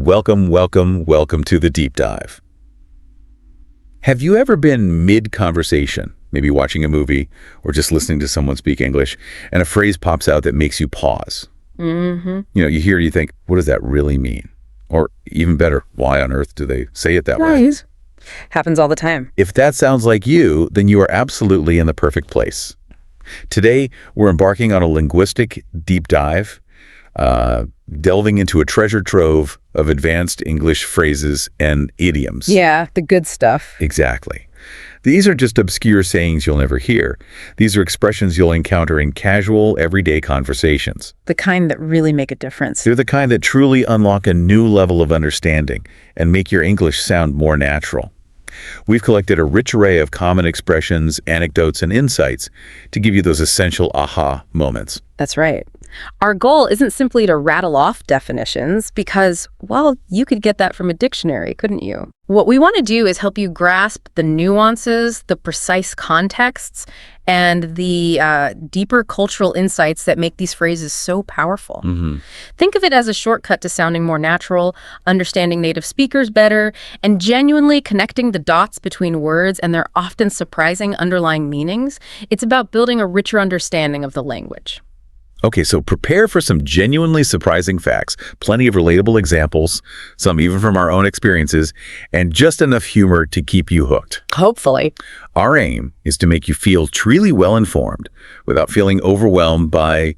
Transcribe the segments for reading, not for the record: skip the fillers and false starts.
Welcome, welcome, welcome to the deep dive. Have you ever been mid-conversation, maybe watching a movie or just listening to someone speak English, and a phrase pops out that makes you pause? You hear, you think, what does that really mean? Or even better, why on earth do they say it that way? Happens all the time. If that sounds like you, then you are absolutely in the perfect place. Today, we're embarking on a linguistic deep dive, delving into a treasure trove of advanced English phrases and idioms. Yeah, the good stuff. Exactly. These are just obscure sayings you'll never hear. These are expressions you'll encounter in casual, everyday conversations. The kind that really make a difference. They're the kind that truly unlock a new level of understanding and make your English sound more natural. We've collected a rich array of common expressions, anecdotes, and insights to give you those essential aha moments. That's right. Our goal isn't simply to rattle off definitions because, well, you could get that from a dictionary, couldn't you? What we want to do is help you grasp the nuances, the precise contexts, and the deeper cultural insights that make these phrases so powerful. Think of it as a shortcut to sounding more natural, understanding native speakers better, and genuinely connecting the dots between words and their often surprising underlying meanings. It's about building a richer understanding of the language. Okay, so prepare for some genuinely surprising facts, plenty of relatable examples, some even from our own experiences, and just enough humor to keep you hooked. Hopefully. Our aim is to make you feel truly well-informed without feeling overwhelmed by,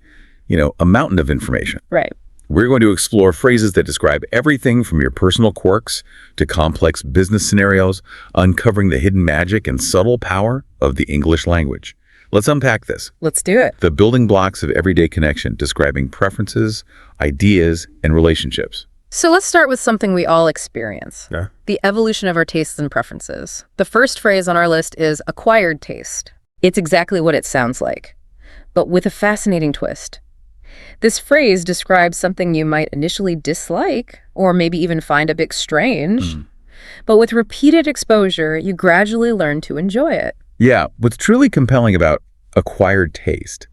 a mountain of information. Right. We're going to explore phrases that describe everything from your personal quirks to complex business scenarios, uncovering the hidden magic and subtle power of the English language. Let's unpack this. Let's do it. The building blocks of everyday connection, describing preferences, ideas, and relationships. So let's start with something we all experience. Yeah. The evolution of our tastes and preferences. The first phrase on our list is acquired taste. It's exactly what it sounds like, but with a fascinating twist. This phrase describes something you might initially dislike or maybe even find a bit strange, but with repeated exposure, you gradually learn to enjoy it. Yeah, what's truly compelling about acquired taste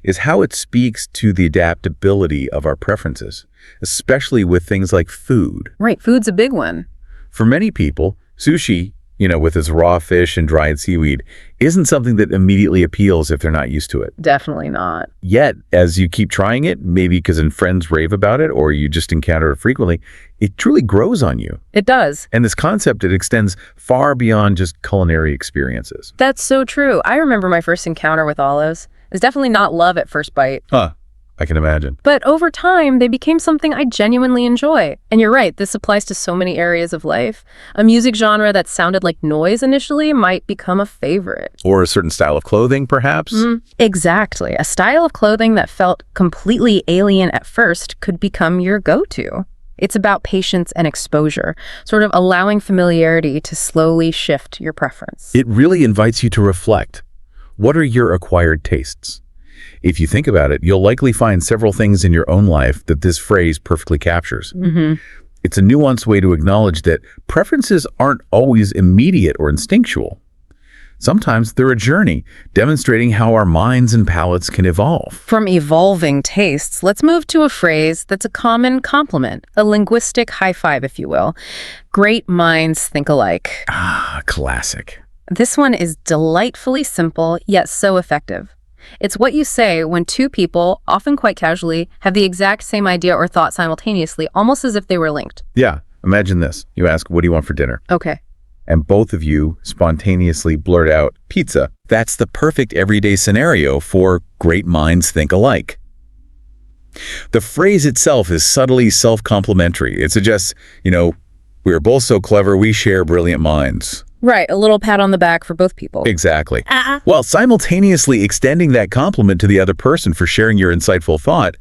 is how it speaks to the adaptability of our preferences, especially with things like food. Right, food's a big one. For many people, sushi, with its raw fish and dried seaweed, isn't something that immediately appeals if they're not used to it. Definitely not. Yet, as you keep trying it, maybe because friends rave about it or you just encounter it frequently, it truly grows on you. It does. And this concept, it extends far beyond just culinary experiences. That's so true. I remember my first encounter with olives. It was definitely not love at first bite. I can imagine. But over time, they became something I genuinely enjoy. And you're right, this applies to so many areas of life. A music genre that sounded like noise initially might become a favorite. Or a certain style of clothing, perhaps? Exactly. A style of clothing that felt completely alien at first could become your go-to. It's about patience and exposure, sort of allowing familiarity to slowly shift your preference. It really invites you to reflect. What are your acquired tastes? If you think about it, you'll likely find several things in your own life that this phrase perfectly captures. It's a nuanced way to acknowledge that preferences aren't always immediate or instinctual. Sometimes they're a journey, demonstrating how our minds and palates can evolve. From evolving tastes, let's move to a phrase that's a common compliment, a linguistic high five, if you will. Great minds think alike. Classic. This one is delightfully simple, yet so effective. It's what you say when two people, often quite casually, have the exact same idea or thought simultaneously, almost as if they were linked. Yeah, imagine this. You ask, what do you want for dinner? Okay. And both of you spontaneously blurt out, pizza. That's the perfect everyday scenario for great minds think alike. The phrase itself is subtly self-complimentary. It suggests, we're both so clever, we share brilliant minds. Right, a little pat on the back for both people. Exactly. While simultaneously extending that compliment to the other person for sharing your insightful thought,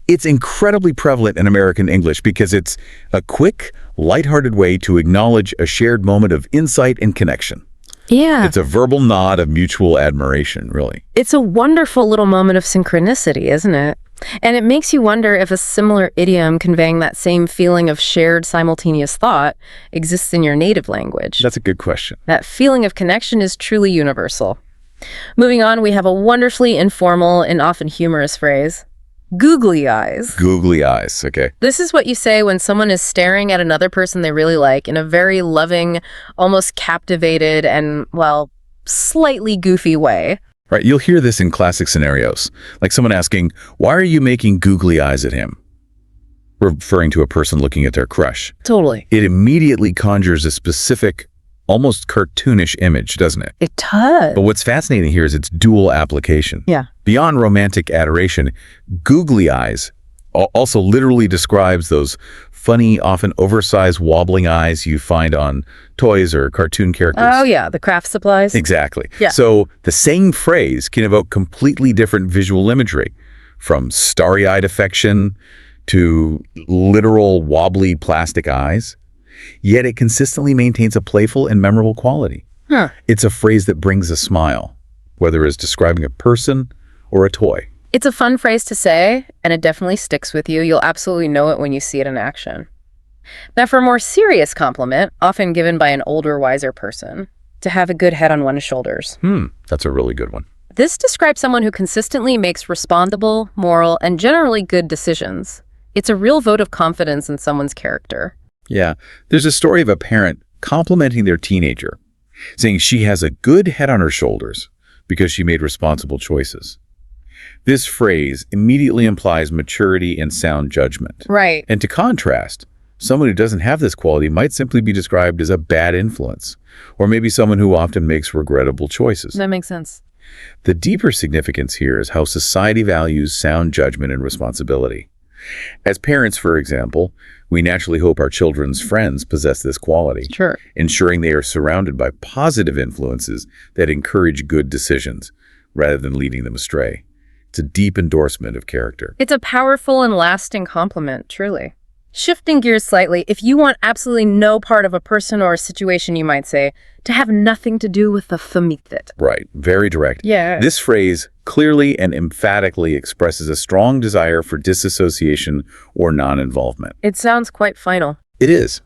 it's incredibly prevalent in American English because it's a quick, lighthearted way to acknowledge a shared moment of insight and connection. Yeah. It's a verbal nod of mutual admiration, really. It's a wonderful little moment of synchronicity, isn't it? And it makes you wonder if a similar idiom conveying that same feeling of shared simultaneous thought exists in your native language. That's a good question. That feeling of connection is truly universal. Moving on, we have a wonderfully informal and often humorous phrase. Googly eyes. Googly eyes, okay. This is what you say when someone is staring at another person they really like in a very loving, almost captivated and, well, slightly goofy way. Right, you'll hear this in classic scenarios, like someone asking, "Why are you making googly eyes at him?" Referring to a person looking at their crush. Totally. It immediately conjures a specific, almost cartoonish image, doesn't it? It does. But what's fascinating here is its dual application. Yeah. Beyond romantic adoration, googly eyes also literally describes those funny, often oversized, wobbling eyes you find on toys or cartoon characters. Oh, yeah, the craft supplies. Exactly. Yeah. So the same phrase can evoke completely different visual imagery, from starry-eyed affection to literal wobbly plastic eyes, yet it consistently maintains a playful and memorable quality. Huh. It's a phrase that brings a smile, whether it's describing a person or a toy. It's a fun phrase to say, and it definitely sticks with you. You'll absolutely know it when you see it in action. Now, for a more serious compliment, often given by an older, wiser person, to have a good head on one's shoulders. That's a really good one. This describes someone who consistently makes responsible, moral, and generally good decisions. It's a real vote of confidence in someone's character. Yeah, there's a story of a parent complimenting their teenager, saying she has a good head on her shoulders because she made responsible choices. This phrase immediately implies maturity and sound judgment. Right. And to contrast, someone who doesn't have this quality might simply be described as a bad influence, or maybe someone who often makes regrettable choices. That makes sense. The deeper significance here is how society values sound judgment and responsibility. As parents, for example, we naturally hope our children's friends possess this quality, Sure. ensuring they are surrounded by positive influences that encourage good decisions rather than leading them astray. It's a deep endorsement of character. It's a powerful and lasting compliment, truly. Shifting gears slightly, if you want absolutely no part of a person or a situation, you might say, to have nothing to do with the förmycket. Right, very direct. Yeah. This phrase clearly and emphatically expresses a strong desire for disassociation or non-involvement. It sounds quite final. It is.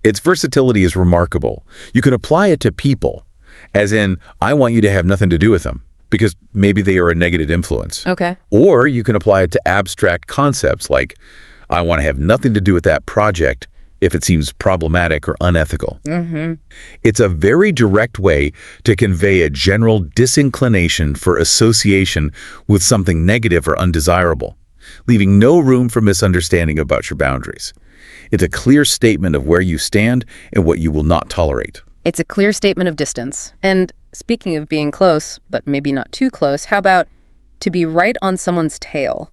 Its versatility is remarkable. You can apply it to people, as in, I want you to have nothing to do with them, because maybe they are a negative influence. Okay. Or you can apply it to abstract concepts like, I want to have nothing to do with that project if it seems problematic or unethical. It's a very direct way to convey a general disinclination for association with something negative or undesirable, leaving no room for misunderstanding about your boundaries. It's a clear statement of where you stand and what you will not tolerate. It's a clear statement of distance. And speaking of being close, but maybe not too close, how about to be right on someone's tail?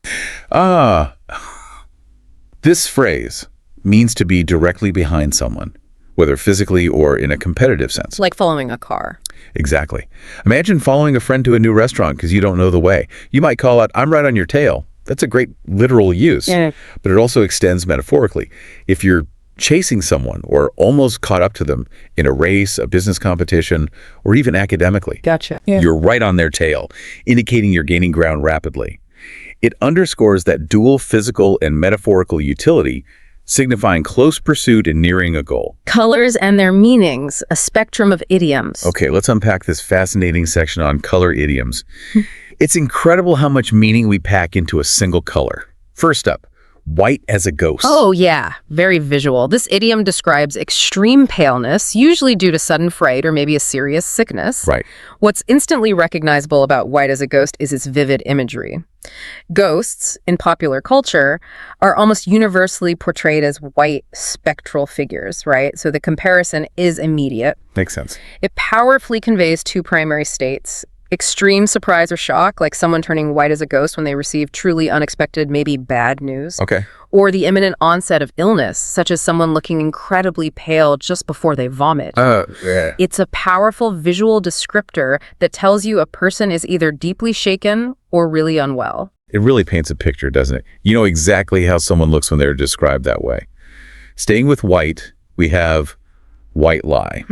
This phrase means to be directly behind someone, whether physically or in a competitive sense. Like following a car. Exactly. Imagine following a friend to a new restaurant because you don't know the way. You might call out, "I'm right on your tail." That's a great literal use, but it also extends metaphorically. If you're chasing someone or almost caught up to them in a race, a business competition, or even academically, Gotcha. you're right on their tail, indicating you're gaining ground rapidly. It underscores that dual physical and metaphorical utility, signifying close pursuit and nearing a goal. Colors and their meanings, a spectrum of idioms. Okay, let's unpack this fascinating section on color idioms. It's incredible how much meaning we pack into a single color. First up, white as a ghost. Oh, yeah. Very visual. This idiom describes extreme paleness, usually due to sudden fright or maybe a serious sickness. Right. What's instantly recognizable about white as a ghost is its vivid imagery. Ghosts, in popular culture, are almost universally portrayed as white spectral figures, right? So the comparison is immediate. Makes sense. It powerfully conveys two primary states: extreme surprise or shock, like someone turning white as a ghost when they receive truly unexpected, maybe bad news. Okay. Or the imminent onset of illness, such as someone looking incredibly pale just before they vomit. Yeah. It's a powerful visual descriptor that tells you a person is either deeply shaken or really unwell. It really paints a picture, doesn't it? You know exactly how someone looks when they're described that way. Staying with white, we have white lie.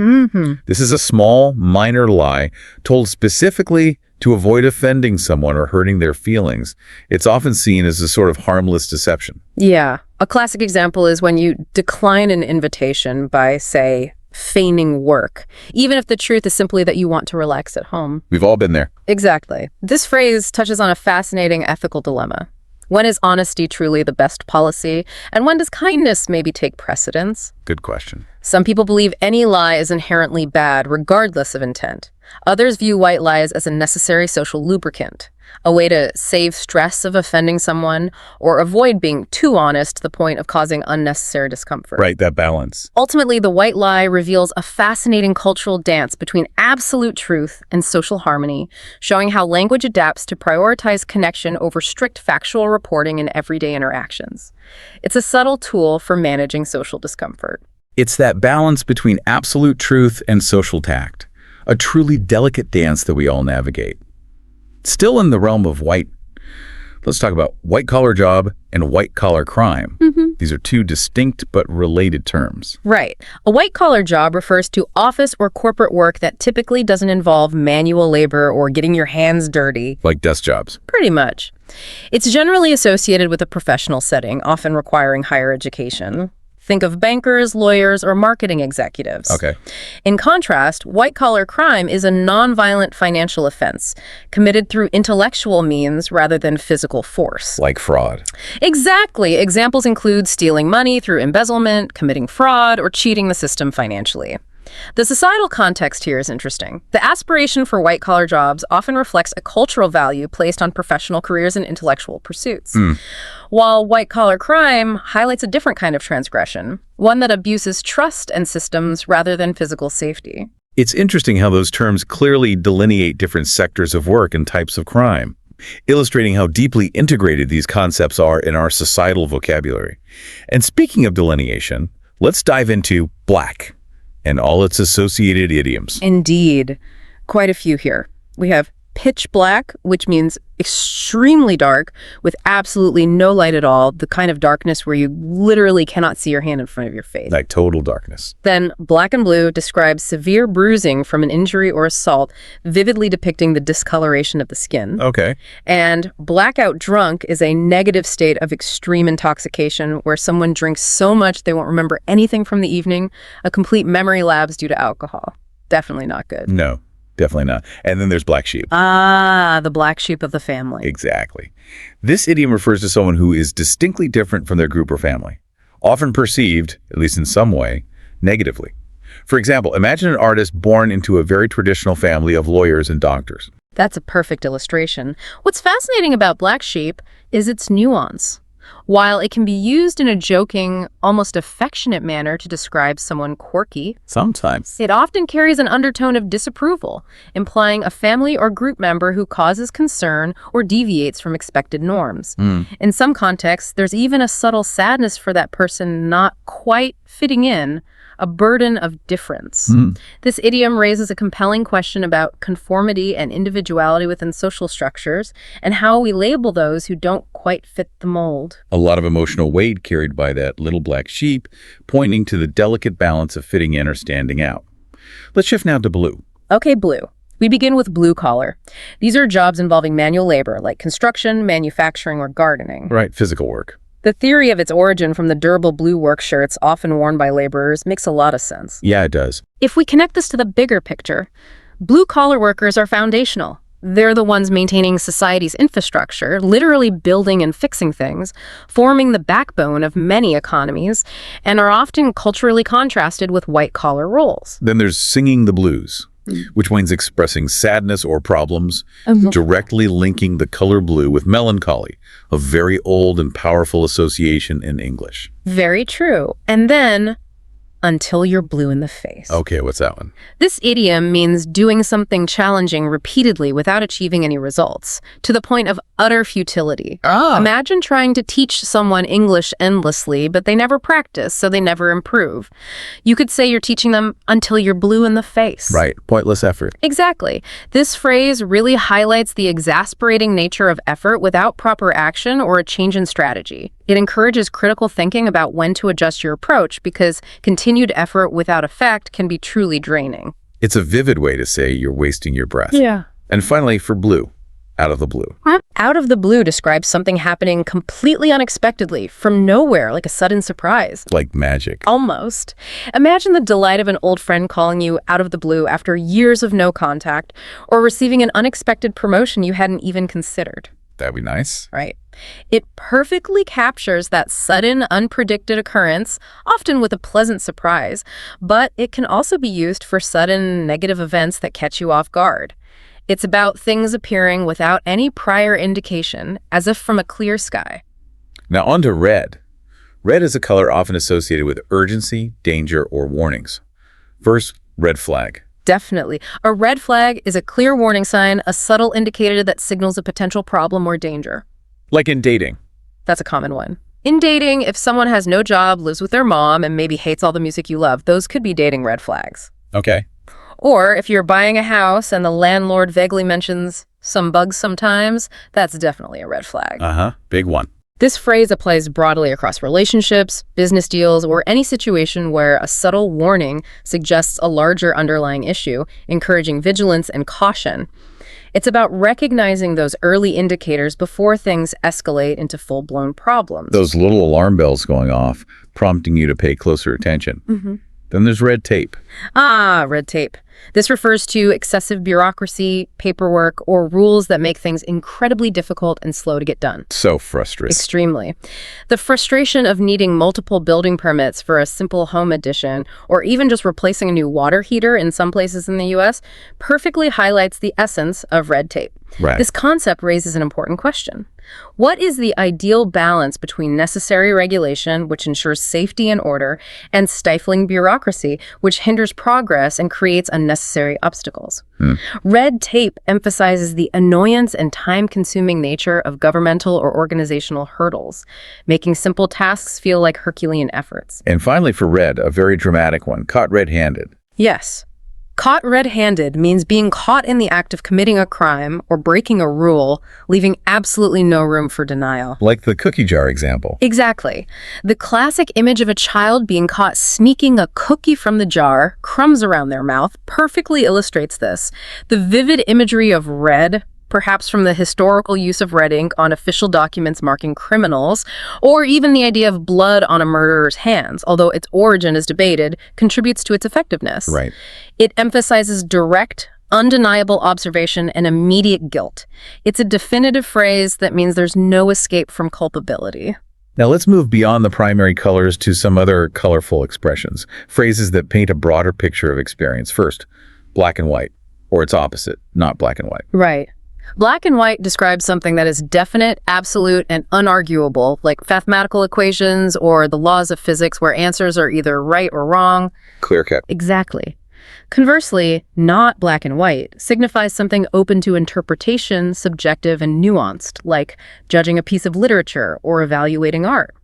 This is a small, minor lie told specifically to avoid offending someone or hurting their feelings. It's often seen as a sort of harmless deception. Yeah. A classic example is when you decline an invitation by, say, feigning work, even if the truth is simply that you want to relax at home. We've all been there. Exactly. This phrase touches on a fascinating ethical dilemma. When is honesty truly the best policy? And when does kindness maybe take precedence? Good question. Some people believe any lie is inherently bad, regardless of intent. Others view white lies as a necessary social lubricant, a way to save stress of offending someone or avoid being too honest to the point of causing unnecessary discomfort. Right, that balance. Ultimately, the white lie reveals a fascinating cultural dance between absolute truth and social harmony, showing how language adapts to prioritize connection over strict factual reporting in everyday interactions. It's a subtle tool for managing social discomfort. It's that balance between absolute truth and social tact, a truly delicate dance that we all navigate. Still in the realm of let's talk about white-collar job and white-collar crime. These are two distinct but related terms. Right. A white-collar job refers to office or corporate work that typically doesn't involve manual labor or getting your hands dirty. Like desk jobs. Pretty much. It's generally associated with a professional setting, often requiring higher education. Think of bankers, lawyers, or marketing executives. Okay. In contrast, white-collar crime is a nonviolent financial offense committed through intellectual means rather than physical force. Like fraud. Exactly. Examples include stealing money through embezzlement, committing fraud, or cheating the system financially. The societal context here is interesting. The aspiration for white-collar jobs often reflects a cultural value placed on professional careers and intellectual pursuits, while white-collar crime highlights a different kind of transgression, one that abuses trust and systems rather than physical safety. It's interesting how those terms clearly delineate different sectors of work and types of crime, illustrating how deeply integrated these concepts are in our societal vocabulary. And speaking of delineation, let's dive into black and all its associated idioms. Indeed. Quite a few here. We have pitch black, which means extremely dark with absolutely no light at all, the kind of darkness where you literally cannot see your hand in front of your face. Like total darkness. Then black and blue describes severe bruising from an injury or assault, vividly depicting the discoloration of the skin. Okay. And blackout drunk is a negative state of extreme intoxication where someone drinks so much they won't remember anything from the evening, a complete memory lapse due to alcohol. Definitely not good. No, definitely not. And then there's black sheep. Ah, the black sheep of the family. Exactly. This idiom refers to someone who is distinctly different from their group or family, often perceived, at least in some way, negatively. For example, imagine an artist born into a very traditional family of lawyers and doctors. That's a perfect illustration. What's fascinating about black sheep is its nuance. While it can be used in a joking, almost affectionate manner to describe someone quirky, Sometimes. it often carries an undertone of disapproval, implying a family or group member who causes concern or deviates from expected norms. In some contexts, there's even a subtle sadness for that person not quite fitting in, a burden of difference. This idiom raises a compelling question about conformity and individuality within social structures and how we label those who don't quite fit the mold. A lot of emotional weight carried by that little black sheep, pointing to the delicate balance of fitting in or standing out. Let's shift now to blue. Okay, blue. We begin with blue collar. These are jobs involving manual labor like construction, manufacturing, or gardening. Right, physical work. The theory of its origin from the durable blue work shirts often worn by laborers makes a lot of sense. Yeah, it does. If we connect this to the bigger picture, blue-collar workers are foundational. They're the ones maintaining society's infrastructure, literally building and fixing things, forming the backbone of many economies, and are often culturally contrasted with white-collar roles. Then there's singing the blues, which means expressing sadness or problems, directly linking the color blue with melancholy, a very old and powerful association in English. Very true. And then, until you're blue in the face. Okay, what's that one? This idiom means doing something challenging repeatedly without achieving any results, to the point of utter futility. Imagine trying to teach someone English endlessly, but they never practice, so they never improve. You could say you're teaching them until you're blue in the face. Right, pointless effort. Exactly. This phrase really highlights the exasperating nature of effort without proper action or a change in strategy. It encourages critical thinking about when to adjust your approach because continued effort without effect can be truly draining. It's a vivid way to say you're wasting your breath. Yeah. And finally, for blue, out of the blue. Out of the blue describes something happening completely unexpectedly, from nowhere, like a sudden surprise. Like magic. Almost. Imagine the delight of an old friend calling you out of the blue after years of no contact, or receiving an unexpected promotion you hadn't even considered. That'd be nice. Right. It perfectly captures that sudden, unpredicted occurrence, often with a pleasant surprise, but it can also be used for sudden negative events that catch you off guard. It's about things appearing without any prior indication, as if from a clear sky. Now on to red. Red is a color often associated with urgency, danger, or warnings. First, red flag. Definitely. A red flag is a clear warning sign, a subtle indicator that signals a potential problem or danger. Like in dating. That's a common one. In dating, if someone has no job, lives with their mom, and maybe hates all the music you love, those could be dating red flags. Okay. Or if you're buying a house and the landlord vaguely mentions some bugs sometimes, that's definitely a red flag. Big one. This phrase applies broadly across relationships, business deals, or any situation where a subtle warning suggests a larger underlying issue, encouraging vigilance and caution. It's about recognizing those early indicators before things escalate into full-blown problems. Those little alarm bells going off, prompting you to pay closer attention. Then there's red tape. Red tape. This refers to excessive bureaucracy, paperwork, or rules that make things incredibly difficult and slow to get done. So frustrating. Extremely. The frustration of needing multiple building permits for a simple home addition, or even just replacing a new water heater in some places in the U.S., perfectly highlights the essence of red tape. Right. This concept raises an important question. What is the ideal balance between necessary regulation, which ensures safety and order, and stifling bureaucracy, which hinders progress and creates unnecessary obstacles? Red tape emphasizes the annoyance and time-consuming nature of governmental or organizational hurdles, making simple tasks feel like Herculean efforts. And finally for red, a very dramatic one, caught red-handed. Yes. Caught red-handed means being caught in the act of committing a crime or breaking a rule, leaving absolutely no room for denial. Like the cookie jar example. Exactly. The classic image of a child being caught sneaking a cookie from the jar, crumbs around their mouth, perfectly illustrates this. The vivid imagery of red, perhaps from the historical use of red ink on official documents marking criminals, or even the idea of blood on a murderer's hands, although its origin is debated, contributes to its effectiveness. Right. It emphasizes direct, undeniable observation and immediate guilt. It's a definitive phrase that means there's no escape from culpability. Now let's move beyond the primary colors to some other colorful expressions, phrases that paint a broader picture of experience. First, black and white, or its opposite, not black and white. Right. Black and white describes something that is definite, absolute, and unarguable, like mathematical equations or the laws of physics where answers are either right or wrong. Clear cut. Exactly. Conversely, not black and white signifies something open to interpretation, subjective, and nuanced, like judging a piece of literature or evaluating art.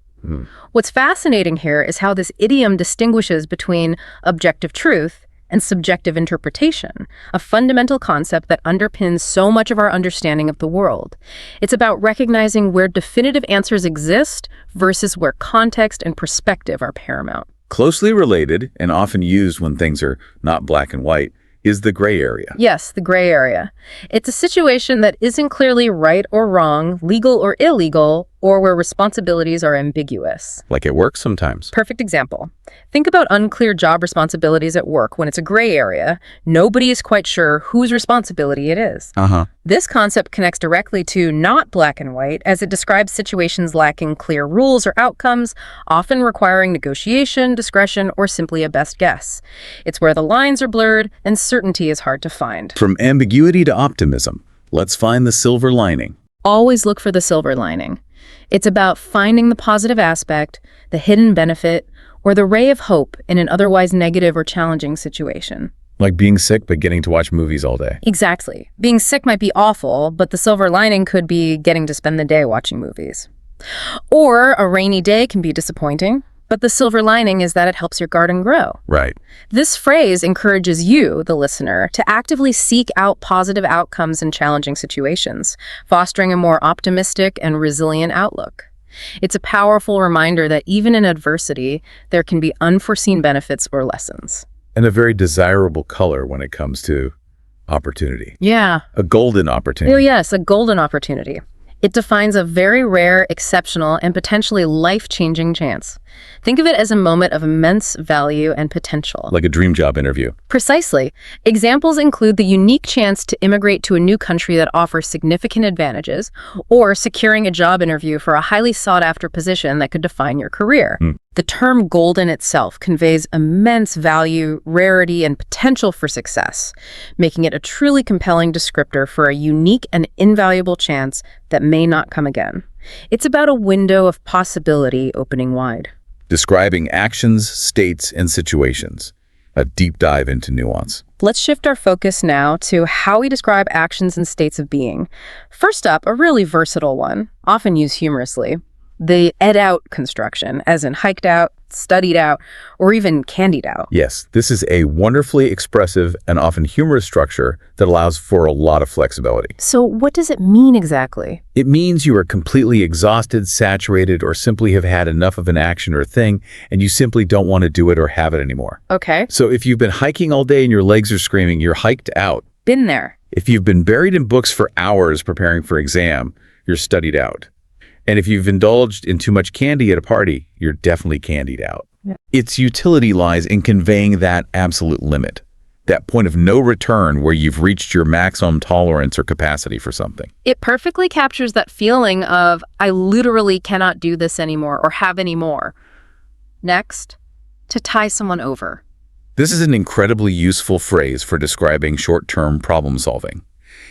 What's fascinating here is how this idiom distinguishes between objective truth and subjective interpretation, a fundamental concept that underpins so much of our understanding of the world. It's about recognizing where definitive answers exist versus where context and perspective are paramount. Closely related, and often used when things are not black and white, is the gray area. Yes, the gray area. It's a situation that isn't clearly right or wrong, legal or illegal, or where responsibilities are ambiguous. Like it works sometimes. Perfect example. Think about unclear job responsibilities at work when it's a gray area. Nobody is quite sure whose responsibility it is. This concept connects directly to not black and white, as it describes situations lacking clear rules or outcomes, often requiring negotiation, discretion, or simply a best guess. It's where the lines are blurred and certainty is hard to find. From ambiguity to optimism, let's find the silver lining. Always look for the silver lining. It's about finding the positive aspect, the hidden benefit, or the ray of hope in an otherwise negative or challenging situation. Like being sick but getting to watch movies all day. Exactly. Being sick might be awful, but the silver lining could be getting to spend the day watching movies. Or a rainy day can be disappointing, but the silver lining is that it helps your garden grow. Right. This phrase encourages you, the listener, to actively seek out positive outcomes in challenging situations, fostering a more optimistic and resilient outlook. It's a powerful reminder that even in adversity, there can be unforeseen benefits or lessons. And a very desirable color when it comes to opportunity. Yeah. A golden opportunity. Oh, yes, a golden opportunity. It defines a very rare, exceptional, and potentially life-changing chance. Think of it as a moment of immense value and potential. Like a dream job interview. Precisely. Examples include the unique chance to immigrate to a new country that offers significant advantages, or securing a job interview for a highly sought-after position that could define your career. The term golden itself conveys immense value, rarity, and potential for success, making it a truly compelling descriptor for a unique and invaluable chance that may not come again. It's about a window of possibility opening wide. Describing actions, states, and situations. A deep dive into nuance. Let's shift our focus now to how we describe actions and states of being. First up, a really versatile one, often used humorously. The ed out construction, as in hiked out, studied out, or even candied out. Yes, this is a wonderfully expressive and often humorous structure that allows for a lot of flexibility. So what does it mean exactly? It means you are completely exhausted, saturated, or simply have had enough of an action or thing, and you simply don't want to do it or have it anymore. Okay. So if you've been hiking all day and your legs are screaming, you're hiked out. Been there. If you've been buried in books for hours preparing for exam, you're studied out. And if you've indulged in too much candy at a party, you're definitely candied out. Yeah. Its utility lies in conveying that absolute limit, that point of no return where you've reached your maximum tolerance or capacity for something. It perfectly captures that feeling of, I literally cannot do this anymore or have any more. Next, to tie someone over. This is an incredibly useful phrase for describing short-term problem solving.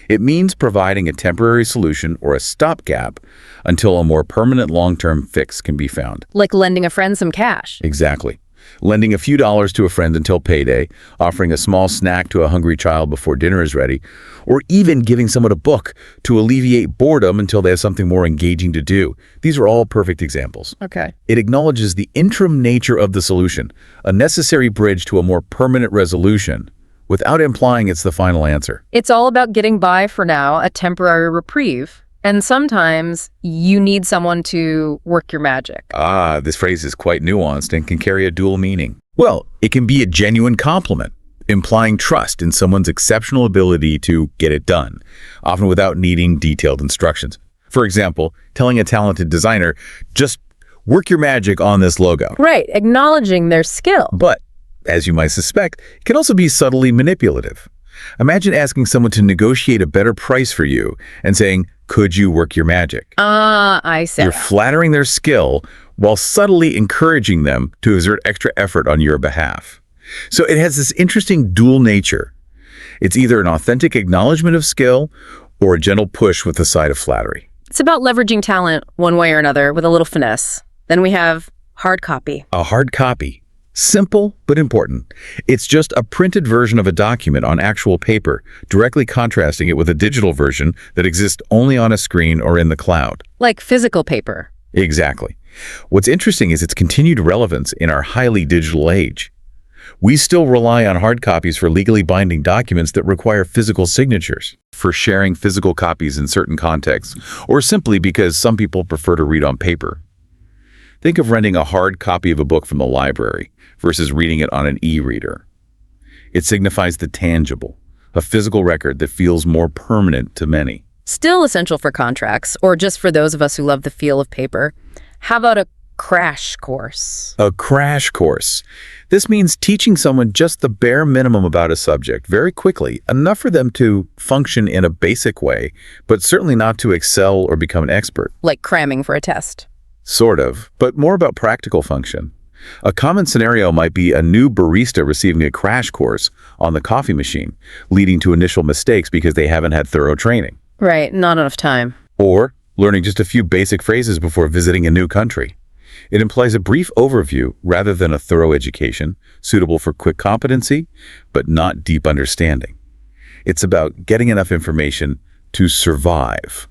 It means providing a temporary solution or a stopgap until a more permanent long-term fix can be found. Like lending a friend some cash. Exactly. Lending a few dollars to a friend until payday, offering a small snack to a hungry child before dinner is ready, or even giving someone a book to alleviate boredom until they have something more engaging to do. These are all perfect examples. Okay. It acknowledges the interim nature of the solution, a necessary bridge to a more permanent resolution, without implying it's the final answer. It's all about getting by for now, a temporary reprieve. And sometimes you need someone to work your magic. This phrase is quite nuanced and can carry a dual meaning. Well, it can be a genuine compliment, implying trust in someone's exceptional ability to get it done, often without needing detailed instructions. For example, telling a talented designer, just work your magic on this logo. Right, acknowledging their skill. But, as you might suspect, it can also be subtly manipulative. Imagine asking someone to negotiate a better price for you and saying, could you work your magic? I see. You're flattering their skill while subtly encouraging them to exert extra effort on your behalf. So it has this interesting dual nature. It's either an authentic acknowledgement of skill or a gentle push with a side of flattery. It's about leveraging talent one way or another with a little finesse. Then we have hard copy. A hard copy. Simple, but important. It's just a printed version of a document on actual paper, directly contrasting it with a digital version that exists only on a screen or in the cloud. Like physical paper. Exactly. What's interesting is its continued relevance in our highly digital age. We still rely on hard copies for legally binding documents that require physical signatures, for sharing physical copies in certain contexts, or simply because some people prefer to read on paper. Think of renting a hard copy of a book from the library versus reading it on an e-reader. It signifies the tangible, a physical record that feels more permanent to many. Still essential for contracts, or just for those of us who love the feel of paper. How about a crash course? A crash course. This means teaching someone just the bare minimum about a subject very quickly, enough for them to function in a basic way, but certainly not to excel or become an expert. Like cramming for a test. Sort of, but more about practical function. A common scenario might be a new barista receiving a crash course on the coffee machine, leading to initial mistakes because they haven't had thorough training. Right, not enough time. Or learning just a few basic phrases before visiting a new country. It implies a brief overview rather than a thorough education, suitable for quick competency, but not deep understanding. It's about getting enough information to survive,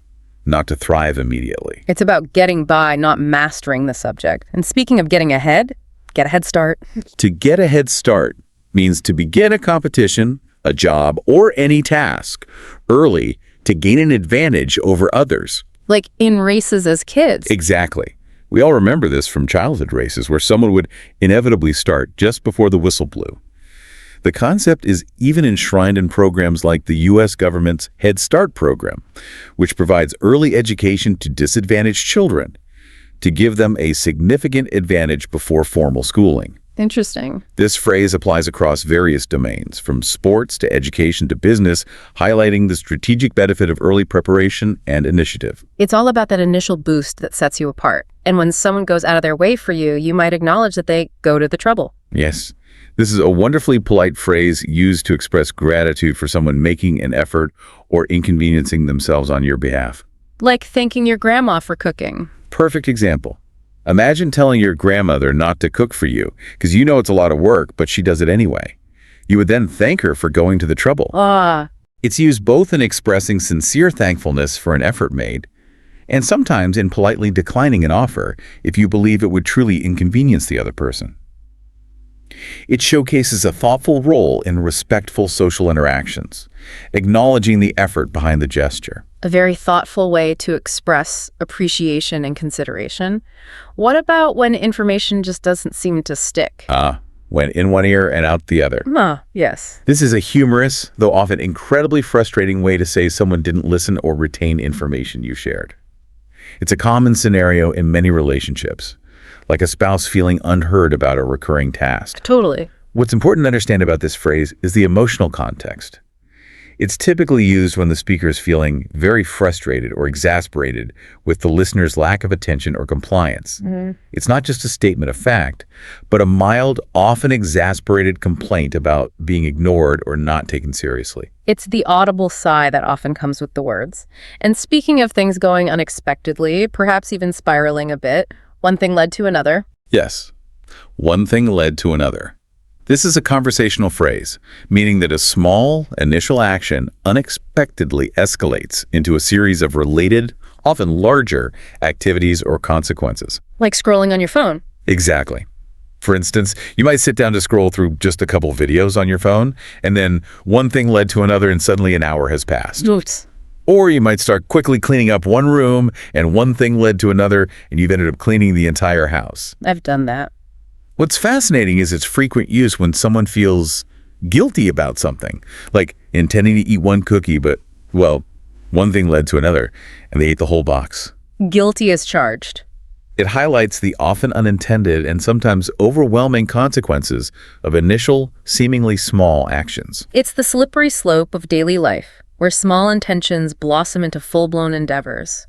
not to thrive immediately. It's about getting by, not mastering the subject. And speaking of getting ahead, get a head start. To get a head start means to begin a competition, a job, or any task early to gain an advantage over others. Like in races as kids. Exactly. We all remember this from childhood races where someone would inevitably start just before the whistle blew. The concept is even enshrined in programs like the U.S. government's Head Start program, which provides early education to disadvantaged children. to give them a significant advantage before formal schooling. Interesting. This phrase applies across various domains, from sports to education to business, highlighting the strategic benefit of early preparation and initiative. It's all about that initial boost that sets you apart. And when someone goes out of their way for you, you might acknowledge that they go to the trouble. Yes, this is a wonderfully polite phrase used to express gratitude for someone making an effort or inconveniencing themselves on your behalf. Like thanking your grandma for cooking. Perfect example. Imagine telling your grandmother not to cook for you because you know it's a lot of work, but she does it anyway. You would then thank her for going to the trouble. It's used both in expressing sincere thankfulness for an effort made and sometimes in politely declining an offer if you believe it would truly inconvenience the other person. It showcases a thoughtful role in respectful social interactions, acknowledging the effort behind the gesture. A very thoughtful way to express appreciation and consideration. What about when information just doesn't seem to stick? Went in one ear and out the other. Yes. This is a humorous, though often incredibly frustrating way to say someone didn't listen or retain information you shared. It's a common scenario in many relationships, like a spouse feeling unheard about a recurring task. Totally. What's important to understand about this phrase is the emotional context. It's typically used when the speaker is feeling very frustrated or exasperated with the listener's lack of attention or compliance. It's not just a statement of fact, but a mild, often exasperated complaint about being ignored or not taken seriously. It's the audible sigh that often comes with the words. And speaking of things going unexpectedly, perhaps even spiraling a bit, one thing led to another. Yes, one thing led to another. This is a conversational phrase, meaning that a small initial action unexpectedly escalates into a series of related, often larger, activities or consequences. Like scrolling on your phone. Exactly. For instance, you might sit down to scroll through just a couple videos on your phone, and then one thing led to another and suddenly an hour has passed. Oops. Or you might start quickly cleaning up one room, and one thing led to another, and you've ended up cleaning the entire house. I've done that. What's fascinating is its frequent use when someone feels guilty about something, like intending to eat one cookie, but, well, one thing led to another, and they ate the whole box. Guilty as charged. It highlights the often unintended and sometimes overwhelming consequences of initial, seemingly small actions. It's the slippery slope of daily life, where small intentions blossom into full-blown endeavors.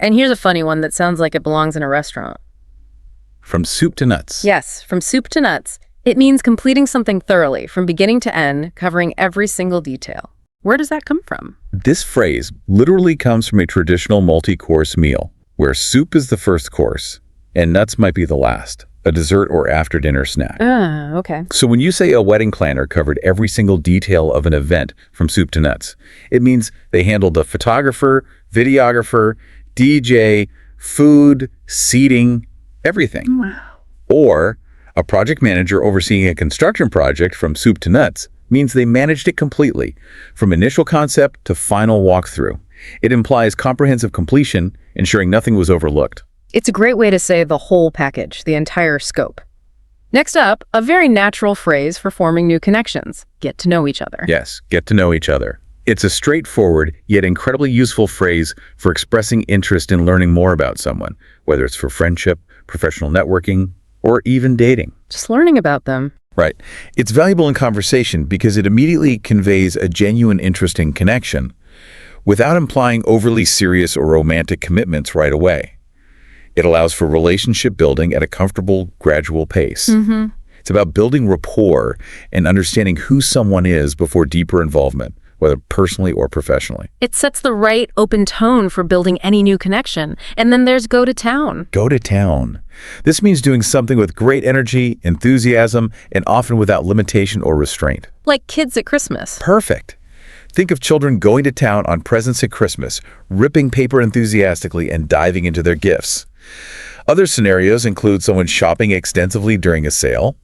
And here's a funny one that sounds like it belongs in a restaurant. From soup to nuts. Yes, from soup to nuts. It means completing something thoroughly, from beginning to end, covering every single detail. Where does that come from? This phrase literally comes from a traditional multi-course meal, where soup is the first course and nuts might be the last, a dessert or after-dinner snack. Okay. So when you say a wedding planner covered every single detail of an event from soup to nuts, it means they handled the photographer, videographer, DJ, food, seating, everything. Wow. Or a project manager overseeing a construction project from soup to nuts means they managed it completely, from initial concept to final walkthrough. It implies comprehensive completion, ensuring nothing was overlooked. It's a great way to say the whole package, the entire scope. Next up, a very natural phrase for forming new connections. Get to know each other. Yes, get to know each other. It's a straightforward, yet incredibly useful phrase for expressing interest in learning more about someone, whether it's for friendship, professional networking, or even dating. Just learning about them. Right. It's valuable in conversation because it immediately conveys a genuine interest in connection without implying overly serious or romantic commitments right away. It allows for relationship building at a comfortable, gradual pace. It's about building rapport and understanding who someone is before deeper involvement, whether personally or professionally. It sets the right open tone for building any new connection. And then there's go to town. Go to town. This means doing something with great energy, enthusiasm, and often without limitation or restraint. Like kids at Christmas. Perfect. Think of children going to town on presents at Christmas, ripping paper enthusiastically and diving into their gifts. Other scenarios include someone shopping extensively during a sale,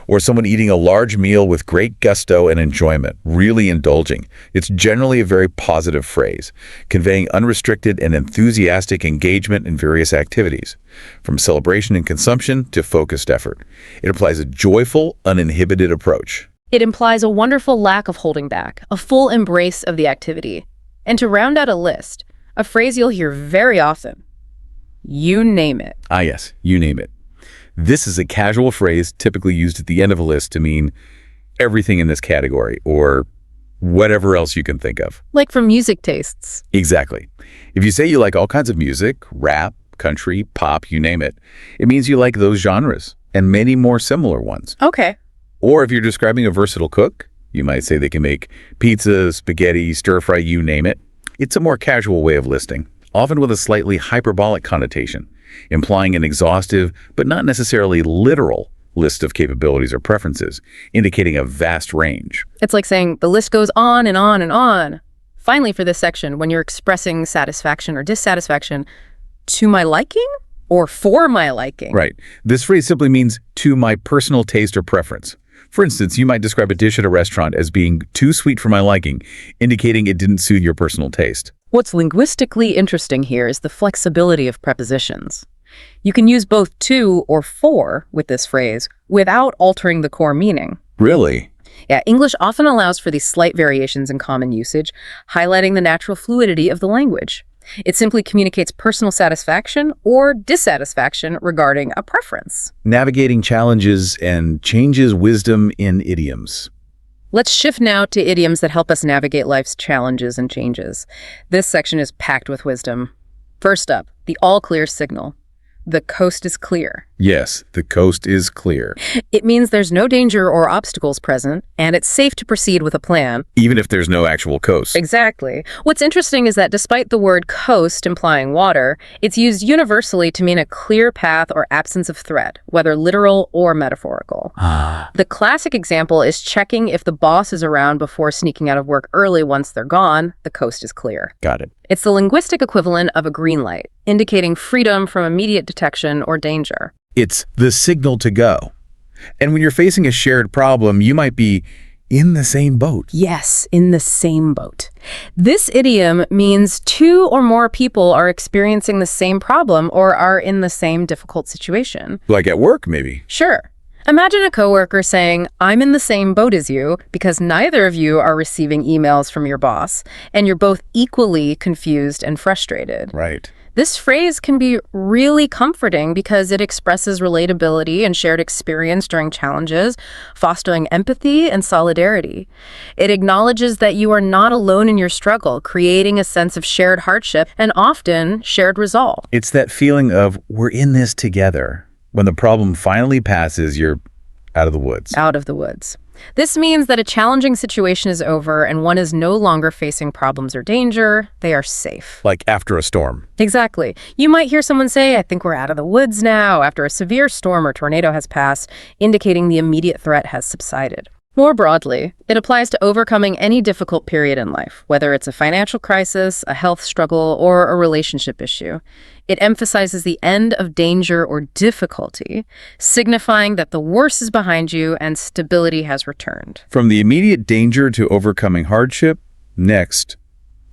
or someone eating a large meal with great gusto and enjoyment, really indulging. It's generally a very positive phrase, conveying unrestricted and enthusiastic engagement in various activities, from celebration and consumption to focused effort. It implies a joyful, uninhibited approach. It implies a wonderful lack of holding back, a full embrace of the activity. And to round out a list, a phrase you'll hear very often. You name it. Ah, yes, you name it. This is a casual phrase typically used at the end of a list to mean everything in this category or whatever else you can think of. Like for music tastes. Exactly. If you say you like all kinds of music, rap, country, pop, you name it, it means you like those genres and many more similar ones. Okay. Or if you're describing a versatile cook, you might say they can make pizza, spaghetti, stir-fry, you name it. It's a more casual way of listing, often with a slightly hyperbolic connotation, implying an exhaustive but not necessarily literal list of capabilities or preferences, indicating a vast range. It's like saying the list goes on and on and on. Finally, for this section, when you're expressing satisfaction or dissatisfaction, to my liking or for my liking? Right. This phrase simply means to my personal taste or preference. For instance, you might describe a dish at a restaurant as being too sweet for my liking, indicating it didn't suit your personal taste. What's linguistically interesting here is the flexibility of prepositions. You can use both to or for with this phrase without altering the core meaning. Really? Yeah, English often allows for these slight variations in common usage, highlighting the natural fluidity of the language. It simply communicates personal satisfaction or dissatisfaction regarding a preference. Navigating challenges and changes wisdom in idioms. Let's shift now to idioms that help us navigate life's challenges and changes. This section is packed with wisdom. First up, the all-clear signal. The coast is clear. Yes, the coast is clear. It means there's no danger or obstacles present, and it's safe to proceed with a plan. Even if there's no actual coast. Exactly. What's interesting is that despite the word coast implying water, it's used universally to mean a clear path or absence of threat, whether literal or metaphorical. The classic example is checking if the boss is around before sneaking out of work early. Once they're gone, the coast is clear. Got it. It's the linguistic equivalent of a green light, indicating freedom from immediate detection or danger. It's the signal to go. And when you're facing a shared problem, you might be in the same boat. Yes, in the same boat. This idiom means two or more people are experiencing the same problem or are in the same difficult situation. Like at work, maybe. Sure. Imagine a coworker saying, I'm in the same boat as you because neither of you are receiving emails from your boss, and you're both equally confused and frustrated. Right. This phrase can be really comforting because it expresses relatability and shared experience during challenges, fostering empathy and solidarity. It acknowledges that you are not alone in your struggle, creating a sense of shared hardship and often shared resolve. It's that feeling of we're in this together. When the problem finally passes, you're out of the woods. Out of the woods. This means that a challenging situation is over and one is no longer facing problems or danger. They are safe. Like after a storm. Exactly. You might hear someone say, I think we're out of the woods now, after a severe storm or tornado has passed, indicating the immediate threat has subsided. More broadly, it applies to overcoming any difficult period in life, whether it's a financial crisis, a health struggle, or a relationship issue. It emphasizes the end of danger or difficulty, signifying that the worst is behind you and stability has returned. From the immediate danger to overcoming hardship, next,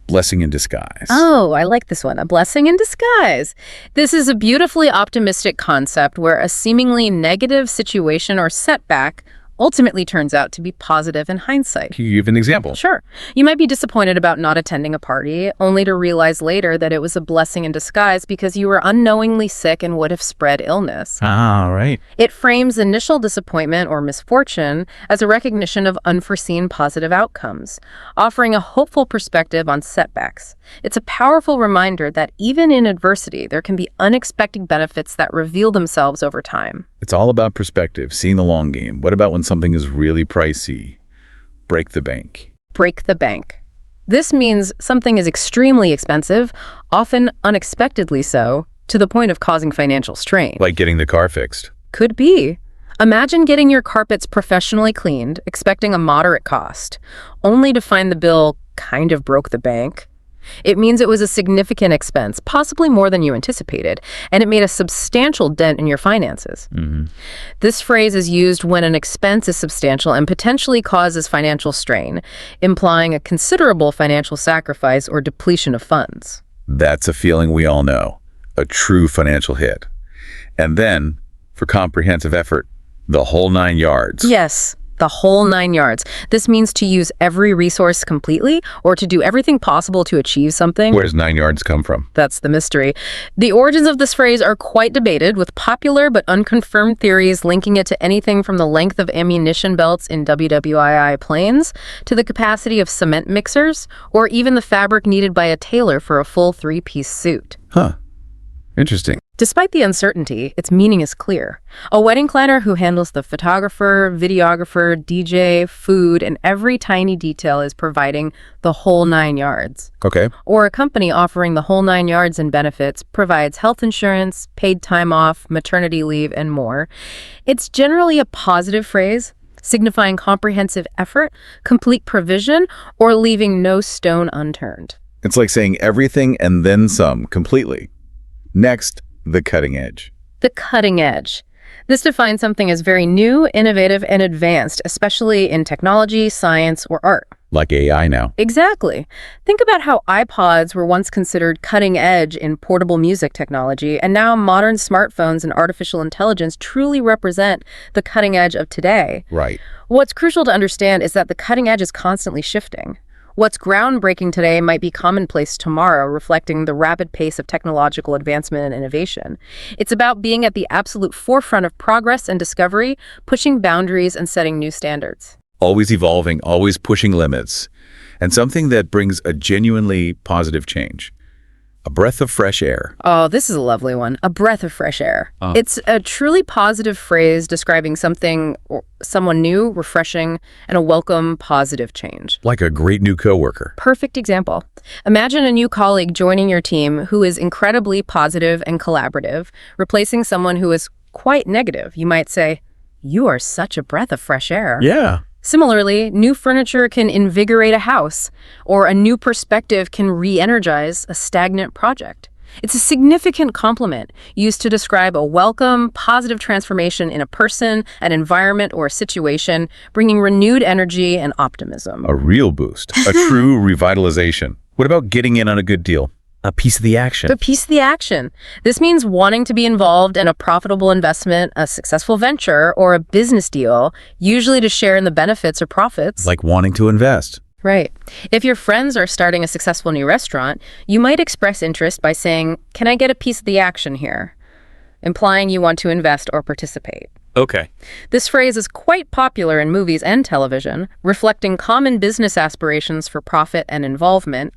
blessing in disguise. Oh, I like this one. A blessing in disguise. This is a beautifully optimistic concept where a seemingly negative situation or setback ultimately turns out to be positive in hindsight. Can you give an example? Sure. You might be disappointed about not attending a party, only to realize later that it was a blessing in disguise because you were unknowingly sick and would have spread illness. Ah, right. It frames initial disappointment or misfortune as a recognition of unforeseen positive outcomes, offering a hopeful perspective on setbacks. It's a powerful reminder that even in adversity, there can be unexpected benefits that reveal themselves over time. It's all about perspective, seeing the long game. What about when something is really pricey? Break the bank. Break the bank. This means something is extremely expensive, often unexpectedly so, to the point of causing financial strain. Like getting the car fixed. Could be. Imagine getting your carpets professionally cleaned, expecting a moderate cost, only to find the bill kind of broke the bank. It means it was a significant expense, possibly more than you anticipated, and it made a substantial dent in your finances. This phrase is used when an expense is substantial and potentially causes financial strain, implying a considerable financial sacrifice or depletion of funds. That's a feeling we all know, a true financial hit. And then, for comprehensive effort, the whole 9 yards. Yes, The whole 9 yards. This means to use every resource completely or to do everything possible to achieve something. Where does 9 yards come from? That's the mystery. The origins of this phrase are quite debated, with popular but unconfirmed theories linking it to anything from the length of ammunition belts in WWII planes to the capacity of cement mixers, or even the fabric needed by a tailor for a full 3-piece suit. Huh. Interesting. Despite the uncertainty, its meaning is clear. A wedding planner who handles the photographer, videographer, DJ, food, and every tiny detail is providing the whole 9 yards. Okay. Or a company offering the whole 9 yards in benefits provides health insurance, paid time off, maternity leave, and more. It's generally a positive phrase, signifying comprehensive effort, complete provision, or leaving no stone unturned. It's like saying everything and then some, completely. Next, the cutting edge. The cutting edge. This defines something as very new, innovative, and advanced, especially in technology, science, or art. Like AI now. Exactly. Think about how iPods were once considered cutting edge in portable music technology, and now modern smartphones and artificial intelligence truly represent the cutting edge of today. Right. What's crucial to understand is that the cutting edge is constantly shifting. What's groundbreaking today might be commonplace tomorrow, reflecting the rapid pace of technological advancement and innovation. It's about being at the absolute forefront of progress and discovery, pushing boundaries and setting new standards. Always evolving, always pushing limits, and something that brings a genuinely positive change. A breath of fresh air. Oh, this is a lovely one. A breath of fresh air. It's a truly positive phrase describing something or someone new, refreshing, and a welcome, positive change. Like a great new coworker. Perfect example. Imagine a new colleague joining your team who is incredibly positive and collaborative, replacing someone who is quite negative. You might say, "You are such a breath of fresh air." Yeah. Similarly, new furniture can invigorate a house, or a new perspective can re-energize a stagnant project. It's a significant compliment used to describe a welcome, positive transformation in a person, an environment, or a situation, bringing renewed energy and optimism. A real boost. A true revitalization. What about getting in on a good deal? A piece of the action. The piece of the action. This means wanting to be involved in a profitable investment, a successful venture, or a business deal, usually to share in the benefits or profits. Like wanting to invest. Right. If your friends are starting a successful new restaurant, you might express interest by saying, "Can I get a piece of the action here?" implying you want to invest or participate. Okay. This phrase is quite popular in movies and television, reflecting common business aspirations for profit and involvement.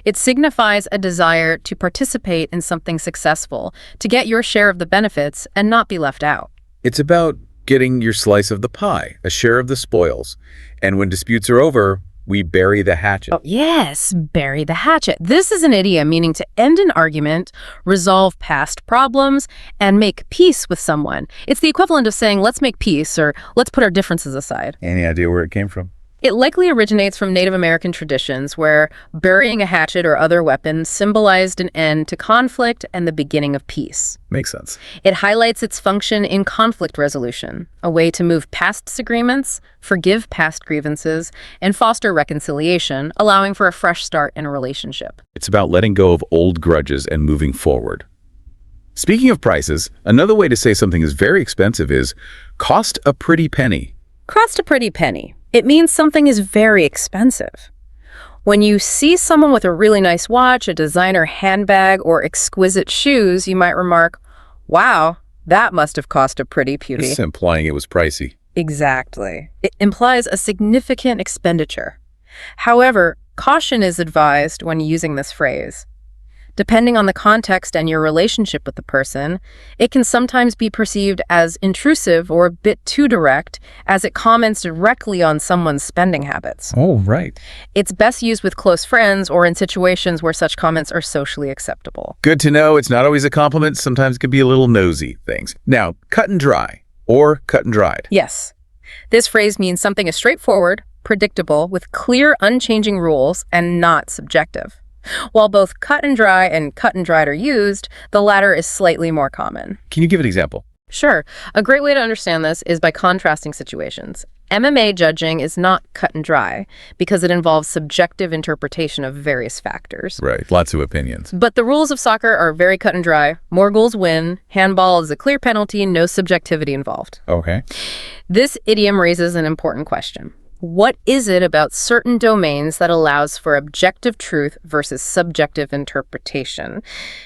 It signifies a desire to participate in something successful, to get your share of the benefits and not be left out. It's about getting your slice of the pie, a share of the spoils. And when disputes are over, we bury the hatchet. Oh, yes, bury the hatchet. This is an idiom meaning to end an argument, resolve past problems, and make peace with someone. It's the equivalent of saying, "Let's make peace," or "Let's put our differences aside." Any idea where it came from? It likely originates from Native American traditions where burying a hatchet or other weapon symbolized an end to conflict and the beginning of peace. Makes sense. It highlights its function in conflict resolution, a way to move past disagreements, forgive past grievances, and foster reconciliation, allowing for a fresh start in a relationship. It's about letting go of old grudges and moving forward. Speaking of prices, another way to say something is very expensive is cost a pretty penny. Cost a pretty penny. It means something is very expensive. When you see someone with a really nice watch, a designer handbag, or exquisite shoes, you might remark, "Wow, that must have cost a pretty beauty." This is implying it was pricey. Exactly. It implies a significant expenditure. However, caution is advised when using this phrase. Depending on the context and your relationship with the person, it can sometimes be perceived as intrusive or a bit too direct, as it comments directly on someone's spending habits. Oh, right. It's best used with close friends or in situations where such comments are socially acceptable. Good to know. It's not always a compliment. Sometimes it can be a little nosy things. Now, cut and dry or cut and dried. Yes. This phrase means something is straightforward, predictable, with clear, unchanging rules, and not subjective. While both cut and dry and cut and dried are used, the latter is slightly more common. Can you give an example? Sure. A great way to understand this is by contrasting situations. MMA judging is not cut and dry because it involves subjective interpretation of various factors. Right, lots of opinions. But the rules of soccer are very cut and dry. More goals win. Handball is a clear penalty, no subjectivity involved. Okay. This idiom raises an important question. What is it about certain domains that allows for objective truth versus subjective interpretation?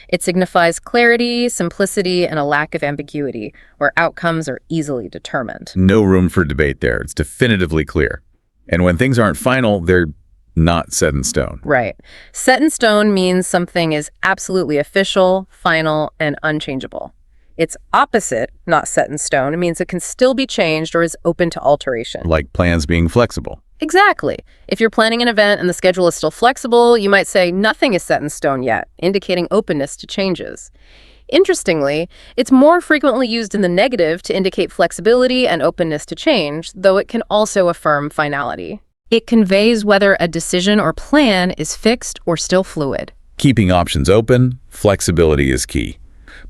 It signifies clarity, simplicity, and a lack of ambiguity, where outcomes are easily determined. No room for debate there. It's definitively clear. And when things aren't final, they're not set in stone. Right. Set in stone means something is absolutely official, final, and unchangeable. Its opposite, not set in stone, it means it can still be changed or is open to alteration. Like plans being flexible. Exactly. If you're planning an event and the schedule is still flexible, you might say nothing is set in stone yet, indicating openness to changes. Interestingly, it's more frequently used in the negative to indicate flexibility and openness to change, though it can also affirm finality. It conveys whether a decision or plan is fixed or still fluid. Keeping options open, flexibility is key.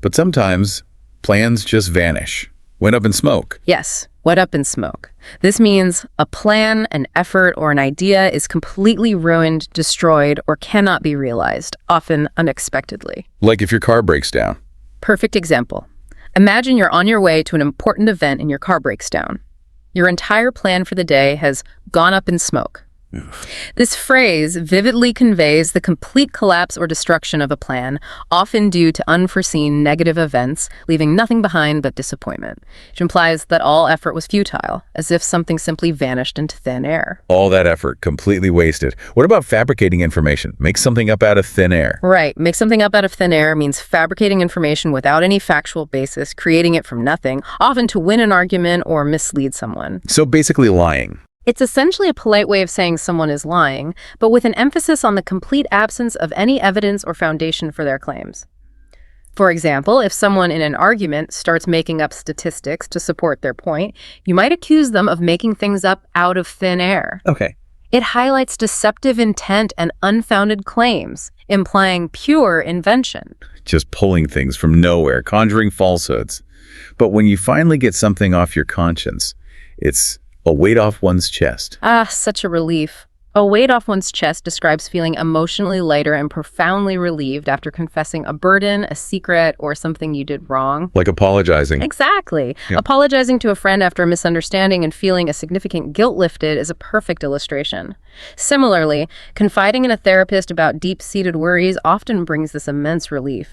But sometimes plans just vanish, went up in smoke. Yes, went up in smoke. This means a plan, an effort, or an idea is completely ruined, destroyed, or cannot be realized, often unexpectedly. Like if your car breaks down. Perfect example. Imagine you're on your way to an important event and your car breaks down. Your entire plan for the day has gone up in smoke. This phrase vividly conveys the complete collapse or destruction of a plan, often due to unforeseen negative events, leaving nothing behind but disappointment, which implies that all effort was futile, as if something simply vanished into thin air. All that effort completely wasted. What about fabricating information? Make something up out of thin air. Right. Make something up out of thin air means fabricating information without any factual basis, creating it from nothing, often to win an argument or mislead someone. So basically lying. It's essentially a polite way of saying someone is lying, but with an emphasis on the complete absence of any evidence or foundation for their claims. For example, if someone in an argument starts making up statistics to support their point, you might accuse them of making things up out of thin air. Okay. It highlights deceptive intent and unfounded claims, implying pure invention. Just pulling things from nowhere, conjuring falsehoods. But when you finally get something off your conscience, it's a weight off one's chest. Ah, such a relief. A weight off one's chest describes feeling emotionally lighter and profoundly relieved after confessing a burden, a secret, or something you did wrong. Like apologizing. Exactly. Yeah. Apologizing to a friend after a misunderstanding and feeling a significant guilt lifted is a perfect illustration. Similarly, confiding in a therapist about deep-seated worries often brings this immense relief.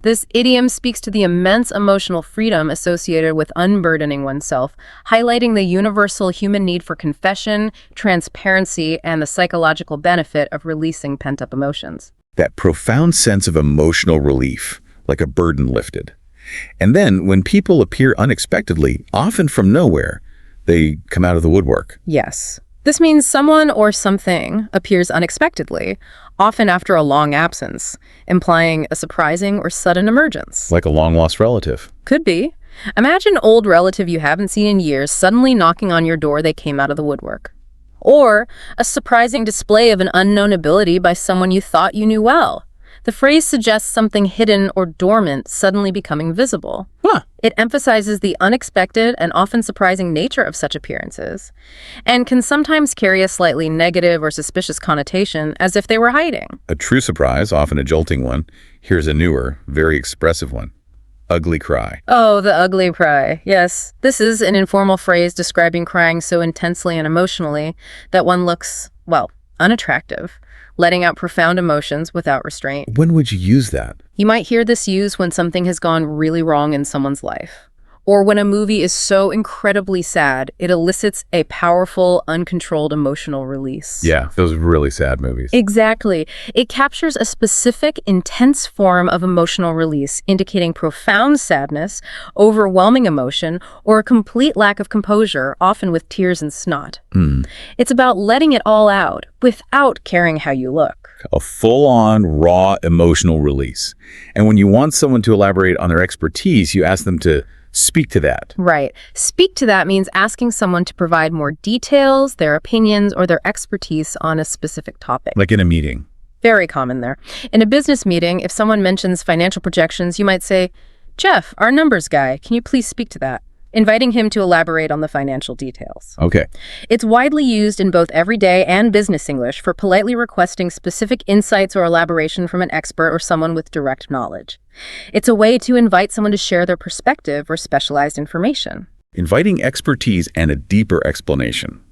This idiom speaks to the immense emotional freedom associated with unburdening oneself, highlighting the universal human need for confession, transparency, and the psychological benefit of releasing pent-up emotions. That profound sense of emotional relief, like a burden lifted. And then when people appear unexpectedly, often from nowhere, they come out of the woodwork. Yes. This means someone or something appears unexpectedly, often after a long absence, implying a surprising or sudden emergence. Like a long-lost relative. Could be. Imagine an old relative you haven't seen in years suddenly knocking on your door. They came out of the woodwork. Or a surprising display of an unknown ability by someone you thought you knew well. The phrase suggests something hidden or dormant suddenly becoming visible. It emphasizes the unexpected and often surprising nature of such appearances, and can sometimes carry a slightly negative or suspicious connotation, as if they were hiding. A true surprise, often a jolting one. Here's a newer, very expressive one. Ugly cry. Oh, the ugly cry. Yes, this is an informal phrase describing crying so intensely and emotionally that one looks, well, unattractive, letting out profound emotions without restraint. When would you use that? You might hear this used when something has gone really wrong in someone's life, or when a movie is so incredibly sad, it elicits a powerful, uncontrolled emotional release. Yeah, those really sad movies. Exactly. It captures a specific, intense form of emotional release, indicating profound sadness, overwhelming emotion, or a complete lack of composure, often with tears and snot. It's about letting it all out, without caring how you look. A full-on, raw emotional release. And when you want someone to elaborate on their expertise, you ask them to speak to that. Right. Speak to that means asking someone to provide more details, their opinions, or their expertise on a specific topic. Like in a meeting. Very common there. In a business meeting, if someone mentions financial projections, you might say, "Jeff, our numbers guy, can you please speak to that?" inviting him to elaborate on the financial details. Okay. It's widely used in both everyday and business English for politely requesting specific insights or elaboration from an expert or someone with direct knowledge. It's a way to invite someone to share their perspective or specialized information. Inviting expertise and a deeper explanation.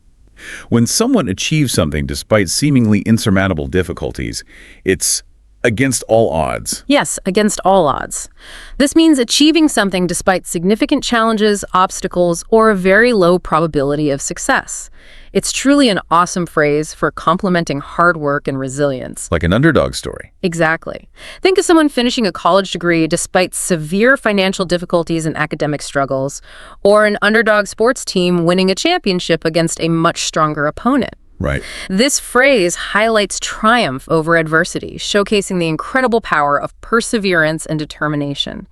When someone achieves something despite seemingly insurmountable difficulties, it's against all odds. Yes, against all odds. This means achieving something despite significant challenges, obstacles, or a very low probability of success. It's truly an awesome phrase for complimenting hard work and resilience. Like an underdog story. Exactly. Think of someone finishing a college degree despite severe financial difficulties and academic struggles, or an underdog sports team winning a championship against a much stronger opponent. Right. This phrase highlights triumph over adversity, showcasing the incredible power of perseverance and determination.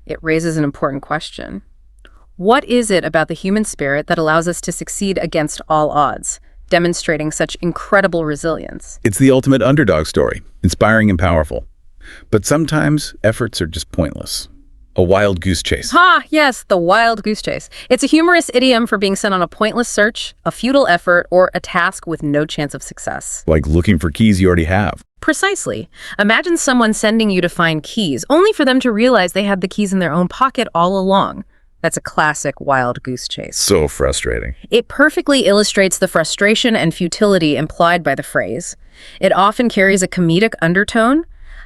It raises an important question. What is it about the human spirit that allows us to succeed against all odds, demonstrating such incredible resilience? It's the ultimate underdog story, inspiring and powerful. But sometimes efforts are just pointless. A wild goose chase. Yes, the wild goose chase. It's a humorous idiom for being sent on a pointless search, a futile effort, or a task with no chance of success. Like looking for keys you already have. Precisely. Imagine someone sending you to find keys, only for them to realize they had the keys in their own pocket all along. That's a classic wild goose chase. So frustrating. It perfectly illustrates the frustration and futility implied by the phrase. It often carries a comedic undertone,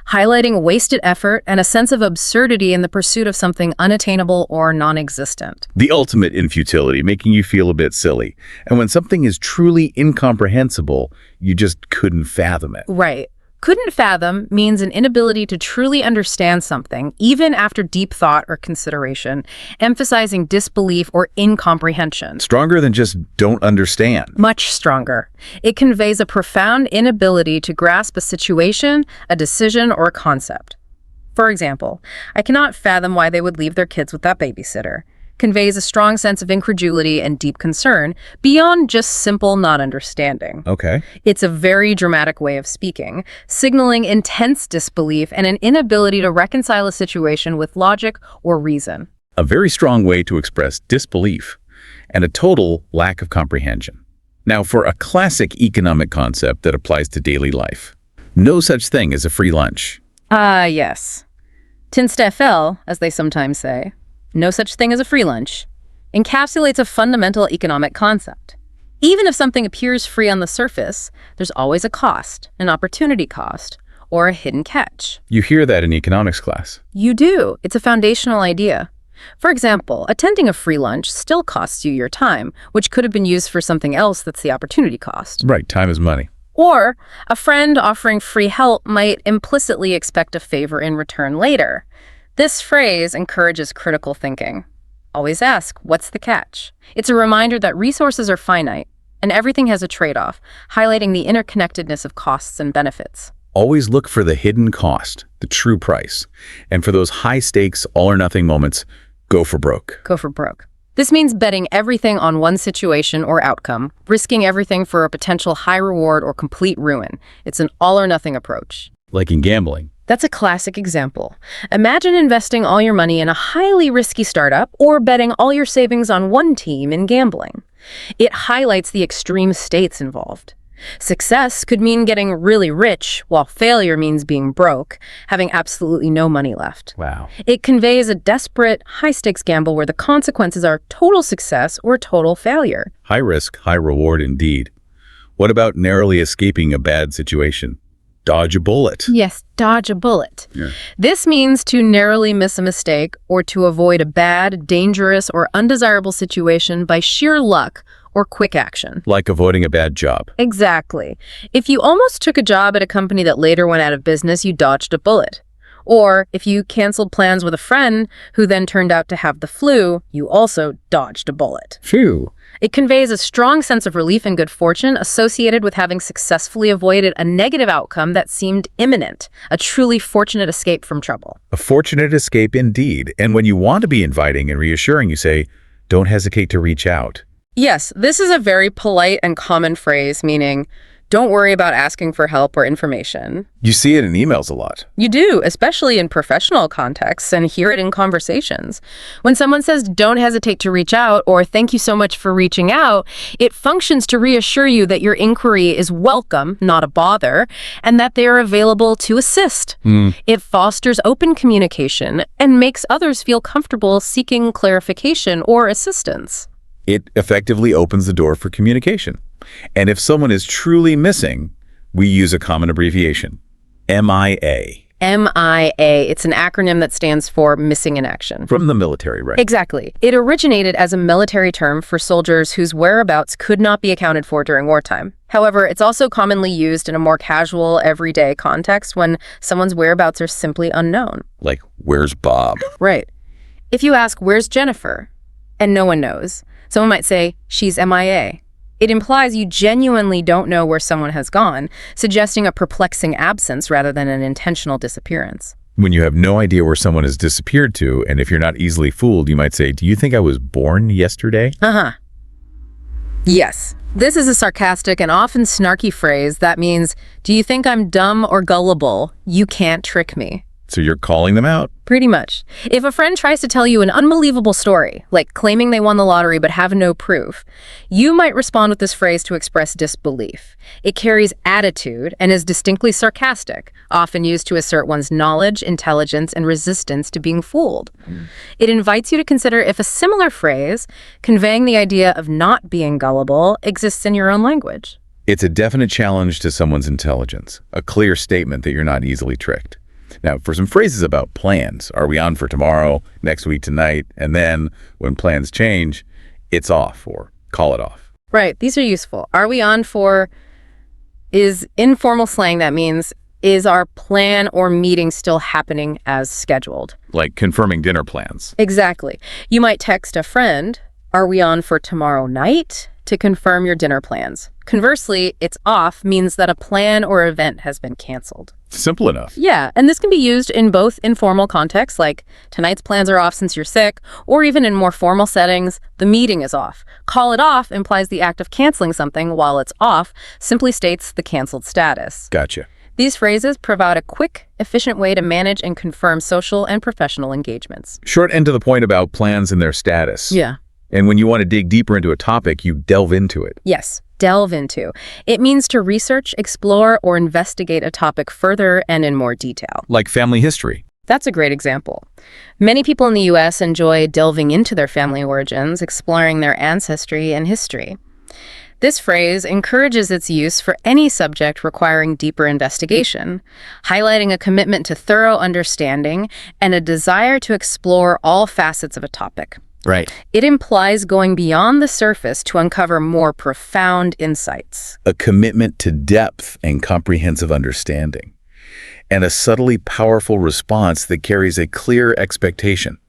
highlighting wasted effort and a sense of absurdity in the pursuit of something unattainable or non-existent. The ultimate in futility, making you feel a bit silly. And when something is truly incomprehensible, you just couldn't fathom it. Right. Couldn't fathom means an inability to truly understand something, even after deep thought or consideration, emphasizing disbelief or incomprehension. Stronger than just don't understand. Much stronger. It conveys a profound inability to grasp a situation, a decision, or a concept. For example, I cannot fathom why they would leave their kids with that babysitter. Conveys a strong sense of incredulity and deep concern beyond just simple not understanding. Okay. It's a very dramatic way of speaking, signaling intense disbelief and an inability to reconcile a situation with logic or reason. A very strong way to express disbelief and a total lack of comprehension. Now, for a classic economic concept that applies to daily life. No such thing as a free lunch. Yes. Tinstefel, as they sometimes say, no such thing as a free lunch, encapsulates a fundamental economic concept. Even if something appears free on the surface, there's always a cost, an opportunity cost, or a hidden catch. You hear that in economics class. You do. It's a foundational idea. For example, attending a free lunch still costs you your time, which could have been used for something else that's the opportunity cost. Right, time is money. Or a friend offering free help might implicitly expect a favor in return later. This phrase encourages critical thinking. Always ask, what's the catch? It's a reminder that resources are finite, and everything has a trade-off, highlighting the interconnectedness of costs and benefits. Always look for the hidden cost, the true price. And for those high-stakes, all-or-nothing moments, go for broke. Go for broke. This means betting everything on one situation or outcome, risking everything for a potential high reward or complete ruin. It's an all-or-nothing approach. Like in gambling. That's a classic example. Imagine investing all your money in a highly risky startup or betting all your savings on one team in gambling. It highlights the extreme states involved. Success could mean getting really rich, while failure means being broke, having absolutely no money left. Wow. It conveys a desperate, high-stakes gamble where the consequences are total success or total failure. High risk, high reward indeed. What about narrowly escaping a bad situation? Dodge a bullet. Yes, dodge a bullet. Yeah. This means to narrowly miss a mistake or to avoid a bad, dangerous, or undesirable situation by sheer luck or quick action. Like avoiding a bad job. Exactly. If you almost took a job at a company that later went out of business, you dodged a bullet. Or if you canceled plans with a friend who then turned out to have the flu, you also dodged a bullet. Phew. It conveys a strong sense of relief and good fortune associated with having successfully avoided a negative outcome that seemed imminent, a truly fortunate escape from trouble. A fortunate escape indeed. And when you want to be inviting and reassuring, you say, don't hesitate to reach out. Yes, this is a very polite and common phrase, meaning, Don't worry about asking for help or information. You see it in emails a lot. You do, especially in professional contexts, and hear it in conversations. When someone says, don't hesitate to reach out, or thank you so much for reaching out, it functions to reassure you that your inquiry is welcome, not a bother, and that they are available to assist. It fosters open communication and makes others feel comfortable seeking clarification or assistance. It effectively opens the door for communication. And if someone is truly missing, we use a common abbreviation, MIA. MIA. It's an acronym that stands for Missing in Action. From the military, right? Exactly. It originated as a military term for soldiers whose whereabouts could not be accounted for during wartime. However, it's also commonly used in a more casual, everyday context when someone's whereabouts are simply unknown. Like, where's Bob? Right. If you ask, where's Jennifer? And no one knows, someone might say, she's MIA. It implies you genuinely don't know where someone has gone, suggesting a perplexing absence rather than an intentional disappearance. When you have no idea where someone has disappeared to, and if you're not easily fooled, you might say, do you think I was born yesterday? Yes. This is a sarcastic and often snarky phrase that means, do you think I'm dumb or gullible? You can't trick me. So you're calling them out? Pretty much. If a friend tries to tell you an unbelievable story, like claiming they won the lottery but have no proof, you might respond with this phrase to express disbelief. It carries attitude and is distinctly sarcastic, often used to assert one's knowledge, intelligence, and resistance to being fooled. It invites you to consider if a similar phrase, conveying the idea of not being gullible, exists in your own language. It's a definite challenge to someone's intelligence, a clear statement that you're not easily tricked. Now, for some phrases about plans, are we on for tomorrow, next week, tonight, and then, when plans change, it's off, or call it off. Right, these are useful. Are we on for is informal slang that means, is our plan or meeting still happening as scheduled? Like confirming dinner plans. Exactly. You might text a friend, are we on for tomorrow night, to confirm your dinner plans. Conversely, it's off means that a plan or event has been canceled. Simple enough. Yeah, and this can be used in both informal contexts, like tonight's plans are off since you're sick, or even in more formal settings, the meeting is off. Call it off implies the act of canceling something, while it's off simply states the canceled status. Gotcha. These phrases provide a quick, efficient way to manage and confirm social and professional engagements. Short and to the point about plans and their status. Yeah. And when you want to dig deeper into a topic, you delve into it. Yes, delve into. It means to research, explore, or investigate a topic further and in more detail. Like family history. That's a great example. Many people in the U.S. enjoy delving into their family origins, exploring their ancestry and history. This phrase encourages its use for any subject requiring deeper investigation, highlighting a commitment to thorough understanding and a desire to explore all facets of a topic. Right. It implies going beyond the surface to uncover more profound insights. A commitment to depth and comprehensive understanding. And a subtly powerful response that carries a clear expectation.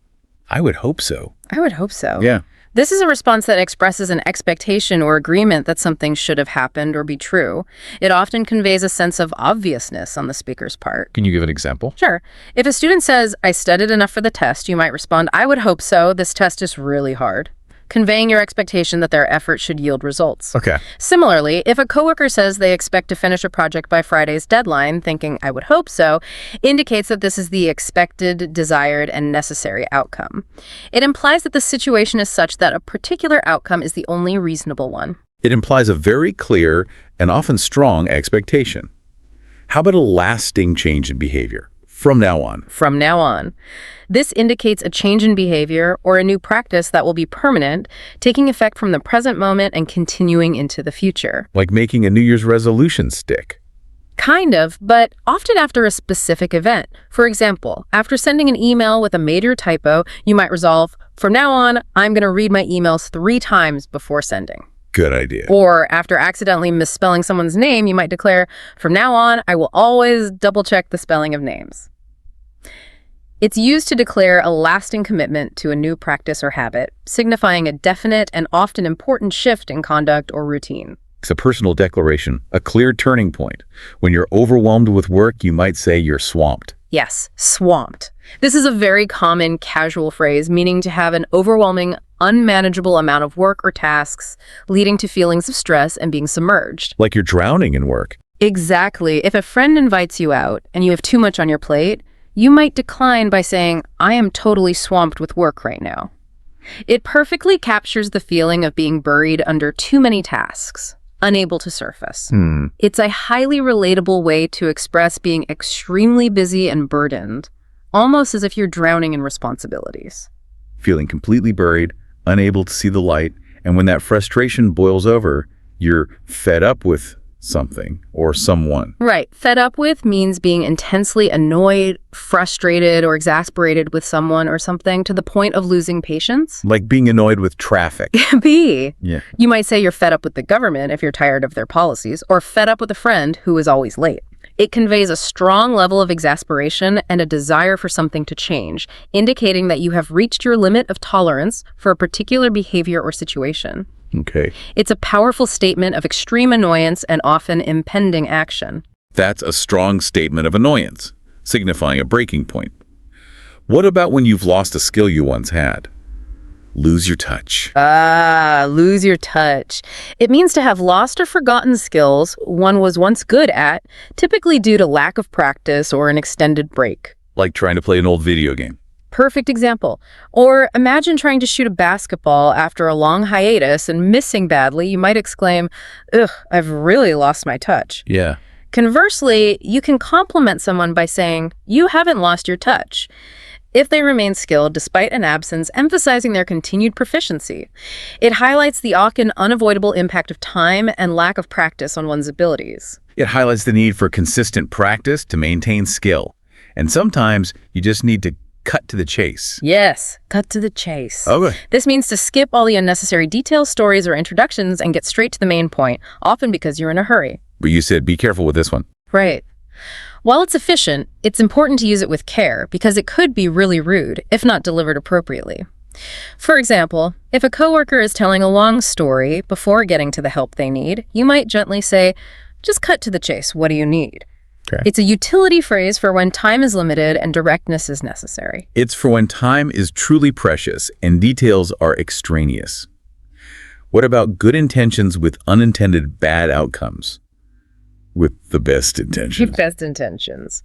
I would hope so. I would hope so. Yeah. This is a response that expresses an expectation or agreement that something should have happened or be true. It often conveys a sense of obviousness on the speaker's part. Can you give an example? Sure. If a student says, I studied enough for the test, you might respond, I would hope so. This test is really hard. Conveying your expectation that their effort should yield results. Okay. Similarly, if a coworker says they expect to finish a project by Friday's deadline, thinking, I would hope so, indicates that this is the expected, desired, and necessary outcome. It implies that the situation is such that a particular outcome is the only reasonable one. It implies a very clear and often strong expectation. How about a lasting change in behavior? From now on. From now on. This indicates a change in behavior or a new practice that will be permanent, taking effect from the present moment and continuing into the future. Like making a New Year's resolution stick. Kind of, but often after a specific event. For example, after sending an email with a major typo, you might resolve, from now on, I'm going to read my emails 3 times before sending. Good idea. Or after accidentally misspelling someone's name, you might declare, from now on, I will always double-check the spelling of names. It's used to declare a lasting commitment to a new practice or habit, signifying a definite and often important shift in conduct or routine. It's a personal declaration, a clear turning point. When you're overwhelmed with work, you might say you're swamped. Yes, swamped. This is a very common casual phrase meaning to have an overwhelming, unmanageable amount of work or tasks, leading to feelings of stress and being submerged. Like you're drowning in work. Exactly. If a friend invites you out and you have too much on your plate, you might decline by saying, "I am totally swamped with work right now." It perfectly captures the feeling of being buried under too many tasks, unable to surface. It's a highly relatable way to express being extremely busy and burdened, almost as if you're drowning in responsibilities. Feeling completely buried, unable to see the light, and when that frustration boils over, you're fed up with something or someone. Right. Fed up with means being intensely annoyed, frustrated, or exasperated with someone or something to the point of losing patience. Like being annoyed with traffic. B. Yeah. You might say you're fed up with the government if you're tired of their policies, or fed up with a friend who is always late. It conveys a strong level of exasperation and a desire for something to change, indicating that you have reached your limit of tolerance for a particular behavior or situation. Okay. It's a powerful statement of extreme annoyance and often impending action. That's a strong statement of annoyance, signifying a breaking point. What about when you've lost a skill you once had? Lose your touch. Lose your touch. It means to have lost or forgotten skills one was once good at, typically due to lack of practice or an extended break. Like trying to play an old video game. Perfect example. Or imagine trying to shoot a basketball after a long hiatus and missing badly. You might exclaim, "Ugh, I've really lost my touch." Yeah. Conversely, you can compliment someone by saying, "You haven't lost your touch," if they remain skilled despite an absence, emphasizing their continued proficiency. It highlights the often unavoidable impact of time and lack of practice on one's abilities. It highlights the need for consistent practice to maintain skill. And sometimes you just need to cut to the chase. Yes, cut to the chase. Okay. This means to skip all the unnecessary details, stories, or introductions and get straight to the main point, often because you're in a hurry. But you said be careful with this one. Right. While it's efficient, it's important to use it with care because it could be really rude if not delivered appropriately. For example, if a coworker is telling a long story before getting to the help they need, you might gently say, "Just cut to the chase. What do you need?" Okay. It's a utility phrase for when time is limited and directness is necessary. It's for when time is truly precious and details are extraneous. What about good intentions with unintended bad outcomes? With the best intentions. Best intentions.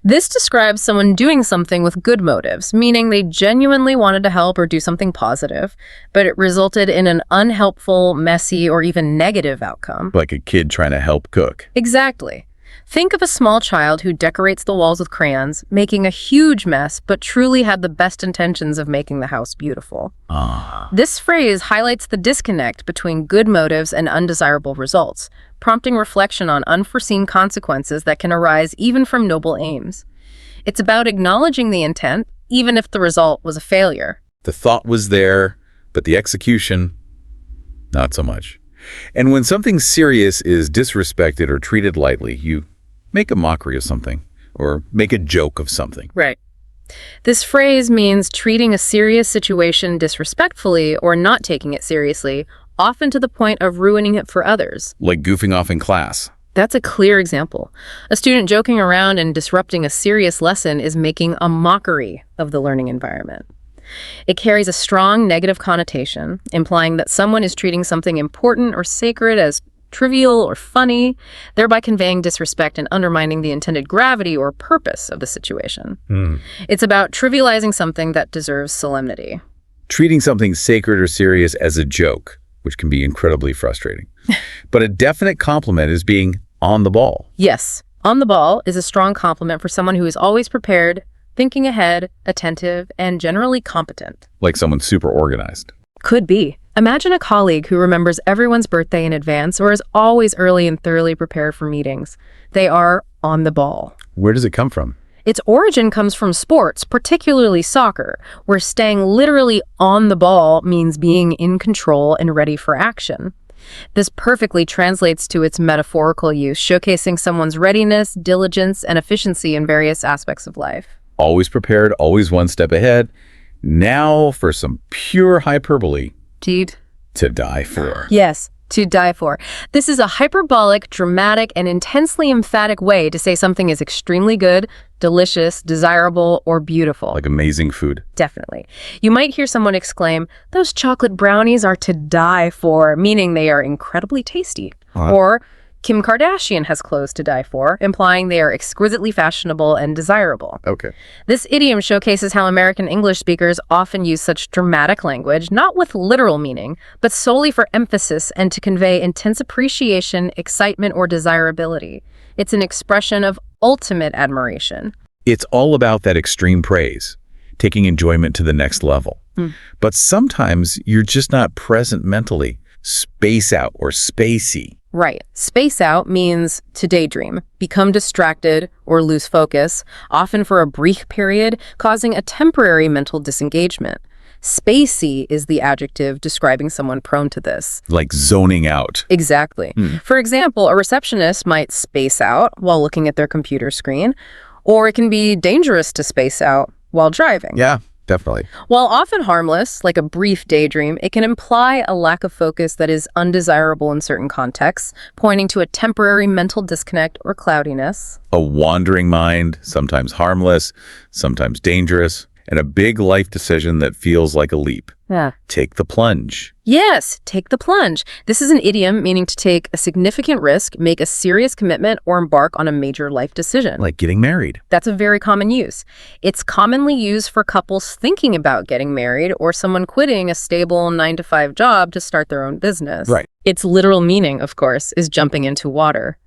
This describes someone doing something with good motives, meaning they genuinely wanted to help or do something positive, but it resulted in an unhelpful, messy, or even negative outcome. Like a kid trying to help cook. Exactly. Think of a small child who decorates the walls with crayons, making a huge mess, but truly had the best intentions of making the house beautiful. This phrase highlights the disconnect between good motives and undesirable results, prompting reflection on unforeseen consequences that can arise even from noble aims. It's about acknowledging the intent, even if the result was a failure. The thought was there, but the execution, not so much. And when something serious is disrespected or treated lightly, you make a mockery of something or make a joke of something. Right. This phrase means treating a serious situation disrespectfully or not taking it seriously, often to the point of ruining it for others. Like goofing off in class. That's a clear example. A student joking around and disrupting a serious lesson is making a mockery of the learning environment. It carries a strong negative connotation, implying that someone is treating something important or sacred as trivial or funny, thereby conveying disrespect and undermining the intended gravity or purpose of the situation. It's about trivializing something that deserves solemnity. Treating something sacred or serious as a joke, which can be incredibly frustrating. But a definite compliment is being on the ball. Yes, on the ball is a strong compliment for someone who is always prepared, thinking ahead, attentive, and generally competent. Like someone super organized. Could be. Imagine a colleague who remembers everyone's birthday in advance or is always early and thoroughly prepared for meetings. They are on the ball. Where does it come from? Its origin comes from sports, particularly soccer, where staying literally on the ball means being in control and ready for action. This perfectly translates to its metaphorical use, showcasing someone's readiness, diligence, and efficiency in various aspects of life. Always prepared, always one step ahead. Now for some pure hyperbole. Indeed. To die for. Yes, To die for. This is a hyperbolic, dramatic, and intensely emphatic way to say something is extremely good, delicious, desirable, or beautiful. Like amazing food. Definitely. You might hear someone exclaim, "Those chocolate brownies are to die for," meaning they are incredibly tasty. Or, "Kim Kardashian has clothes to die for," implying they are exquisitely fashionable and desirable. Okay. This idiom showcases how American English speakers often use such dramatic language, not with literal meaning, but solely for emphasis and to convey intense appreciation, excitement, or desirability. It's an expression of ultimate admiration. It's all about that extreme praise, taking enjoyment to the next level. But sometimes you're just not present mentally. Space out or spacey. Right. Space out means to daydream, become distracted, or lose focus, often for a brief period, causing a temporary mental disengagement. Spacey is the adjective describing someone prone to this. Like zoning out. Exactly. For example, a receptionist might space out while looking at their computer screen, or it can be dangerous to space out while driving. Yeah, definitely. While often harmless, like a brief daydream, it can imply a lack of focus that is undesirable in certain contexts, pointing to a temporary mental disconnect or cloudiness. A wandering mind, sometimes harmless, sometimes dangerous, and a big life decision that feels like a leap. Yeah. Take the plunge. Yes, take the plunge. This is an idiom meaning to take a significant risk, make a serious commitment, or embark on a major life decision. Like getting married. That's a very common use. It's commonly used for couples thinking about getting married or someone quitting a stable 9-to-5 job to start their own business. Right. Its literal meaning, of course, is jumping into water.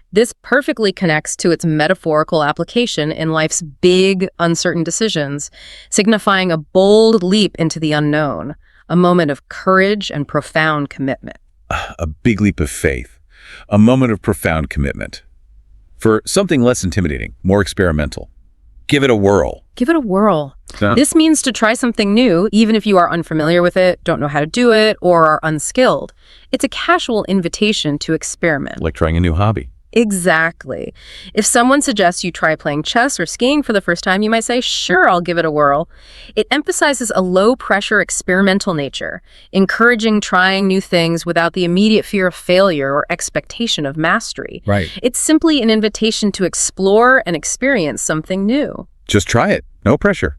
This perfectly connects to its metaphorical application in life's big, uncertain decisions, signifying a bold leap into the unknown, a moment of courage and profound commitment. A big leap of faith. A moment of profound commitment. For something less intimidating, more experimental. Give it a whirl. Give it a whirl. Yeah. This means to try something new, even if you are unfamiliar with it, don't know how to do it, or are unskilled. It's a casual invitation to experiment. Like trying a new hobby. Exactly. If someone suggests you try playing chess or skiing for the first time, you might say, "Sure, I'll give it a whirl." It emphasizes a low-pressure experimental nature, encouraging trying new things without the immediate fear of failure or expectation of mastery. Right. It's simply an invitation to explore and experience something new. Just try it. No pressure.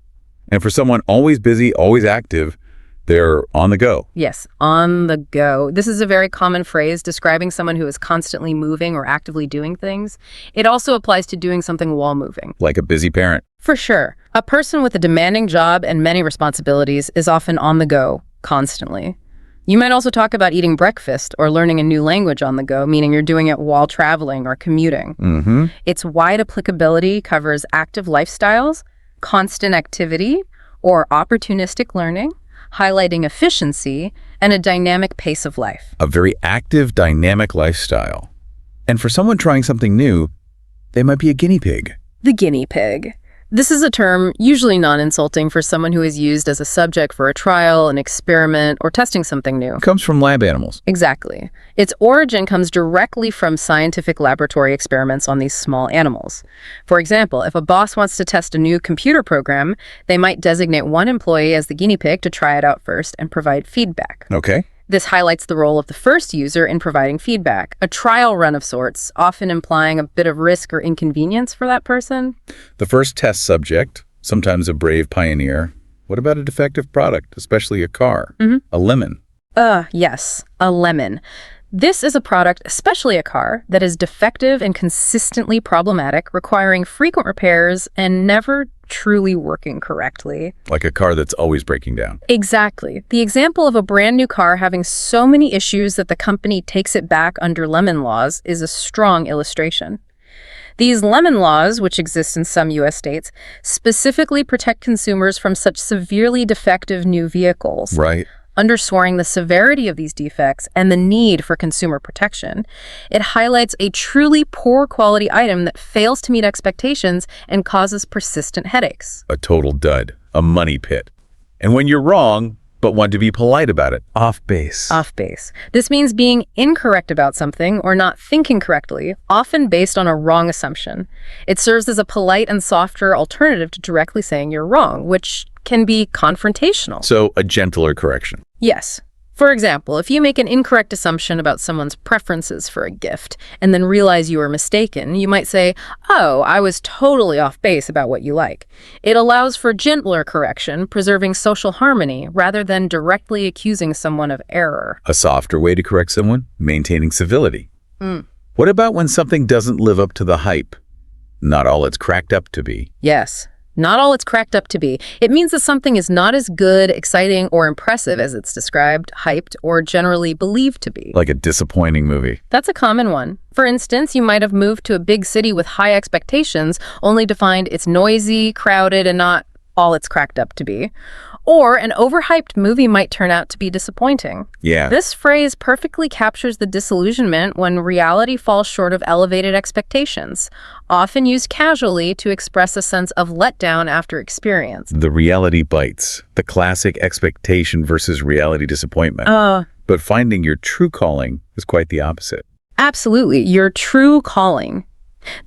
And for someone always busy, always active, they're on the go. Yes, on the go. This is a very common phrase describing someone who is constantly moving or actively doing things. It also applies to doing something while moving. Like a busy parent. For sure. A person with a demanding job and many responsibilities is often on the go, constantly. You might also talk about eating breakfast or learning a new language on the go, meaning you're doing it while traveling or commuting. Its wide applicability covers active lifestyles, constant activity, or opportunistic learning, highlighting efficiency and a dynamic pace of life. A very active, dynamic lifestyle. And for someone trying something new, they might be a guinea pig. The guinea pig. This is a term usually non-insulting for someone who is used as a subject for a trial, an experiment, or testing something new. It comes from lab animals. Exactly. Its origin comes directly from scientific laboratory experiments on these small animals. For example, if a boss wants to test a new computer program, they might designate one employee as the guinea pig to try it out first and provide feedback. Okay. This highlights the role of the first user in providing feedback, a trial run of sorts, often implying a bit of risk or inconvenience for that person. The first test subject, sometimes a brave pioneer. What about a defective product, especially a car? A lemon. Yes, a lemon. This is a product, especially a car, that is defective and consistently problematic, requiring frequent repairs and never truly working correctly. Like a car that's always breaking down. Exactly. The example of a brand new car having so many issues that the company takes it back under lemon laws is a strong illustration. These lemon laws, which exist in some U.S. states, specifically protect consumers from such severely defective new vehicles. Right. Underscoring the severity of these defects and the need for consumer protection. It highlights a truly poor quality item that fails to meet expectations and causes persistent headaches. A total dud. A money pit. And when you're wrong, but want to be polite about it. Off base. Off base. This means being incorrect about something or not thinking correctly, often based on a wrong assumption. It serves as a polite and softer alternative to directly saying you're wrong, which can be confrontational. So a gentler correction. Yes. For example, if you make an incorrect assumption about someone's preferences for a gift and then realize you were mistaken, you might say, "Oh, I was totally off base about what you like." It allows for gentler correction, preserving social harmony, rather than directly accusing someone of error. A softer way to correct someone? Maintaining civility. Mm. What about when something doesn't live up to the hype? Not all it's cracked up to be. Yes. Not all it's cracked up to be. It means that something is not as good, exciting, or impressive as it's described, hyped, or generally believed to be. Like a disappointing movie. That's a common one. For instance, you might have moved to a big city with high expectations, only to find it's noisy, crowded, and not all it's cracked up to be. Or an overhyped movie might turn out to be disappointing. Yeah. This phrase perfectly captures the disillusionment when reality falls short of elevated expectations, often used casually to express a sense of letdown after experience. The reality bites. The classic expectation versus reality disappointment. But finding your true calling is quite the opposite. Absolutely. Your true calling.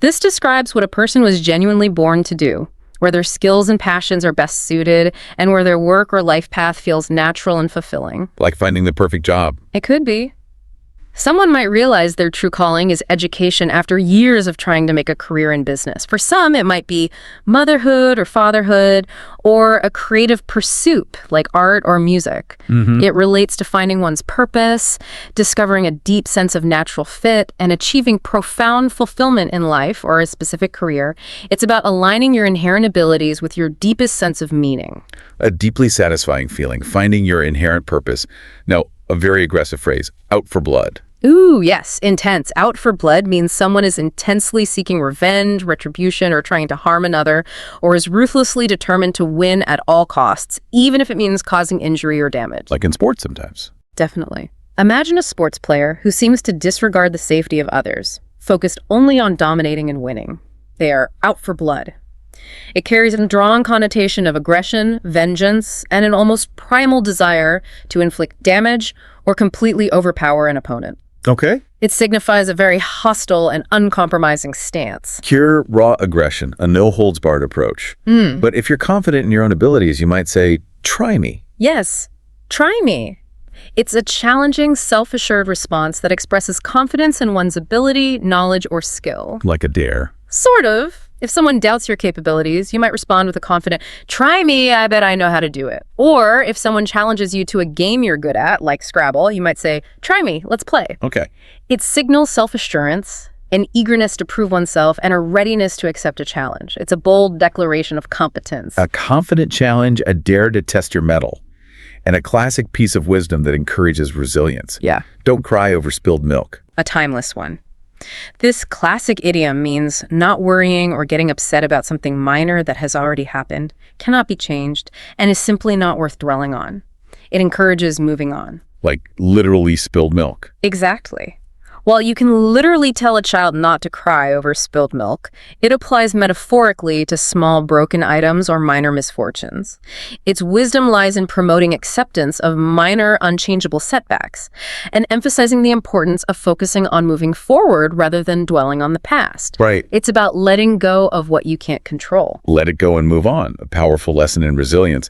This describes what a person was genuinely born to do, where their skills and passions are best suited, and where their work or life path feels natural and fulfilling. Like finding the perfect job. It could be. Someone might realize their true calling is education after years of trying to make a career in business. For some, it might be motherhood or fatherhood, or a creative pursuit like art or music. It relates to finding one's purpose, discovering a deep sense of natural fit, and achieving profound fulfillment in life or a specific career. It's about aligning your inherent abilities with your deepest sense of meaning. A deeply satisfying feeling, finding your inherent purpose. Now, a very aggressive phrase, out for blood. Ooh, yes, intense. Out for blood means someone is intensely seeking revenge, retribution, or trying to harm another, or is ruthlessly determined to win at all costs, even if it means causing injury or damage. Like in sports sometimes. Definitely. Imagine a sports player who seems to disregard the safety of others, focused only on dominating and winning. They are out for blood. It carries a strong connotation of aggression, vengeance, and an almost primal desire to inflict damage or completely overpower an opponent. Okay. It signifies a very hostile and uncompromising stance. Pure, raw aggression, a no-holds-barred approach. But if you're confident in your own abilities, you might say, try me. Yes, try me. It's a challenging, self-assured response that expresses confidence in one's ability, knowledge, or skill. Like a dare. Sort of. If someone doubts your capabilities, you might respond with a confident, "Try me, I bet I know how to do it." Or if someone challenges you to a game you're good at, like Scrabble, you might say, "Try me, let's play." Okay. It signals self-assurance, an eagerness to prove oneself, and a readiness to accept a challenge. It's a bold declaration of competence. A confident challenge, a dare to test your mettle, and a classic piece of wisdom that encourages resilience. Yeah, Don't cry over spilled milk. a timeless one. This classic idiom means not worrying or getting upset about something minor that has already happened, cannot be changed, and is simply not worth dwelling on. It encourages moving on. Like literally spilled milk. Exactly. While you can literally tell a child not to cry over spilled milk, it applies metaphorically to small broken items or minor misfortunes. Its wisdom lies in promoting acceptance of minor, unchangeable setbacks and emphasizing the importance of focusing on moving forward rather than dwelling on the past. Right. It's about letting go of what you can't control. Let it go and move on. A powerful lesson in resilience.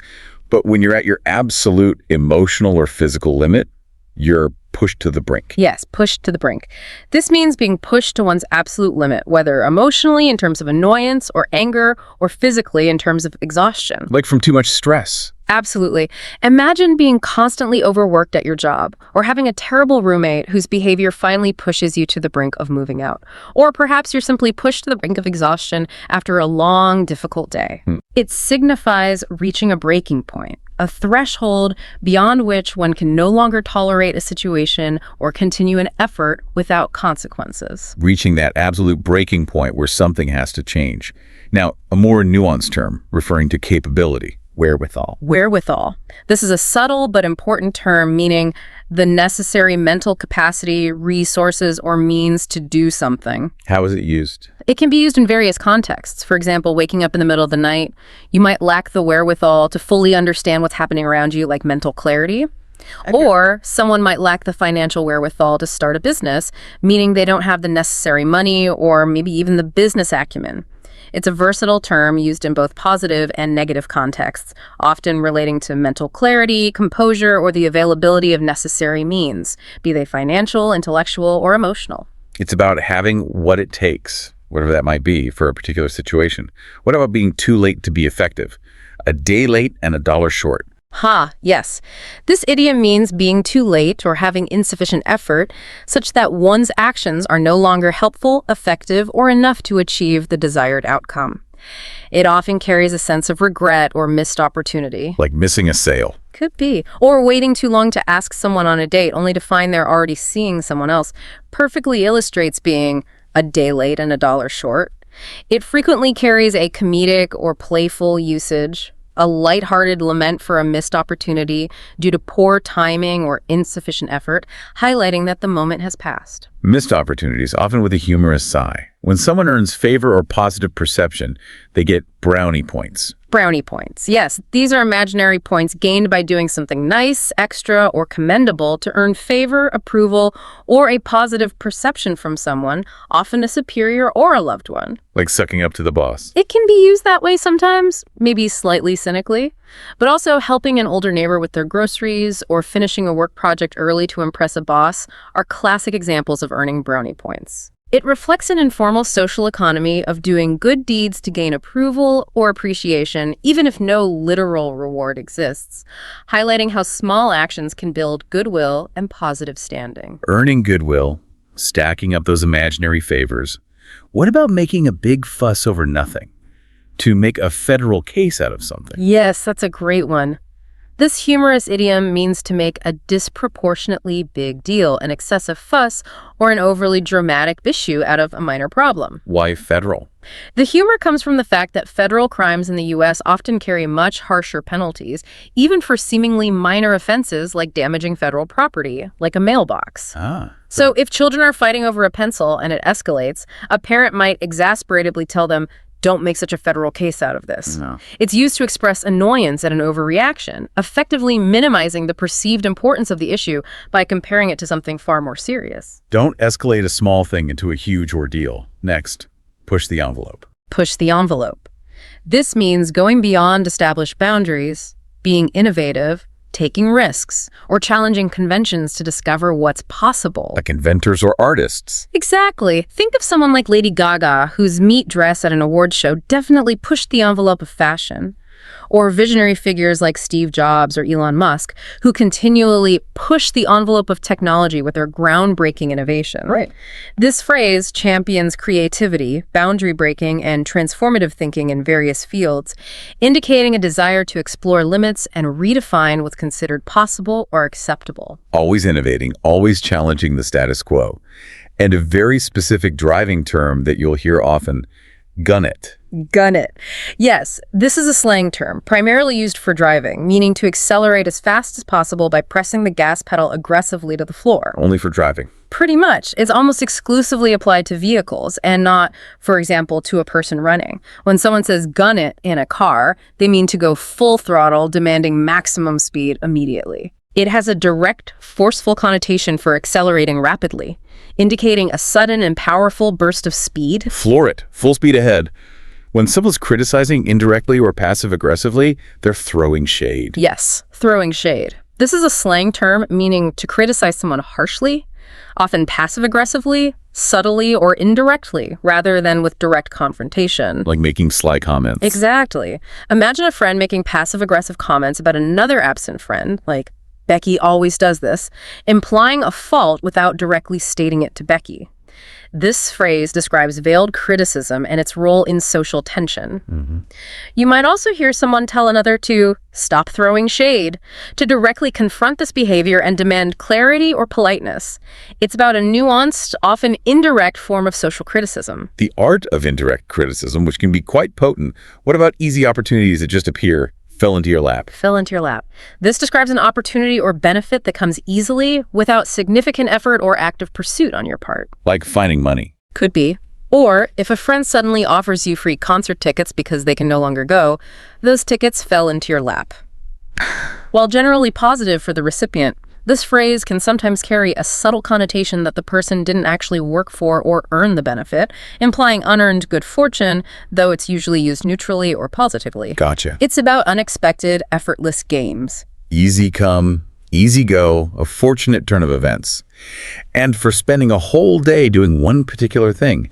But when you're at your absolute emotional or physical limit, you're pushed to the brink. Yes, pushed to the brink. This means being pushed to one's absolute limit, whether emotionally in terms of annoyance or anger, or physically in terms of exhaustion. Like from too much stress. Absolutely. Imagine being constantly overworked at your job, or having a terrible roommate whose behavior finally pushes you to the brink of moving out. Or perhaps you're simply pushed to the brink of exhaustion after a long, difficult day. It signifies reaching a breaking point, a threshold beyond which one can no longer tolerate a situation or continue an effort without consequences. Reaching that absolute breaking point where something has to change. Now, a more nuanced term referring to capability. Wherewithal. Wherewithal. This is a subtle but important term meaning the necessary mental capacity, resources, or means to do something. How is it used? It can be used in various contexts. For example, waking up in the middle of the night, you might lack the wherewithal to fully understand what's happening around you, like mental clarity. Or someone might lack the financial wherewithal to start a business, meaning they don't have the necessary money or maybe even the business acumen. It's a versatile term used in both positive and negative contexts, often relating to mental clarity, composure, or the availability of necessary means, be they financial, intellectual, or emotional. It's about having what it takes, whatever that might be, for a particular situation. What about being too late to be effective? A day late and $1 short. Yes. This idiom means being too late or having insufficient effort, such that one's actions are no longer helpful, effective, or enough to achieve the desired outcome. It often carries a sense of regret or missed opportunity. Like missing a sale. Could be. Or waiting too long to ask someone on a date, only to find they're already seeing someone else. Perfectly illustrates being a day late and $1 short. It frequently carries a comedic or playful usage, a lighthearted lament for a missed opportunity due to poor timing or insufficient effort, highlighting that the moment has passed. Missed opportunities, often with a humorous sigh. When someone earns favor or positive perception, they get brownie points. Brownie points. Yes, these are imaginary points gained by doing something nice, extra, or commendable to earn favor, approval, or a positive perception from someone, often a superior or a loved one. Like sucking up to the boss. It can be used that way sometimes, maybe slightly cynically, but also helping an older neighbor with their groceries or finishing a work project early to impress a boss are classic examples of earning brownie points. It reflects an informal social economy of doing good deeds to gain approval or appreciation, even if no literal reward exists, highlighting how small actions can build goodwill and positive standing. Earning goodwill, stacking up those imaginary favors. What about making a big fuss over nothing? To make a federal case out of something. Yes, that's a great one. This humorous idiom means to make a disproportionately big deal, an excessive fuss, or an overly dramatic issue out of a minor problem. Why federal? The humor comes from the fact that federal crimes in the U.S. often carry much harsher penalties, even for seemingly minor offenses like damaging federal property, like a mailbox. So if children are fighting over a pencil and it escalates, a parent might exasperatedly tell them, "Don't make such a federal case out of this." No. It's used to express annoyance at an overreaction, effectively minimizing the perceived importance of the issue by comparing it to something far more serious. Don't escalate a small thing into a huge ordeal. Next, push the envelope. Push the envelope. This means going beyond established boundaries, being innovative, taking risks, or challenging conventions to discover what's possible. Like inventors or artists. Exactly. Think of someone like Lady Gaga, whose meat dress at an awards show definitely pushed the envelope of fashion. Or visionary figures like Steve Jobs or Elon Musk, who continually push the envelope of technology with their groundbreaking innovation. Right. This phrase champions creativity, boundary breaking, and transformative thinking in various fields, indicating a desire to explore limits and redefine what's considered possible or acceptable. Always innovating, always challenging the status quo. And a very specific driving term that you'll hear often, gun it. Gun it. Yes, this is a slang term, primarily used for driving, meaning to accelerate as fast as possible by pressing the gas pedal aggressively to the floor. Only for driving. Pretty much. It's almost exclusively applied to vehicles and not, for example, to a person running. When someone says gun it in a car, they mean to go full throttle, demanding maximum speed immediately. It has a direct, forceful connotation for accelerating rapidly, indicating a sudden and powerful burst of speed. Floor it. Full speed ahead. When someone's criticizing indirectly or passive-aggressively, they're throwing shade. Yes, throwing shade. This is a slang term meaning to criticize someone harshly, often passive-aggressively, subtly, or indirectly, rather than with direct confrontation. Like making sly comments. Exactly. Imagine a friend making passive-aggressive comments about another absent friend, like, "Becky always does this," implying a fault without directly stating it to Becky. This phrase describes veiled criticism and its role in social tension. You might also hear someone tell another to stop throwing shade, to directly confront this behavior and demand clarity or politeness. It's about a nuanced, often indirect form of social criticism. The art of indirect criticism, which can be quite potent. What about easy opportunities that just appear? Fell into your lap. Fell into your lap. This describes an opportunity or benefit that comes easily without significant effort or active pursuit on your part. Like finding money. Could be. Or if a friend suddenly offers you free concert tickets because they can no longer go, those tickets fell into your lap. While generally positive for the recipient, This phrase can sometimes carry a subtle connotation that the person didn't actually work for or earn the benefit, implying unearned good fortune, though it's usually used neutrally or positively. Gotcha. It's about unexpected, effortless gains. Easy come, easy go, a fortunate turn of events. And for spending a whole day doing one particular thing,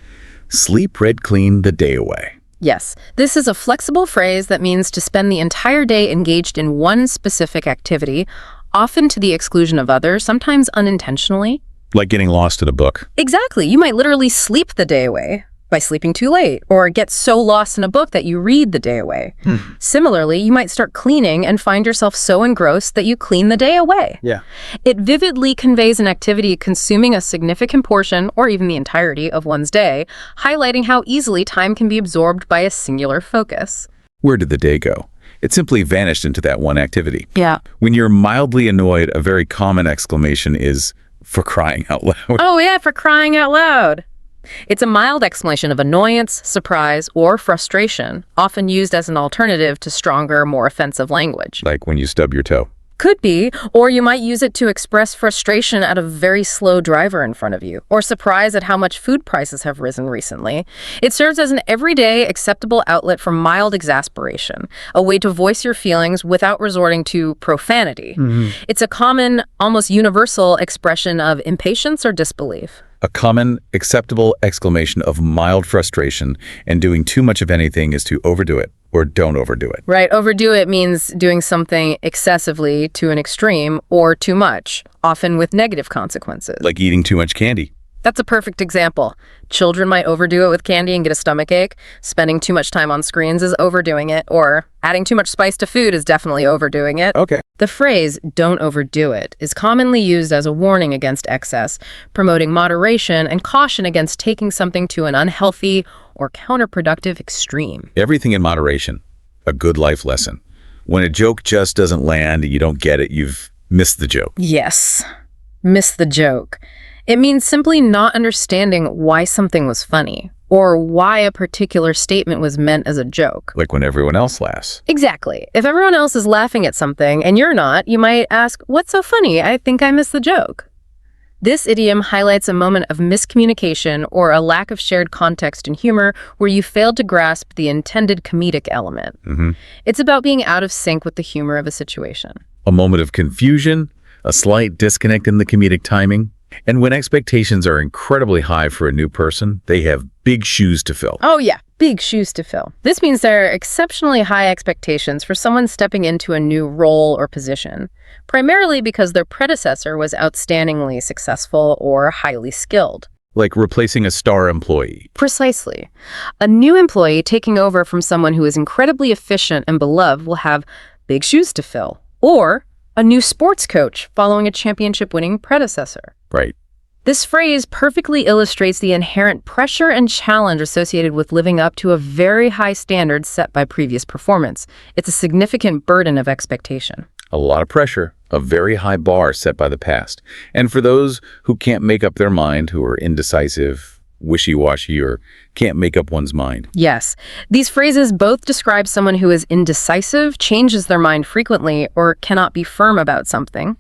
sleep red clean the day away. Yes, this is a flexible phrase that means to spend the entire day engaged in one specific activity, often to the exclusion of others, sometimes unintentionally. Like getting lost in a book. Exactly. You might literally sleep the day away by sleeping too late, or get so lost in a book that you read the day away. Similarly, you might start cleaning and find yourself so engrossed that you clean the day away. Yeah. It vividly conveys an activity consuming a significant portion, or even the entirety, of one's day, highlighting how easily time can be absorbed by a singular focus. Where did the day go? It simply vanished into that one activity. Yeah. When you're mildly annoyed, a very common exclamation is, "For crying out loud." Oh yeah, for crying out loud. It's a mild exclamation of annoyance, surprise, or frustration, often used as an alternative to stronger, more offensive language. Like when you stub your toe. Could be, or you might use it to express frustration at a very slow driver in front of you, or surprise at how much food prices have risen recently. It serves as an everyday, acceptable outlet for mild exasperation, a way to voice your feelings without resorting to profanity. It's a common, almost universal expression of impatience or disbelief. A common, acceptable exclamation of mild frustration, and doing too much of anything is to overdo it, or don't overdo it. Right, overdo it means doing something excessively to an extreme or too much, often with negative consequences. Like eating too much candy. That's a perfect example. Children might overdo it with candy and get a stomachache. Spending too much time on screens is overdoing it, or adding too much spice to food is definitely overdoing it. Okay. The phrase, "don't overdo it," is commonly used as a warning against excess, promoting moderation and caution against taking something to an unhealthy or counterproductive extreme. Everything in moderation. A good life lesson. When a joke just doesn't land and you don't get it, you've missed the joke. Yes, miss the joke. It means simply not understanding why something was funny, or why a particular statement was meant as a joke. Like when everyone else laughs. Exactly. If everyone else is laughing at something and you're not, you might ask, "What's so funny? I think I missed the joke." This idiom highlights a moment of miscommunication or a lack of shared context and humor where you failed to grasp the intended comedic element. It's about being out of sync with the humor of a situation. A moment of confusion, a slight disconnect in the comedic timing. And when expectations are incredibly high for a new person, they have big shoes to fill. Oh yeah, big shoes to fill. This means there are exceptionally high expectations for someone stepping into a new role or position, primarily because their predecessor was outstandingly successful or highly skilled. Like replacing a star employee. Precisely. A new employee taking over from someone who is incredibly efficient and beloved will have big shoes to fill. Or a new sports coach following a championship-winning predecessor. Right. This phrase perfectly illustrates the inherent pressure and challenge associated with living up to a very high standard set by previous performance. It's a significant burden of expectation. A lot of pressure, a very high bar set by the past. And for those who can't make up their mind, who are indecisive, wishy-washy, or can't make up one's mind. Yes. These phrases both describe someone who is indecisive, changes their mind frequently, or cannot be firm about something.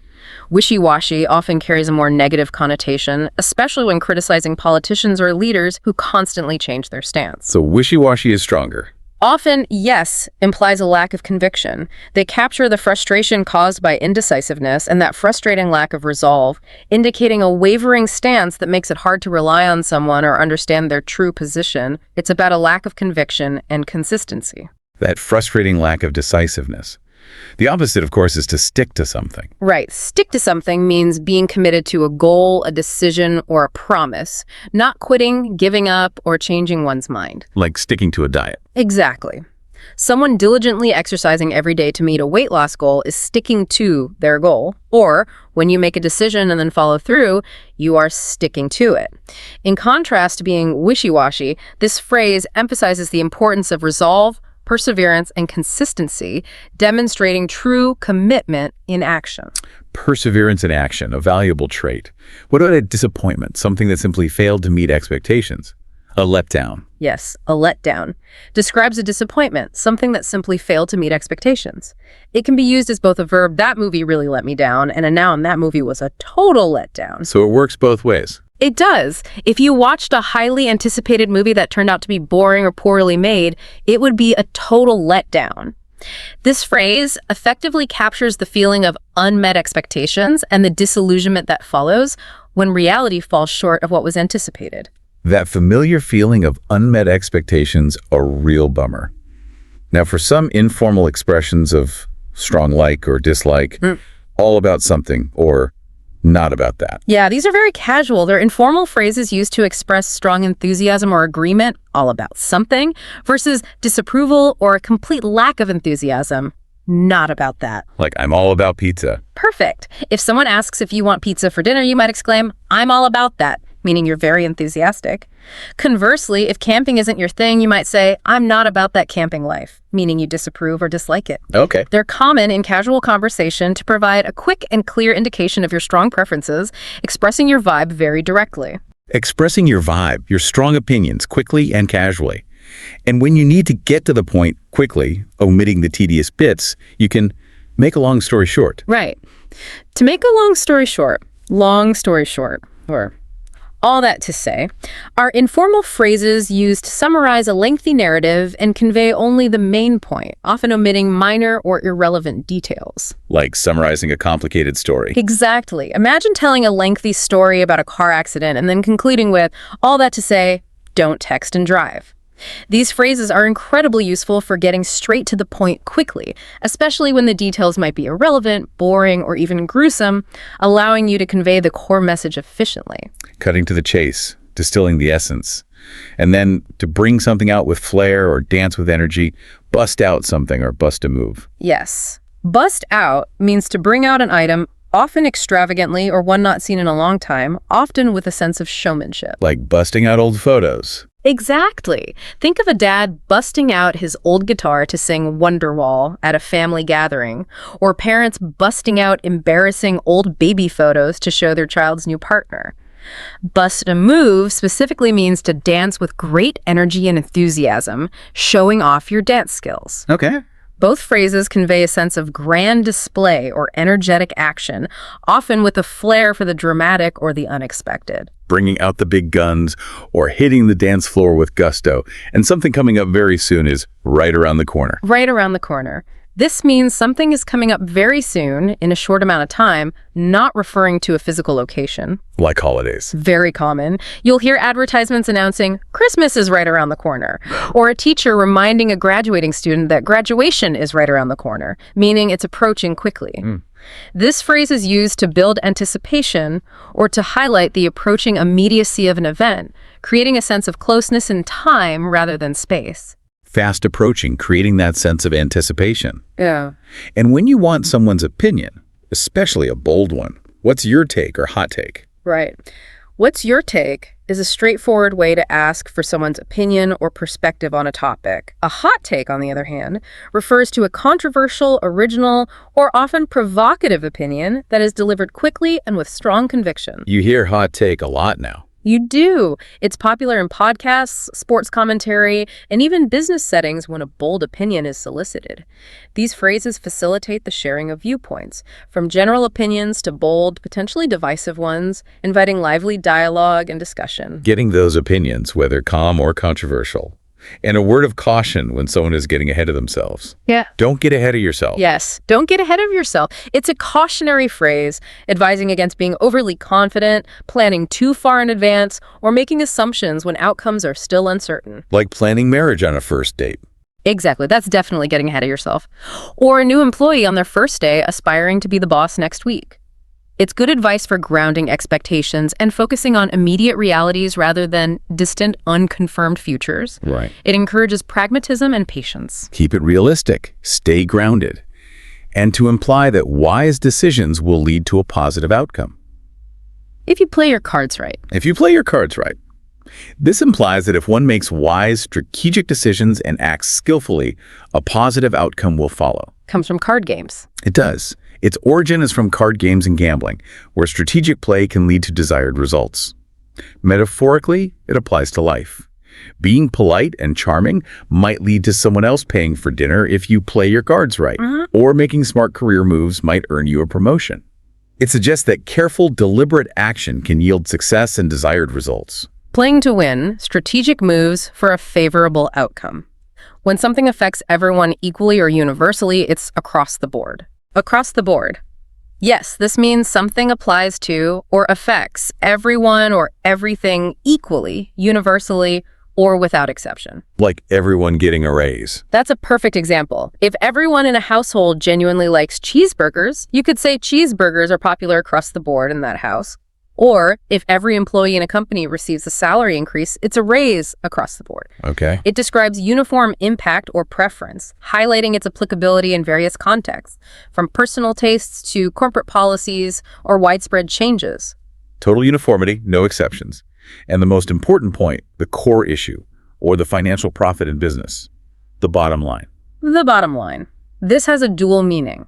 Wishy-washy often carries a more negative connotation, especially when criticizing politicians or leaders who constantly change their stance. So wishy-washy is stronger. Often, yes, implies a lack of conviction. They capture the frustration caused by indecisiveness and that frustrating lack of resolve, indicating a wavering stance that makes it hard to rely on someone or understand their true position. It's about a lack of conviction and consistency. That frustrating lack of decisiveness. The opposite, of course, is to stick to something. Right. Stick to something means being committed to a goal, a decision, or a promise, not quitting, giving up, or changing one's mind. Like sticking to a diet. Exactly. Someone diligently exercising every day to meet a weight loss goal is sticking to their goal. Or when you make a decision and then follow through, you are sticking to it. In contrast to being wishy-washy, this phrase emphasizes the importance of resolve, perseverance, and consistency, demonstrating true commitment in action. Perseverance in action, a valuable trait. What about a disappointment, something that simply failed to meet expectations? A letdown. Yes, a letdown. Describes a disappointment, something that simply failed to meet expectations. It can be used as both a verb, that movie really let me down, and a noun, that movie was a total letdown. So it works both ways. It does. If you watched a highly anticipated movie that turned out to be boring or poorly made, it would be a total letdown. This phrase effectively captures the feeling of unmet expectations and the disillusionment that follows when reality falls short of what was anticipated. That familiar feeling of unmet expectations, a real bummer. Now, for some informal expressions of strong like or dislike, all about something or not about that. Yeah, these are very casual. They're informal phrases used to express strong enthusiasm or agreement, all about something, versus disapproval or a complete lack of enthusiasm, not about that. Like, I'm all about pizza. Perfect. If someone asks if you want pizza for dinner, you might exclaim, I'm all about that, meaning you're very enthusiastic. Conversely, if camping isn't your thing, you might say, I'm not about that camping life, meaning you disapprove or dislike it. Okay. They're common in casual conversation to provide a quick and clear indication of your strong preferences, expressing your vibe very directly. Expressing your vibe, your strong opinions, quickly and casually. And when you need to get to the point quickly, omitting the tedious bits, you can make a long story short. Right. To make a long story short, or all that to say, are informal phrases used to summarize a lengthy narrative and convey only the main point, often omitting minor or irrelevant details. Like summarizing a complicated story. Exactly. Imagine telling a lengthy story about a car accident and then concluding with, all that to say, don't text and drive. These phrases are incredibly useful for getting straight to the point quickly, especially when the details might be irrelevant, boring, or even gruesome, allowing you to convey the core message efficiently. Cutting to the chase, distilling the essence. And then to bring something out with flair or dance with energy, bust out something or bust a move. Yes. Bust out means to bring out an item, often extravagantly or one not seen in a long time, often with a sense of showmanship. Like busting out old photos. Exactly. Think of a dad busting out his old guitar to sing Wonderwall at a family gathering, or parents busting out embarrassing old baby photos to show their child's new partner. Bust a move specifically means to dance with great energy and enthusiasm, showing off your dance skills. Okay. Both phrases convey a sense of grand display or energetic action, often with a flair for the dramatic or the unexpected. Bringing out the big guns or hitting the dance floor with gusto. And something coming up very soon is right around the corner. Right around the corner. This means something is coming up very soon in a short amount of time, not referring to a physical location. Like holidays. Very common. You'll hear advertisements announcing Christmas is right around the corner, or a teacher reminding a graduating student that graduation is right around the corner, meaning it's approaching quickly. This phrase is used to build anticipation or to highlight the approaching immediacy of an event, creating a sense of closeness in time rather than space. Fast approaching, creating that sense of anticipation. Yeah. And when you want someone's opinion, especially a bold one, what's your take or hot take? Right. What's your take is a straightforward way to ask for someone's opinion or perspective on a topic. A hot take, on the other hand, refers to a controversial, original, or often provocative opinion that is delivered quickly and with strong conviction. You hear hot take a lot now. You do. It's popular in podcasts, sports commentary, and even business settings when a bold opinion is solicited. These phrases facilitate the sharing of viewpoints, from general opinions to bold, potentially divisive ones, inviting lively dialogue and discussion. Getting those opinions, whether calm or controversial. And a word of caution when someone is getting ahead of themselves. Yeah. Don't get ahead of yourself. Yes, don't get ahead of yourself. It's a cautionary phrase advising against being overly confident, planning too far in advance, or making assumptions when outcomes are still uncertain. Like planning marriage on a first date. Exactly. That's definitely getting ahead of yourself. Or a new employee on their first day aspiring to be the boss next week. It's good advice for grounding expectations and focusing on immediate realities rather than distant, unconfirmed futures. Right. It encourages pragmatism and patience. Keep it realistic. Stay grounded. And to imply that wise decisions will lead to a positive outcome. If you play your cards right. If you play your cards right. This implies that if one makes wise, strategic decisions and acts skillfully, a positive outcome will follow. Comes from card games. It does. Its origin is from card games and gambling, where strategic play can lead to desired results. Metaphorically, it applies to life. Being polite and charming might lead to someone else paying for dinner if you play your cards right, or making smart career moves might earn you a promotion. It suggests that careful, deliberate action can yield success and desired results. Playing to win, strategic moves for a favorable outcome. When something affects everyone equally or universally, it's across the board. Across the board. Yes, this means something applies to or affects everyone or everything equally, universally, or without exception. Like everyone getting a raise. That's a perfect example. If everyone in a household genuinely likes cheeseburgers, you could say cheeseburgers are popular across the board in that house. Or if every employee in a company receives a salary increase, it's a raise across the board. Okay. It describes uniform impact or preference, highlighting its applicability in various contexts, from personal tastes to corporate policies or widespread changes. Total uniformity, no exceptions. And the most important point, the core issue, or the financial profit in business, the bottom line. The bottom line. This has a dual meaning.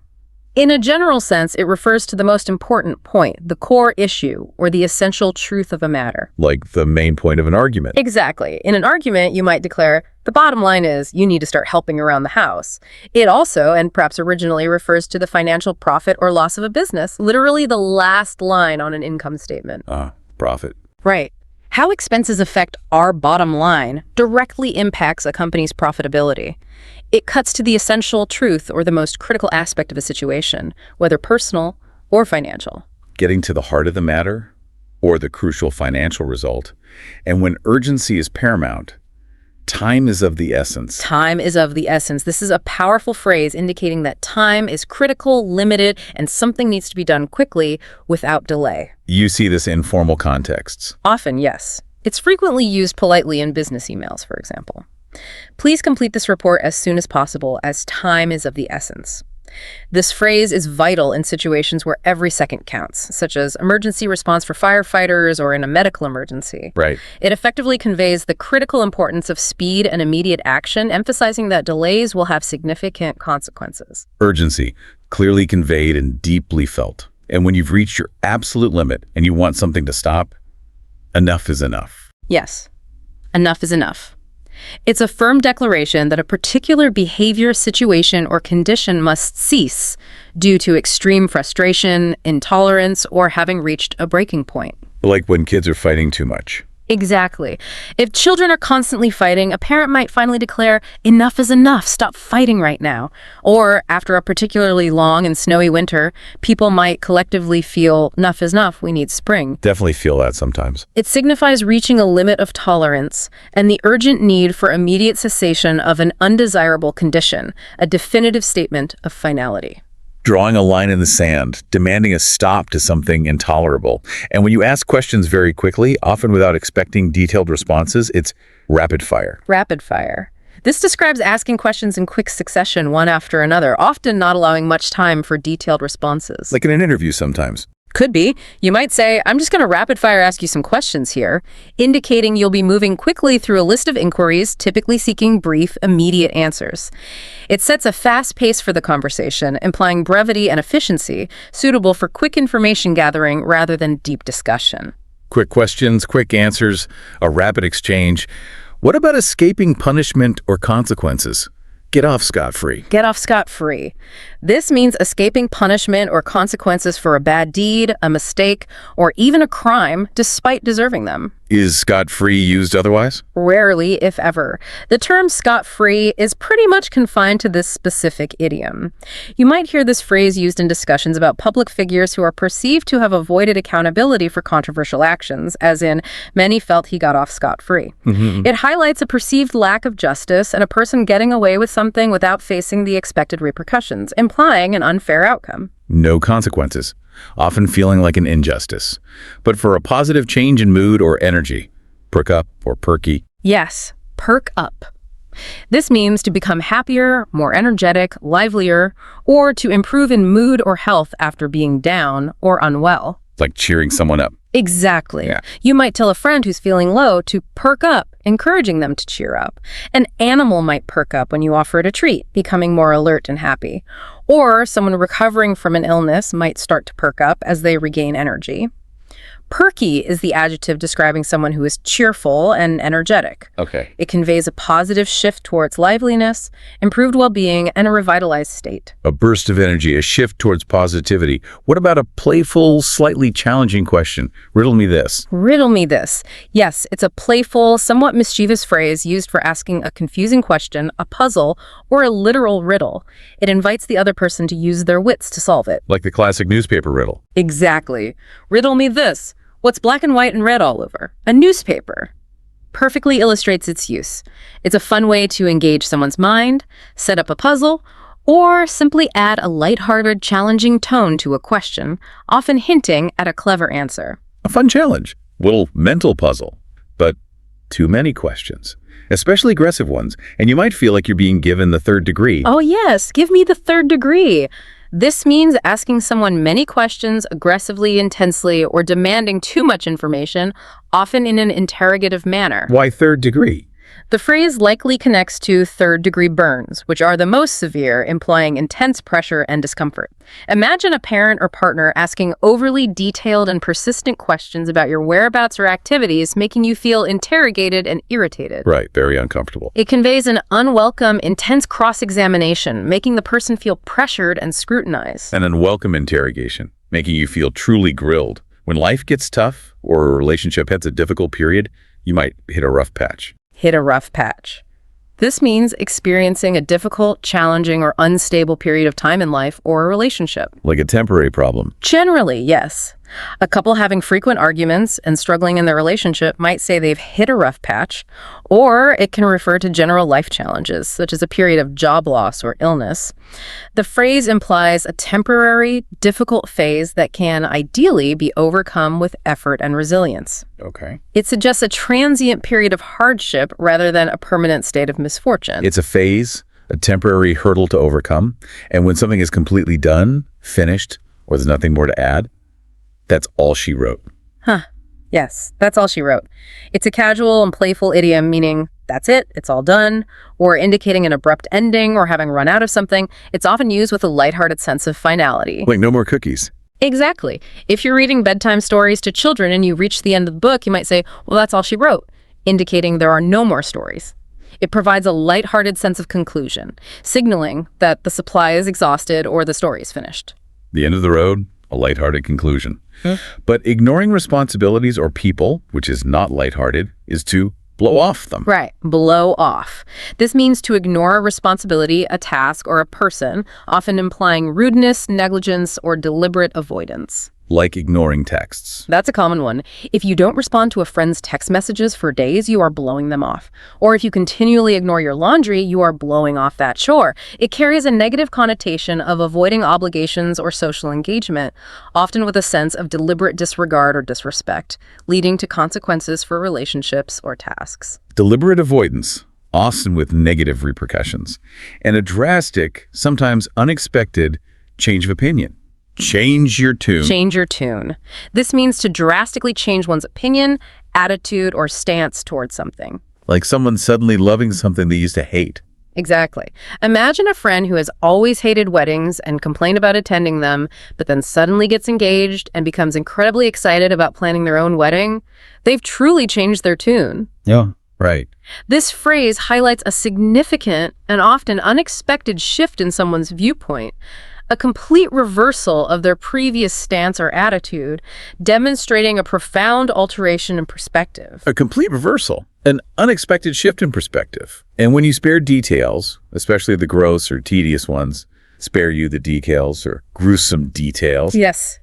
In a general sense, it refers to the most important point, the core issue, or the essential truth of a matter. Like the main point of an argument. Exactly. In an argument, you might declare, the bottom line is you need to start helping around the house. It also, and perhaps originally, refers to the financial profit or loss of a business, literally the last line on an income statement. Profit. Right. How expenses affect our bottom line directly impacts a company's profitability. It cuts to the essential truth or the most critical aspect of a situation, whether personal or financial. Getting to the heart of the matter, or the crucial financial result. And when urgency is paramount, time is of the essence. Time is of the essence. This is a powerful phrase indicating that time is critical, limited, and something needs to be done quickly without delay. You see this in formal contexts. Often, yes. It's frequently used politely in business emails, for example. Please complete this report as soon as possible, as time is of the essence. This phrase is vital in situations where every second counts, such as emergency response for firefighters or in a medical emergency. Right. It effectively conveys the critical importance of speed and immediate action, emphasizing that delays will have significant consequences. Urgency, clearly conveyed and deeply felt. And when you've reached your absolute limit and you want something to stop, enough is enough. Yes, enough is enough. It's a firm declaration that a particular behavior, situation, or condition must cease due to extreme frustration, intolerance, or having reached a breaking point. Like when kids are fighting too much. Exactly. If children are constantly fighting, a parent might finally declare, enough is enough, stop fighting right now. Or after a particularly long and snowy winter, people might collectively feel, enough is enough, we need spring. Definitely feel that sometimes. It signifies reaching a limit of tolerance and the urgent need for immediate cessation of an undesirable condition, a definitive statement of finality. Drawing a line in the sand, demanding a stop to something intolerable. And when you ask questions very quickly, often without expecting detailed responses, it's rapid fire. Rapid fire. This describes asking questions in quick succession, one after another, often not allowing much time for detailed responses. Like in an interview sometimes. Could be. You might say, I'm just going to rapid fire ask you some questions here, indicating you'll be moving quickly through a list of inquiries, typically seeking brief, immediate answers. It sets a fast pace for the conversation, implying brevity and efficiency, suitable for quick information gathering rather than deep discussion. Quick questions, quick answers, a rapid exchange. What about escaping punishment or consequences? Get off scot-free. Get off scot-free. This means escaping punishment or consequences for a bad deed, a mistake, or even a crime despite deserving them. Is scot-free used otherwise? Rarely, if ever. The term scot-free is pretty much confined to this specific idiom. You might hear this phrase used in discussions about public figures who are perceived to have avoided accountability for controversial actions, as in, many felt he got off scot-free. It highlights a perceived lack of justice and a person getting away with something without facing the expected repercussions, implying an unfair outcome. No consequences, often feeling like an injustice. But for a positive change in mood or energy, perk up or perky. Yes, perk up. This means to become happier, more energetic, livelier, or to improve in mood or health after being down or unwell. Like cheering someone up. Exactly. Yeah. You might tell a friend who's feeling low to perk up, encouraging them to cheer up. An animal might perk up when you offer it a treat, becoming more alert and happy. Or someone recovering from an illness might start to perk up as they regain energy. Perky is the adjective describing someone who is cheerful and energetic. Okay. It conveys a positive shift towards liveliness, improved well-being, and a revitalized state. A burst of energy, a shift towards positivity. What about a playful, slightly challenging question? Riddle me this. Riddle me this. Yes, it's a playful, somewhat mischievous phrase used for asking a confusing question, a puzzle, or a literal riddle. It invites the other person to use their wits to solve it. Like the classic newspaper riddle. Exactly. Riddle me this. What's black and white and red all over? A newspaper. Perfectly illustrates its use. It's a fun way to engage someone's mind, set up a puzzle, or simply add a lighthearted, challenging tone to a question, often hinting at a clever answer. A fun challenge. Little mental puzzle. But too many questions. Especially aggressive ones. And you might feel like you're being given the third degree. Oh yes, give me the third degree. This means asking someone many questions aggressively, intensely, or demanding too much information, often in an interrogative manner. Why third degree? The phrase likely connects to third-degree burns, which are the most severe, implying intense pressure and discomfort. Imagine a parent or partner asking overly detailed and persistent questions about your whereabouts or activities, making you feel interrogated and irritated. Right, very uncomfortable. It conveys an unwelcome, intense cross-examination, making the person feel pressured and scrutinized. An unwelcome interrogation, making you feel truly grilled. When life gets tough or a relationship hits a difficult period, you might hit a rough patch. Hit a rough patch. This means experiencing a difficult, challenging, or unstable period of time in life or a relationship. Like a temporary problem. Generally, yes. A couple having frequent arguments and struggling in their relationship might say they've hit a rough patch, or it can refer to general life challenges, such as a period of job loss or illness. The phrase implies a temporary, difficult phase that can ideally be overcome with effort and resilience. Okay. It suggests a transient period of hardship rather than a permanent state of misfortune. It's a phase, a temporary hurdle to overcome, and when something is completely done, finished, or there's nothing more to add, that's all she wrote. Yes, that's all she wrote. It's a casual and playful idiom meaning that's it, it's all done, or indicating an abrupt ending or having run out of something. It's often used with a lighthearted sense of finality. Like no more cookies. Exactly. If you're reading bedtime stories to children and you reach the end of the book, you might say, well, that's all she wrote, indicating there are no more stories. It provides a lighthearted sense of conclusion, signaling that the supply is exhausted or the story is finished. The end of the road, a lighthearted conclusion. But ignoring responsibilities or people, which is not lighthearted, is to blow off them. Right, blow off. This means to ignore a responsibility, a task, or a person, often implying rudeness, negligence, or deliberate avoidance. Like ignoring texts. That's a common one. If you don't respond to a friend's text messages for days, you are blowing them off. Or if you continually ignore your laundry, you are blowing off that chore. It carries a negative connotation of avoiding obligations or social engagement, often with a sense of deliberate disregard or disrespect, leading to consequences for relationships or tasks. Deliberate avoidance, often with negative repercussions, and a drastic, sometimes unexpected, change of opinion. Change your tune. Change your tune. This means to drastically change one's opinion, attitude, or stance towards something. Like someone suddenly loving something they used to hate. Exactly. Imagine a friend who has always hated weddings and complained about attending them, but then suddenly gets engaged and becomes incredibly excited about planning their own wedding. They've truly changed their tune. Yeah, right. This phrase highlights a significant and often unexpected shift in someone's viewpoint, a complete reversal of their previous stance or attitude, demonstrating a profound alteration in perspective. A complete reversal, an unexpected shift in perspective. And when you spare details, especially the gross or tedious ones, spare you the decals or gruesome details. Yes.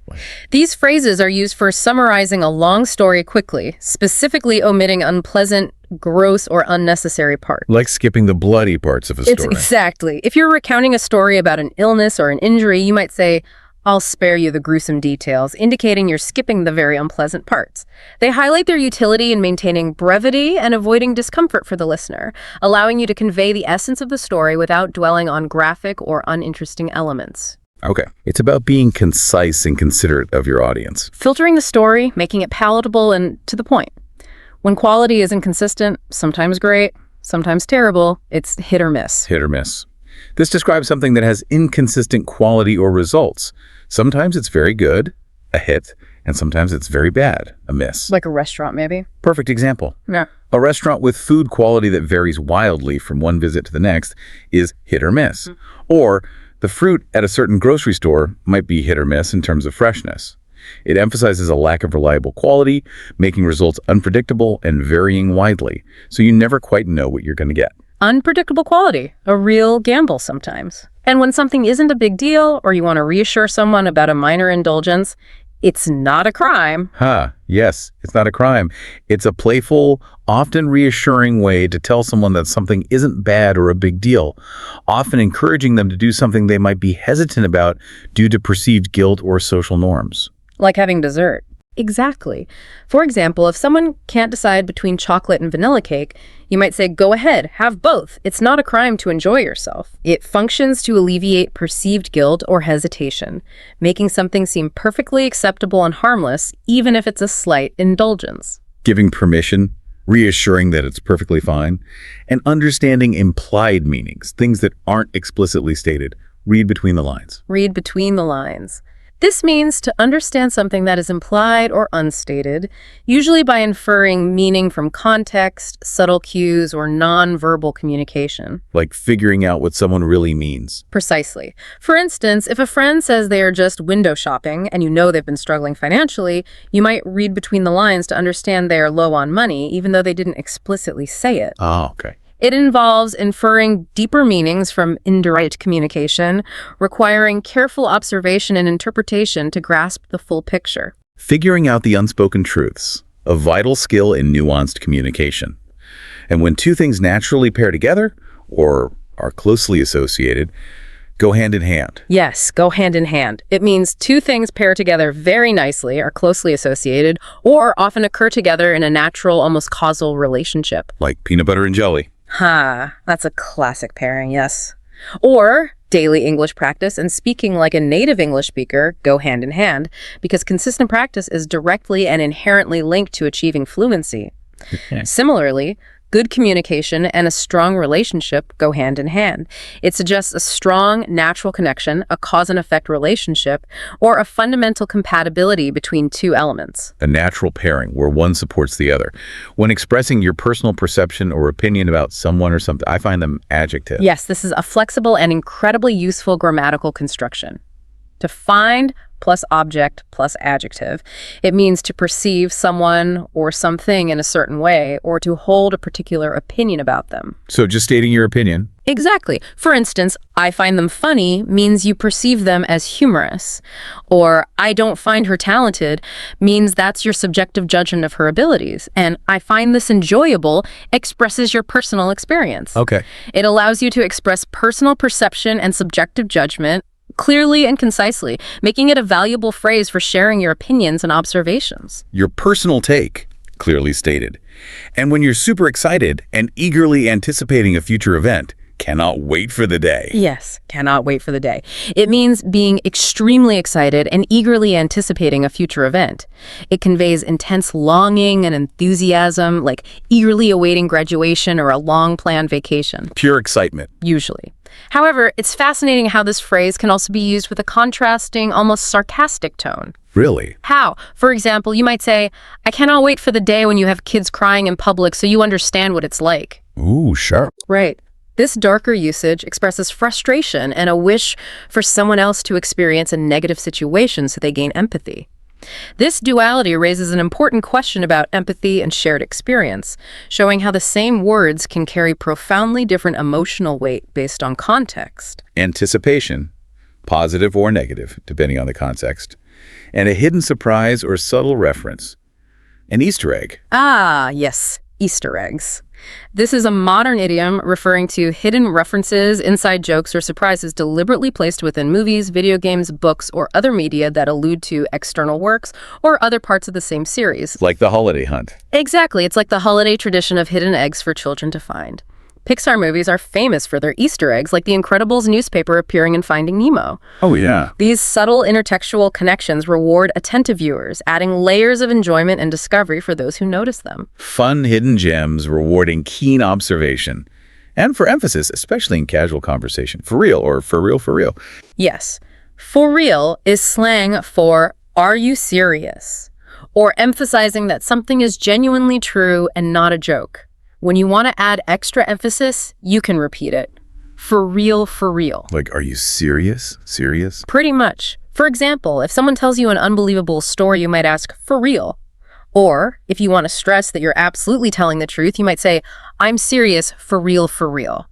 These phrases are used for summarizing a long story quickly, specifically omitting unpleasant, gross, or unnecessary parts. Like skipping the bloody parts of a story. Exactly. If you're recounting a story about an illness or an injury, you might say, I'll spare you the gruesome details, indicating you're skipping the very unpleasant parts. They highlight their utility in maintaining brevity and avoiding discomfort for the listener, allowing you to convey the essence of the story without dwelling on graphic or uninteresting elements. Okay. It's about being concise and considerate of your audience. Filtering the story, making it palatable and to the point. When quality is inconsistent, sometimes great, sometimes terrible, it's hit or miss. Hit or miss. This describes something that has inconsistent quality or results. Sometimes it's very good, a hit, And sometimes it's very bad, a miss. Like a restaurant, maybe? Perfect example. Yeah. A restaurant with food quality that varies wildly from one visit to the next is hit or miss. Or the fruit at a certain grocery store might be hit or miss in terms of freshness. It emphasizes a lack of reliable quality, making results unpredictable and varying widely, so you never quite know what you're going to get. Unpredictable quality, a real gamble sometimes. And when something isn't a big deal, or you want to reassure someone about a minor indulgence, it's not a crime. Yes, it's not a crime. It's a playful, often reassuring way to tell someone that something isn't bad or a big deal, often encouraging them to do something they might be hesitant about due to perceived guilt or social norms. Like having dessert. Exactly. For example, if someone can't decide between chocolate and vanilla cake, you might say, go ahead, have both. It's not a crime to enjoy yourself. It functions to alleviate perceived guilt or hesitation, making something seem perfectly acceptable and harmless, even if it's a slight indulgence. Giving permission, reassuring that it's perfectly fine, and understanding implied meanings, things that aren't explicitly stated. Read between the lines. Read between the lines. This means to understand something that is implied or unstated, usually by inferring meaning from context, subtle cues, or non-verbal communication. Like figuring out what someone really means. Precisely. For instance, if a friend says they are just window shopping and you know they've been struggling financially, you might read between the lines to understand they are low on money, even though they didn't explicitly say it. Oh, okay. It involves inferring deeper meanings from indirect communication, requiring careful observation and interpretation to grasp the full picture. Figuring out the unspoken truths, a vital skill in nuanced communication. And when two things naturally pair together, or are closely associated, go hand in hand. Yes, go hand in hand. It means two things pair together very nicely, are closely associated, or often occur together in a natural, almost causal relationship. Like peanut butter and jelly. That's a classic pairing, yes. Or daily English practice and speaking like a native English speaker go hand in hand because consistent practice is directly and inherently linked to achieving fluency. Okay. Similarly, good communication and a strong relationship go hand in hand. It suggests a strong, natural connection, a cause and effect relationship, or a fundamental compatibility between two elements. A natural pairing where one supports the other. When expressing your personal perception or opinion about someone or something, I find them adjectives. Yes, this is a flexible and incredibly useful grammatical construction. To find plus object plus adjective. It means to perceive someone or something in a certain way or to hold a particular opinion about them. So just stating your opinion. Exactly. For instance, I find them funny means you perceive them as humorous. Or I don't find her talented means that's your subjective judgment of her abilities. And I find this enjoyable expresses your personal experience. Okay. It allows you to express personal perception and subjective judgment clearly and concisely, making it a valuable phrase for sharing your opinions and observations. Your personal take, clearly stated. And when you're super excited and eagerly anticipating a future event, cannot wait for the day. Yes, cannot wait for the day. It means being extremely excited and eagerly anticipating a future event. It conveys intense longing and enthusiasm, like eagerly awaiting graduation or a long-planned vacation. Pure excitement. Usually. However, it's fascinating how this phrase can also be used with a contrasting, almost sarcastic tone. Really? How? For example, you might say, I cannot wait for the day when you have kids crying in public so you understand what it's like. Ooh, sharp. Right. This darker usage expresses frustration and a wish for someone else to experience a negative situation so they gain empathy. This duality raises an important question about empathy and shared experience, showing how the same words can carry profoundly different emotional weight based on context. Anticipation, positive or negative, depending on the context, and a hidden surprise or subtle reference. An Easter egg. Yes, Easter eggs. This is a modern idiom referring to hidden references, inside jokes, or surprises deliberately placed within movies, video games, books, or other media that allude to external works or other parts of the same series. Like the holiday hunt. Exactly. It's like the holiday tradition of hidden eggs for children to find. Pixar movies are famous for their Easter eggs, like the Incredibles newspaper appearing in Finding Nemo. Oh, yeah. These subtle intertextual connections reward attentive viewers, adding layers of enjoyment and discovery for those who notice them. Fun hidden gems rewarding keen observation. And for emphasis, especially in casual conversation. For real or for real, for real. Yes. For real is slang for Are you serious? Or emphasizing that something is genuinely true and not a joke. When you want to add extra emphasis, you can repeat it. For real, for real. Like, are you serious? Serious? Pretty much. For example, if someone tells you an unbelievable story, you might ask, for real? Or, if you want to stress that you're absolutely telling the truth, you might say, I'm serious, for real, for real.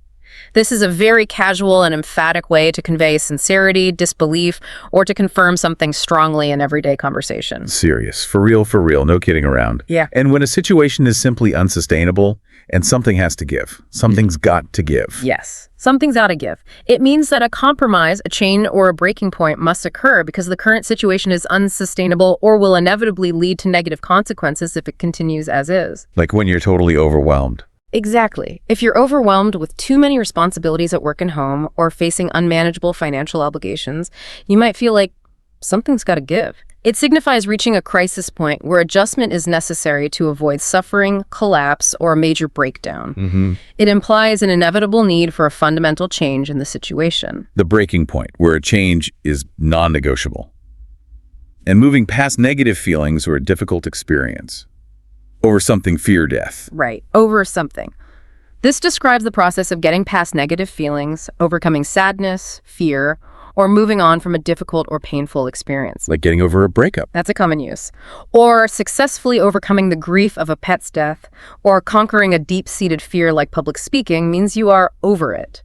This is a very casual and emphatic way to convey sincerity, disbelief, or to confirm something strongly in everyday conversation. Serious. For real, no kidding around. Yeah. And when a situation is simply unsustainable and something has to give, something's got to give. Yes, something's got to give. It means that a compromise, a change, or a breaking point must occur because the current situation is unsustainable or will inevitably lead to negative consequences if it continues as is. Like when you're totally overwhelmed. Exactly. If you're overwhelmed with too many responsibilities at work and home or facing unmanageable financial obligations, you might feel like something's got to give. It signifies reaching a crisis point where adjustment is necessary to avoid suffering, collapse, or a major breakdown. It implies an inevitable need for a fundamental change in the situation. The breaking point, where a change is non-negotiable. And moving past negative feelings or a difficult experience. Over something fear death. Right, over something. This describes the process of getting past negative feelings, overcoming sadness, fear, or moving on from a difficult or painful experience. Like getting over a breakup. That's a common use. Or successfully overcoming the grief of a pet's death, or conquering a deep-seated fear like public speaking means you are over it.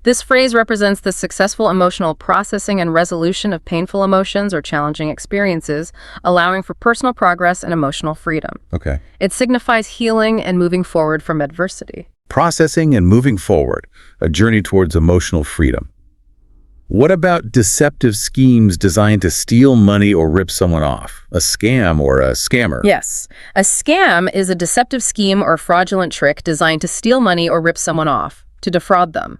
This phrase represents the successful emotional processing and resolution of painful emotions or challenging experiences, allowing for personal progress and emotional freedom. Okay. It signifies healing and moving forward from adversity. Processing and moving forward, a journey towards emotional freedom. What about deceptive schemes designed to steal money or rip someone off? A scam or a scammer? Yes. A scam is a deceptive scheme or fraudulent trick designed to steal money or rip someone off, to defraud them.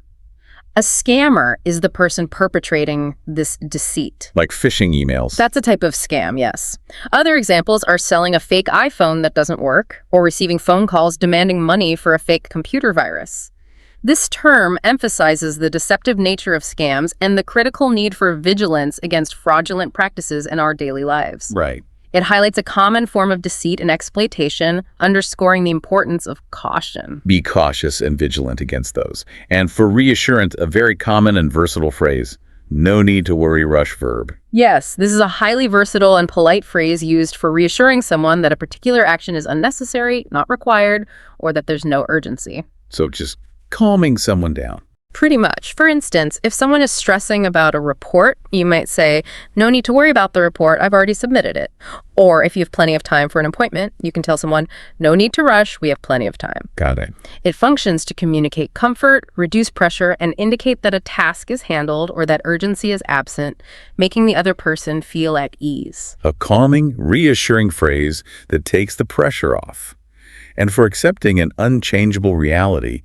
A scammer is the person perpetrating this deceit. Like phishing emails. That's a type of scam, yes. Other examples are selling a fake iPhone that doesn't work, or receiving phone calls demanding money for a fake computer virus. This term emphasizes the deceptive nature of scams and the critical need for vigilance against fraudulent practices in our daily lives. Right. It highlights a common form of deceit and exploitation, underscoring the importance of caution. Be cautious and vigilant against those. And for reassurance, a very common and versatile phrase, no need to worry rush verb. Yes, this is a highly versatile and polite phrase used for reassuring someone that a particular action is unnecessary, not required, or that there's no urgency. So just calming someone down. Pretty much. For instance, if someone is stressing about a report, you might say, no need to worry about the report, I've already submitted it. Or if you have plenty of time for an appointment, you can tell someone, no need to rush, we have plenty of time. Got it. It functions to communicate comfort, reduce pressure, and indicate that a task is handled or that urgency is absent, making the other person feel at ease. A calming, reassuring phrase that takes the pressure off. And for accepting an unchangeable reality,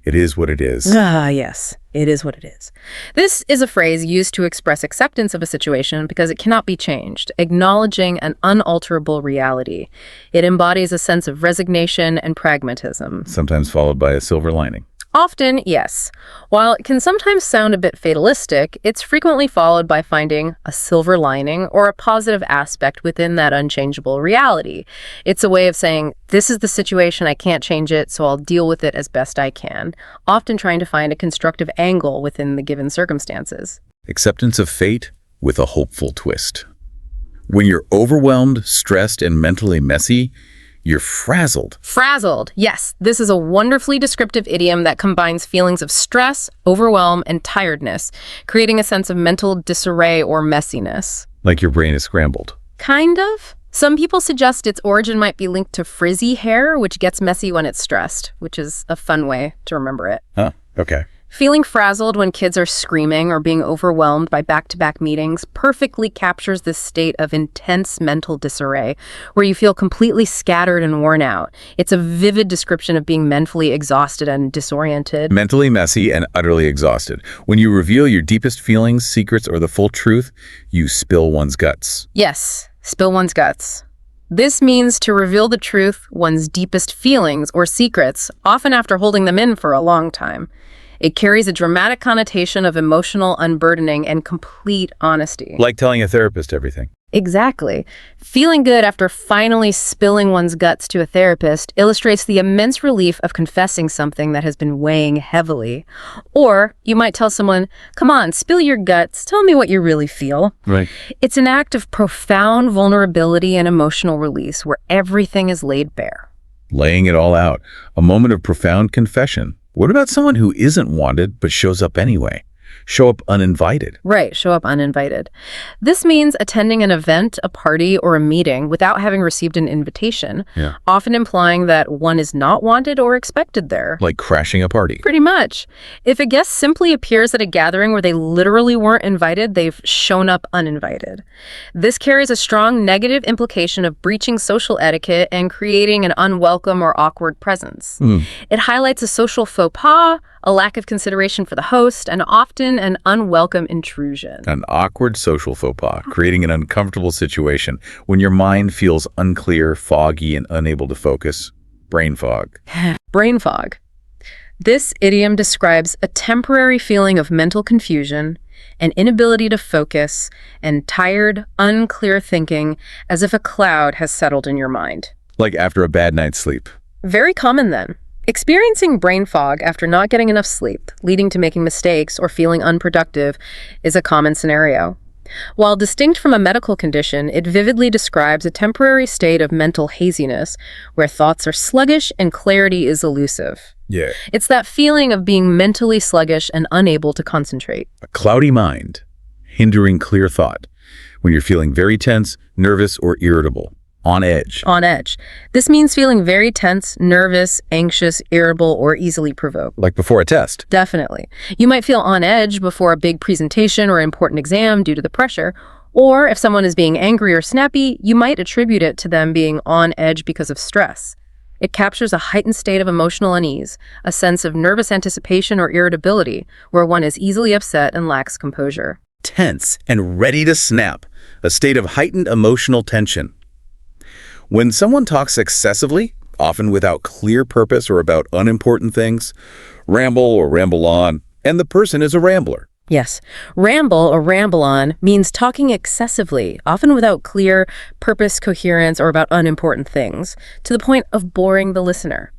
it is what it is. Yes, it is what it is. This is a phrase used to express acceptance of a situation because it cannot be changed, acknowledging an unalterable reality. It embodies a sense of resignation and pragmatism. Sometimes followed by a silver lining. Often, yes. While it can sometimes sound a bit fatalistic, it's frequently followed by finding a silver lining or a positive aspect within that unchangeable reality. It's a way of saying, this is the situation, I can't change it, so I'll deal with it as best I can, often trying to find a constructive angle within the given circumstances. Acceptance of fate with a hopeful twist. When you're overwhelmed, stressed, and mentally messy, you're frazzled. Frazzled. Yes, this is a wonderfully descriptive idiom that combines feelings of stress, overwhelm, and tiredness, creating a sense of mental disarray or messiness. Like your brain is scrambled. Kind of. Some people suggest its origin might be linked to frizzy hair, which gets messy when it's stressed, which is a fun way to remember it. Huh, okay. Feeling frazzled when kids are screaming or being overwhelmed by back-to-back meetings perfectly captures this state of intense mental disarray, where you feel completely scattered and worn out. It's a vivid description of being mentally exhausted and disoriented. Mentally messy and utterly exhausted. When you reveal your deepest feelings, secrets, or the full truth, you spill one's guts. Yes, spill one's guts. This means to reveal the truth, one's deepest feelings or secrets, often after holding them in for a long time. It carries a dramatic connotation of emotional unburdening and complete honesty. Like telling a therapist everything. Exactly. Feeling good after finally spilling one's guts to a therapist illustrates the immense relief of confessing something that has been weighing heavily. Or you might tell someone, come on, spill your guts, tell me what you really feel. Right. It's an act of profound vulnerability and emotional release where everything is laid bare. Laying it all out. A moment of profound confession. What about someone who isn't wanted but shows up anyway? Show up uninvited. Right, show up uninvited. This means attending an event, a party, or a meeting without having received an invitation, often implying that one is not wanted or expected there. Like crashing a party. Pretty much. If a guest simply appears at a gathering where they literally weren't invited, they've shown up uninvited. This carries a strong negative implication of breaching social etiquette and creating an unwelcome or awkward presence. It highlights a social faux pas, a lack of consideration for the host, and often an unwelcome intrusion. An awkward social faux pas, creating an uncomfortable situation when your mind feels unclear, foggy, and unable to focus. Brain fog. Brain fog. This idiom describes a temporary feeling of mental confusion, an inability to focus, and tired, unclear thinking, as if a cloud has settled in your mind. Like after a bad night's sleep. Very common then. Experiencing brain fog after not getting enough sleep, leading to making mistakes or feeling unproductive, is a common scenario. While distinct from a medical condition, it vividly describes a temporary state of mental haziness where thoughts are sluggish and clarity is elusive. Yeah. It's that feeling of being mentally sluggish and unable to concentrate. A cloudy mind, hindering clear thought. When you're feeling very tense, nervous, or irritable. On edge. On edge. This means feeling very tense, nervous, anxious, irritable, or easily provoked. Like before a test. Definitely. You might feel on edge before a big presentation or important exam due to the pressure, or if someone is being angry or snappy, you might attribute it to them being on edge because of stress. It captures a heightened state of emotional unease, a sense of nervous anticipation or irritability, where one is easily upset and lacks composure. Tense and ready to snap. A state of heightened emotional tension. When someone talks excessively, often without clear purpose or about unimportant things, ramble or ramble on, and the person is a rambler. Yes, ramble or ramble on means talking excessively, often without clear purpose, coherence, or about unimportant things, to the point of boring the listener.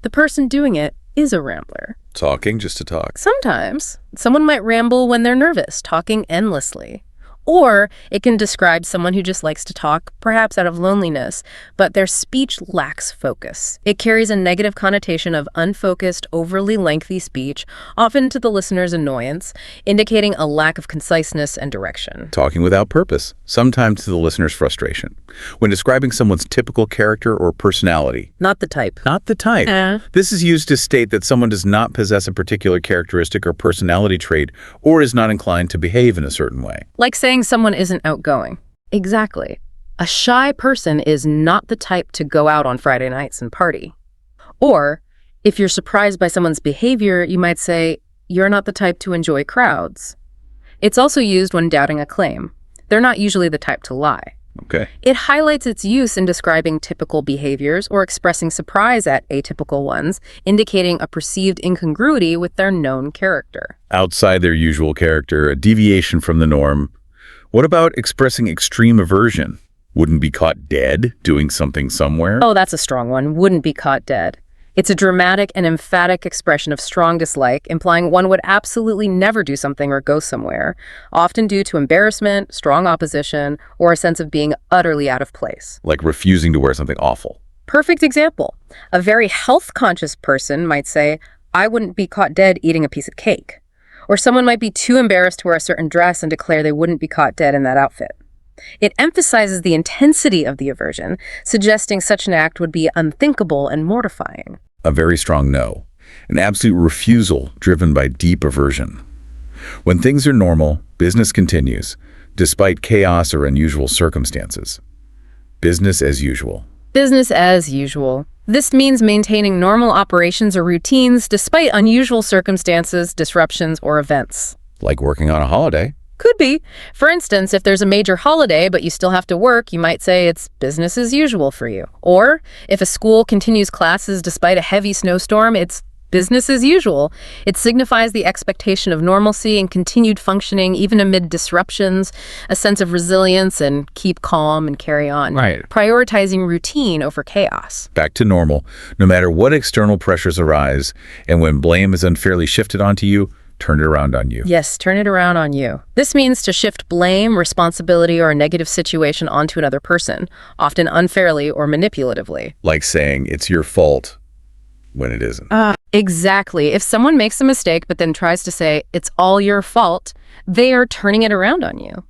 The person doing it is a rambler. Talking just to talk. Sometimes, someone might ramble when they're nervous, talking endlessly. Or it can describe someone who just likes to talk, perhaps out of loneliness, but their speech lacks focus. It carries a negative connotation of unfocused, overly lengthy speech, often to the listener's annoyance, indicating a lack of conciseness and direction. Talking without purpose, sometimes to the listener's frustration. When describing someone's typical character or personality. Not the type. Not the type. This is used to state that someone does not possess a particular characteristic or personality trait, or is not inclined to behave in a certain way. Like saying someone isn't outgoing. Exactly. A shy person is not the type to go out on Friday nights and party. Or, if you're surprised by someone's behavior, you might say, you're not the type to enjoy crowds. It's also used when doubting a claim. They're not usually the type to lie. Okay. It highlights its use in describing typical behaviors or expressing surprise at atypical ones, indicating a perceived incongruity with their known character. Outside their usual character, a deviation from the norm. What about expressing extreme aversion? Wouldn't be caught dead doing something somewhere? Oh, that's a strong one. Wouldn't be caught dead. It's a dramatic and emphatic expression of strong dislike, implying one would absolutely never do something or go somewhere, often due to embarrassment, strong opposition, or a sense of being utterly out of place. Like refusing to wear something awful. Perfect example. A very health-conscious person might say, I wouldn't be caught dead eating a piece of cake. Or someone might be too embarrassed to wear a certain dress and declare they wouldn't be caught dead in that outfit. It emphasizes the intensity of the aversion, suggesting such an act would be unthinkable and mortifying. A very strong no. An absolute refusal driven by deep aversion. When things are normal, business continues, despite chaos or unusual circumstances. Business as usual. Business as usual. This means maintaining normal operations or routines despite unusual circumstances, disruptions, or events. Like working on a holiday. Could be. For instance, if there's a major holiday but you still have to work, you might say it's business as usual for you. Or if a school continues classes despite a heavy snowstorm, it's business as usual. It signifies the expectation of normalcy and continued functioning even amid disruptions, a sense of resilience and keep calm and carry on. Right. Prioritizing routine over chaos. Back to normal, no matter what external pressures arise, and when blame is unfairly shifted onto you, turn it around on you. Yes, turn it around on you. This means to shift blame, responsibility, or a negative situation onto another person, often unfairly or manipulatively. Like saying it's your fault when it isn't. Exactly. If someone makes a mistake but then tries to say it's all your fault, they are turning it around on you.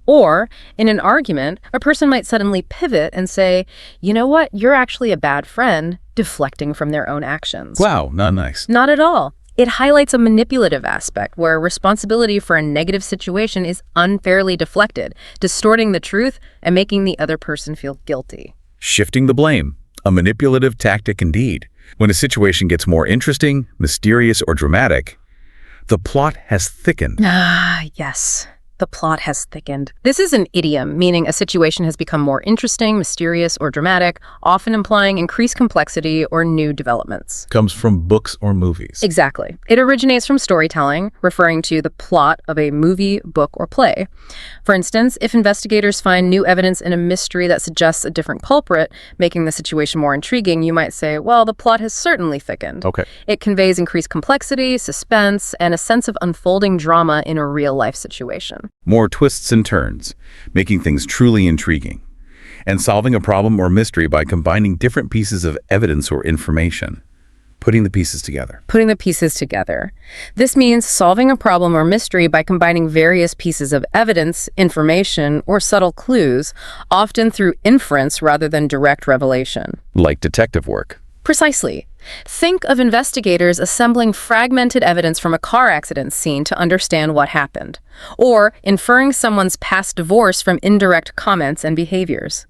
Or, in an argument, a person might suddenly pivot and say, you know what, you're actually a bad friend, deflecting from their own actions. Wow, not nice. Not at all. It highlights a manipulative aspect where responsibility for a negative situation is unfairly deflected, distorting the truth and making the other person feel guilty. Shifting the blame, a manipulative tactic indeed. When a situation gets more interesting, mysterious, or dramatic, the plot has thickened. Yes. The plot has thickened. This is an idiom, meaning a situation has become more interesting, mysterious, or dramatic, often implying increased complexity or new developments. Comes from books or movies. Exactly. It originates from storytelling, referring to the plot of a movie, book, or play. For instance, if investigators find new evidence in a mystery that suggests a different culprit, making the situation more intriguing, you might say, well, the plot has certainly thickened. Okay. It conveys increased complexity, suspense, and a sense of unfolding drama in a real-life situation. More twists and turns, making things truly intriguing. And solving a problem or mystery by combining different pieces of evidence or information. Putting the pieces together. Putting the pieces together. This means solving a problem or mystery by combining various pieces of evidence, information, or subtle clues, often through inference rather than direct revelation. Like detective work. Precisely. Think of investigators assembling fragmented evidence from a car accident scene to understand what happened, or inferring someone's past divorce from indirect comments and behaviors.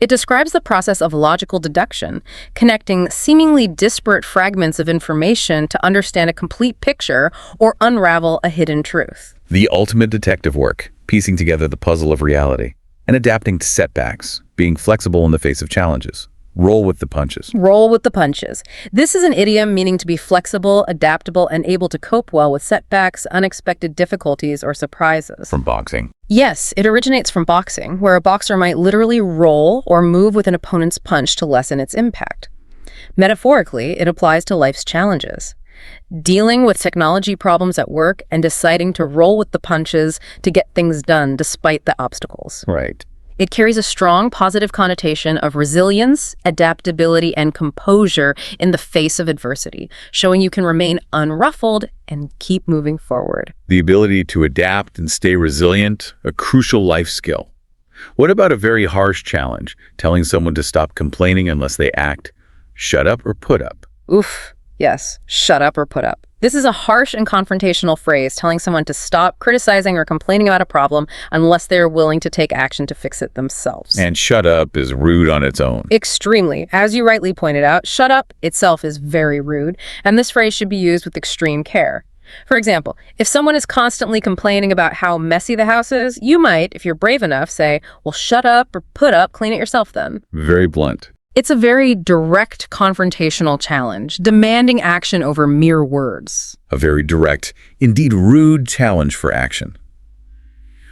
It describes the process of logical deduction, connecting seemingly disparate fragments of information to understand a complete picture or unravel a hidden truth. The ultimate detective work, piecing together the puzzle of reality, and adapting to setbacks, being flexible in the face of challenges. Roll with the punches. Roll with the punches. This is an idiom meaning to be flexible, adaptable, and able to cope well with setbacks, unexpected difficulties, or surprises. From boxing. Yes, it originates from boxing, where a boxer might literally roll or move with an opponent's punch to lessen its impact. Metaphorically, it applies to life's challenges. Dealing with technology problems at work and deciding to roll with the punches to get things done despite the obstacles. Right. It carries a strong positive connotation of resilience, adaptability, and composure in the face of adversity, showing you can remain unruffled and keep moving forward. The ability to adapt and stay resilient, a crucial life skill. What about a very harsh challenge, telling someone to stop complaining unless they act? Shut up or put up? Oof, yes, shut up or put up. This is a harsh and confrontational phrase telling someone to stop criticizing or complaining about a problem unless they are willing to take action to fix it themselves. And shut up is rude on its own. Extremely. As you rightly pointed out, shut up itself is very rude, and this phrase should be used with extreme care. For example, if someone is constantly complaining about how messy the house is, you might, if you're brave enough, say, well, shut up or put up, clean it yourself then. Very blunt. It's a very direct confrontational challenge, demanding action over mere words. A very direct, indeed rude challenge for action.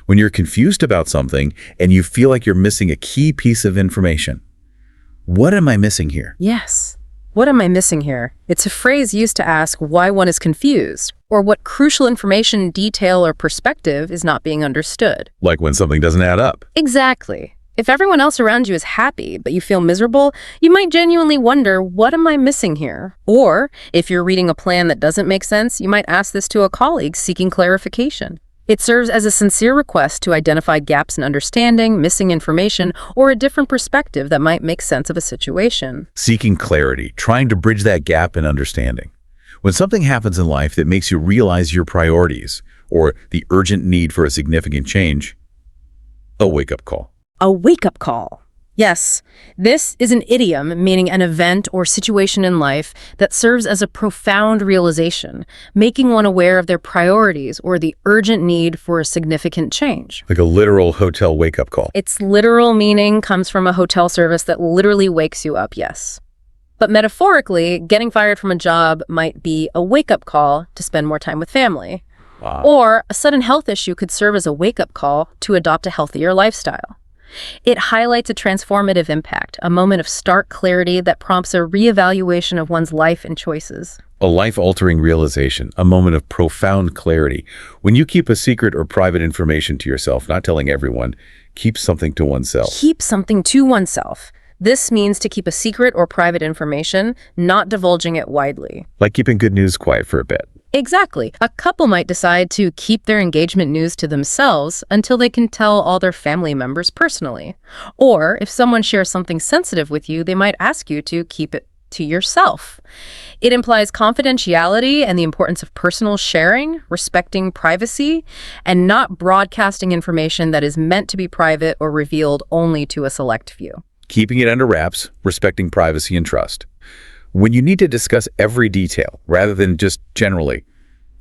When you're confused about something and you feel like you're missing a key piece of information, what am I missing here? Yes. What am I missing here? It's a phrase used to ask why one is confused, or what crucial information, detail, or perspective is not being understood. Like when something doesn't add up. Exactly. If everyone else around you is happy, but you feel miserable, you might genuinely wonder, what am I missing here? Or, if you're reading a plan that doesn't make sense, you might ask this to a colleague seeking clarification. It serves as a sincere request to identify gaps in understanding, missing information, or a different perspective that might make sense of a situation. Seeking clarity, trying to bridge that gap in understanding. When something happens in life that makes you realize your priorities, or the urgent need for a significant change, a wake-up call. A wake-up call. Yes, this is an idiom meaning an event or situation in life that serves as a profound realization, making one aware of their priorities or the urgent need for a significant change. Like a literal hotel wake-up call. Its literal meaning comes from a hotel service that literally wakes you up, yes. But metaphorically, getting fired from a job might be a wake-up call to spend more time with family. Wow. Or a sudden health issue could serve as a wake-up call to adopt a healthier lifestyle. It highlights a transformative impact, a moment of stark clarity that prompts a reevaluation of one's life and choices. A life-altering realization, a moment of profound clarity. When you keep a secret or private information to yourself, not telling everyone, keep something to oneself. Keep something to oneself. This means to keep a secret or private information, not divulging it widely. Like keeping good news quiet for a bit. Exactly. A couple might decide to keep their engagement news to themselves until they can tell all their family members personally. Or if someone shares something sensitive with you, they might ask you to keep it to yourself. It implies confidentiality and the importance of personal sharing, respecting privacy, and not broadcasting information that is meant to be private or revealed only to a select few. Keeping it under wraps, respecting privacy and trust. When you need to discuss every detail, rather than just generally,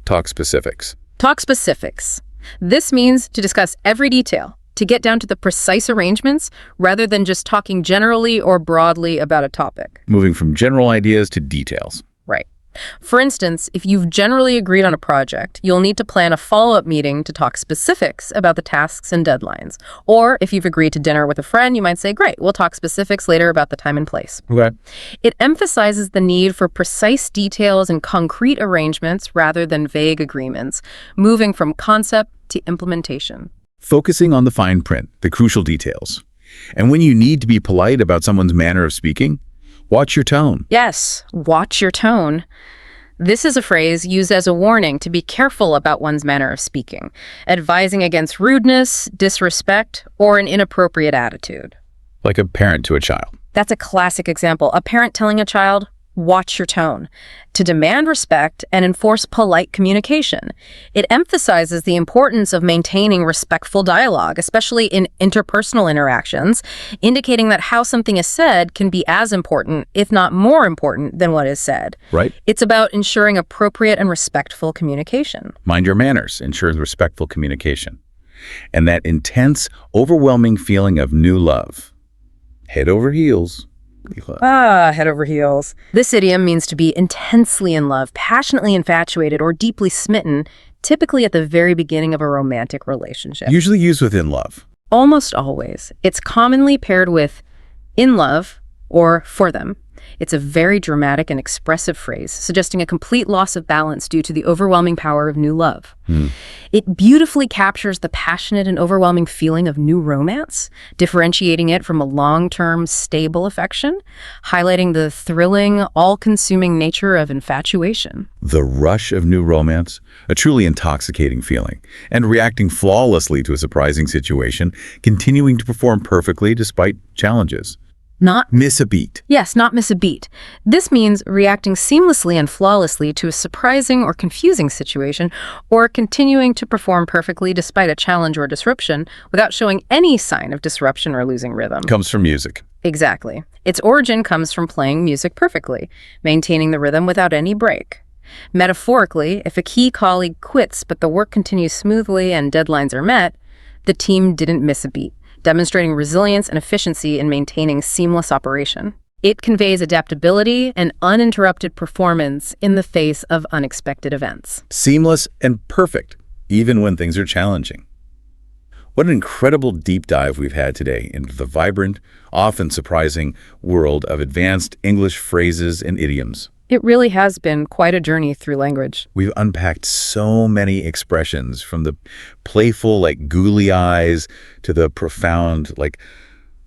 talk specifics. Talk specifics. This means to discuss every detail, to get down to the precise arrangements, rather than just talking generally or broadly about a topic. Moving from general ideas to details. Right. For instance, if you've generally agreed on a project, you'll need to plan a follow-up meeting to talk specifics about the tasks and deadlines. Or if you've agreed to dinner with a friend, you might say, great, we'll talk specifics later about the time and place. Okay. It emphasizes the need for precise details and concrete arrangements rather than vague agreements, moving from concept to implementation. Focusing on the fine print, the crucial details. And when you need to be polite about someone's manner of speaking, watch your tone. Yes, watch your tone. This is a phrase used as a warning to be careful about one's manner of speaking, advising against rudeness, disrespect, or an inappropriate attitude. Like a parent to a child. That's a classic example. A parent telling a child, watch your tone, to demand respect and enforce polite communication. It emphasizes the importance of maintaining respectful dialogue, especially in interpersonal interactions, indicating that how something is said can be as important, if not more important, than what is said. Right. It's about ensuring appropriate and respectful communication. Mind your manners ensures respectful communication. And that intense, overwhelming feeling of new love. Head over heels. Head over heels. This idiom means to be intensely in love, passionately infatuated, or deeply smitten, typically at the very beginning of a romantic relationship. Usually used within love. Almost always. It's commonly paired with in love or for them. It's a very dramatic and expressive phrase, suggesting a complete loss of balance due to the overwhelming power of new love. It beautifully captures the passionate and overwhelming feeling of new romance, differentiating it from a long-term, stable affection, highlighting the thrilling, all-consuming nature of infatuation. The rush of new romance, a truly intoxicating feeling, and reacting flawlessly to a surprising situation, continuing to perform perfectly despite challenges. Not Miss a beat. Yes, not miss a beat. This means reacting seamlessly and flawlessly to a surprising or confusing situation, or continuing to perform perfectly despite a challenge or disruption without showing any sign of disruption or losing rhythm. Comes from music. Exactly. Its origin comes from playing music perfectly, maintaining the rhythm without any break. Metaphorically, if a key colleague quits but the work continues smoothly and deadlines are met, the team didn't miss a beat, demonstrating resilience and efficiency in maintaining seamless operation. It conveys adaptability and uninterrupted performance in the face of unexpected events. Seamless and perfect, even when things are challenging. What an incredible deep dive we've had today into the vibrant, often surprising world of advanced English phrases and idioms. It really has been quite a journey through language. We've unpacked so many expressions, from the playful, like googly eyes, to the profound, like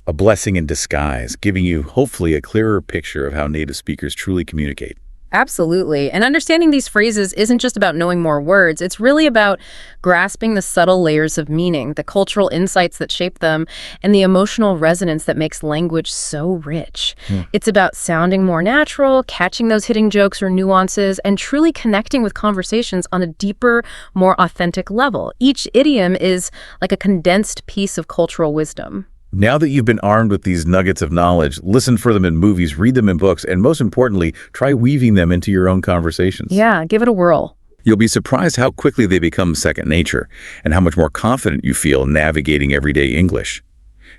a blessing in disguise, giving you hopefully a clearer picture of how native speakers truly communicate. Absolutely. And understanding these phrases isn't just about knowing more words. It's really about grasping the subtle layers of meaning, the cultural insights that shape them, and the emotional resonance that makes language so rich. It's about sounding more natural, catching those hidden jokes or nuances, and truly connecting with conversations on a deeper, more authentic level. Each idiom is like a condensed piece of cultural wisdom. Now that you've been armed with these nuggets of knowledge, listen for them in movies, read them in books, and most importantly, try weaving them into your own conversations. Yeah, give it a whirl. You'll be surprised how quickly they become second nature and how much more confident you feel navigating everyday English.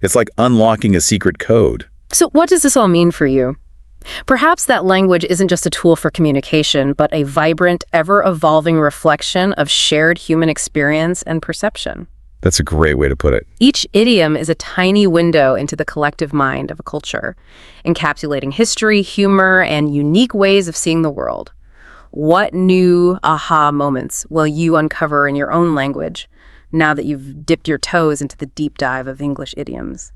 It's like unlocking a secret code. So what does this all mean for you? Perhaps that language isn't just a tool for communication, but a vibrant, ever-evolving reflection of shared human experience and perception. That's a great way to put it. Each idiom is a tiny window into the collective mind of a culture, encapsulating history, humor, and unique ways of seeing the world. What new aha moments will you uncover in your own language now that you've dipped your toes into the deep dive of English idioms?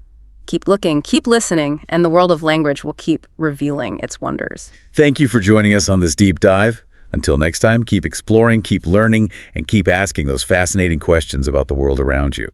Keep looking, keep listening, and the world of language will keep revealing its wonders. Thank you for joining us on this deep dive. Until next time, keep exploring, keep learning, and keep asking those fascinating questions about the world around you.